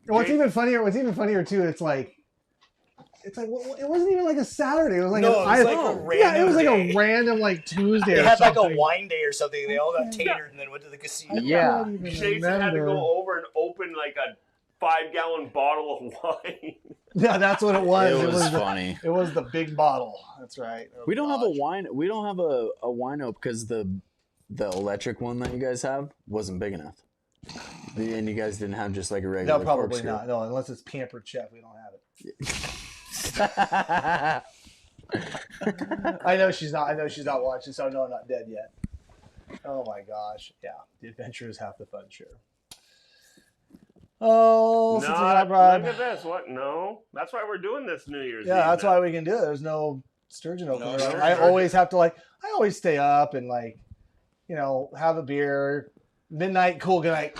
And what's even funnier too? It's like well, it wasn't even like a Saturday. It was like No, it was like a random it was like day. a random like Tuesday. They or had like something. a wine day or something. They all got tatered and then went to the casino. Yeah. can't even Jason had to remember. go over and open like a 5-gallon bottle of wine. Yeah, that's what it was. It was the, funny. it was the big bottle. That's right. Oh, We don't have a gosh. wine. We don't have a wino because the electric one that you guys have wasn't big enough. And you guys didn't have just like a regular. No, probably corkscrew. not. No, unless it's Pampered Chef, we don't have it. I know she's not watching, so I know I'm not dead yet. Oh my gosh. Yeah. The adventure is half the fun, sure. Oh, since we got Look at this. What? No. That's why we're doing this New Year's. yeah, Eve that's now. why we can do it. There's no sturgeon opener. sturgeon. I always have to I always stay up and have a beer, midnight, cool good night.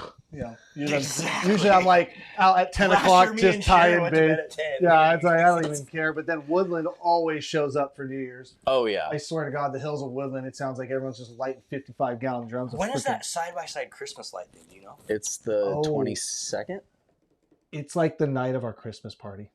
Usually I'm like out at 10 o'clock, just tired, babe. Yeah, it's like I don't even care. But then Woodland always shows up for New Year's. Oh yeah. I swear to God, the hills of Woodland, it sounds like everyone's just lighting 55-gallon drums. of When is freaking- that side-by-side Christmas light thing? Do you know? It's the Oh. 22nd. It's like the night of our Christmas party.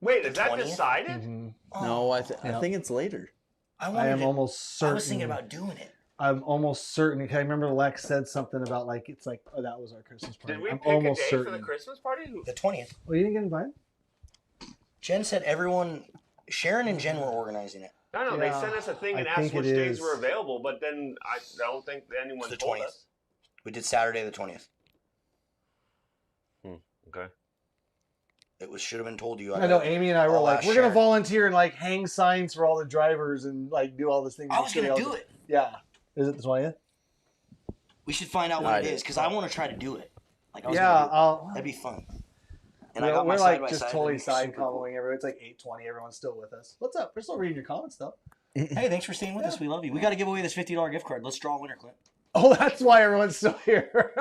Wait, is that 20th? decided? Mhm. No, I Yeah. think it's later. I am almost certain. I was thinking about doing it. I'm almost certain. Because I remember Lex said something about that was our Christmas party. Did we I'm pick a almost day certain. for the Christmas party? The 20th. Oh, you didn't get invited? Jen said everyone, Sharon and Jen were organizing it. No, Yeah, they sent us a thing and I asked think which it days is. were available, but then I don't think anyone The told 20th. us. We did Saturday the 20th. Okay. It should have been told you. I know Amy and I were I'll like, ask we're gonna Sharon. volunteer and hang signs for all the drivers and do all this thing. I was going to do it. Yeah. Is it the 20th? We should find out No, what I it did. is because I want to try to do it. I was Yeah. gonna do it. That'd be fun. And I got my we're side like by just side. totally It'd be side super cool. calling everyone. It's like 8:20. Everyone's still with us. What's up? We're still reading your comments though. Hey, thanks for staying with us. We love you. We got to give away this $50 gift card. Let's draw a winner, Clint. Oh, that's why everyone's still here.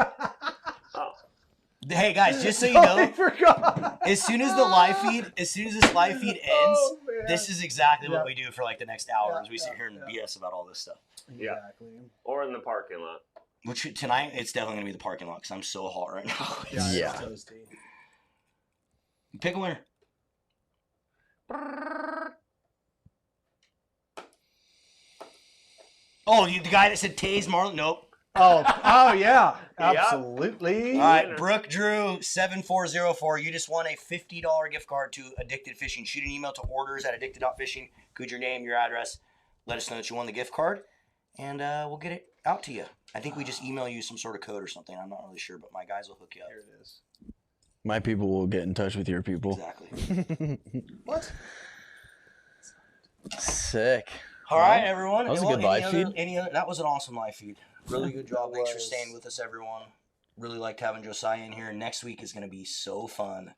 Hey guys, just so you I know, forgot. as soon as this live feed ends, Oh, man. this is exactly Yeah. what we do for like the next hour. Yeah, As we sit yeah, here and yeah. BS about all this stuff. Yeah. Exactly. Or in the parking lot. Which tonight it's definitely gonna be the parking lot because I'm so hot right now. Yeah. It's toasty. Pick a winner. Oh, the guy that said Taze Marlin? Nope. Oh yeah, Yep. absolutely. All right, Brooke Drew 7404. You just won a $50 gift card to Addicted Fishing. Shoot an email to orders@addicted.fishing. Include your name, your address. Let us know that you won the gift card, and we'll get it out to you. I think we just email you some sort of code or something. I'm not really sure, but my guys will hook you up. Here it is. My people will get in touch with your people. Exactly. What? Sick. All right, everyone. That was a Well, good live that was an awesome live feed. Really good job. Thanks for was. staying with us, everyone. Really liked having Josiah in here. Next week is going to be so fun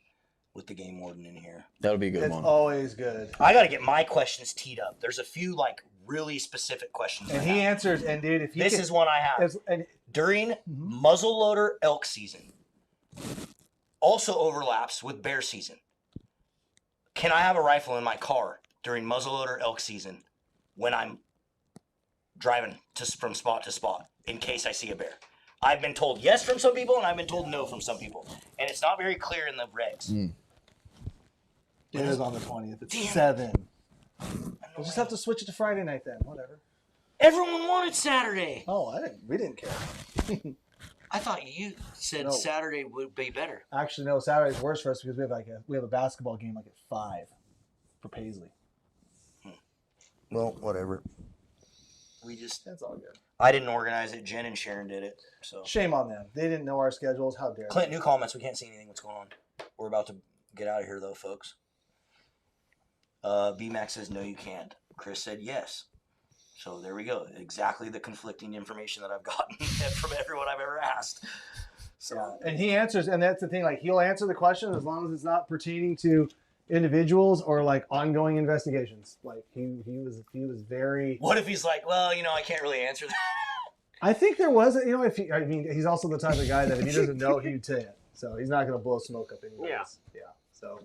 with the game warden in here. That'll be a good It's one. always good. I got to get my questions teed up. There's a few really specific questions. And I he have. answers. And dude, if he This can- is one I have. and During muzzleloader elk season, also overlaps with bear season. Can I have a rifle in my car during muzzleloader elk season when I'm driving from spot to spot in case I see a bear? I've been told yes from some people, and I've been told no from some people. And it's not very clear in the regs. it is on the 20th. It's Damn. 7. We'll just have to switch it to Friday night then. Whatever. Everyone wanted Saturday. Oh, we didn't care. I thought you said No. Saturday would be better. Actually, no. Saturday's worse for us because we have a basketball game at 5 for Paisley. Well, whatever. That's all good. I didn't organize it. Jen and Sharon did it. So Shame on them. They didn't know our schedules. How dare Clint, new comments. We can't see anything. What's going on? We're about to get out of here, though, folks. B-Max says, no, you can't. Chris said, yes. So there we go. Exactly the conflicting information that I've gotten from everyone I've ever asked. So And he answers, and that's the thing. Like, he'll answer the question as long as it's not pertaining to individuals or like ongoing investigations. Like he was very. what if he's like, well, I can't really answer that. I think there was, he's also the type of guy that if he doesn't know, he'd say it. So he's not going to blow smoke up anyways. Yeah. So.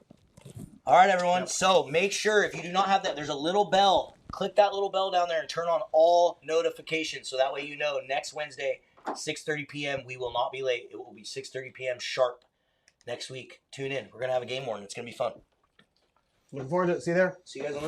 All right, everyone. So make sure if you do not have that, there's a little bell. Click that little bell down there and turn on all notifications. So that way next Wednesday, 6:30 p.m., we will not be late. It will be 6:30 p.m. sharp next week. Tune in. We're going to have a game morning. It's going to be fun. Looking forward to it. See you there. See you guys on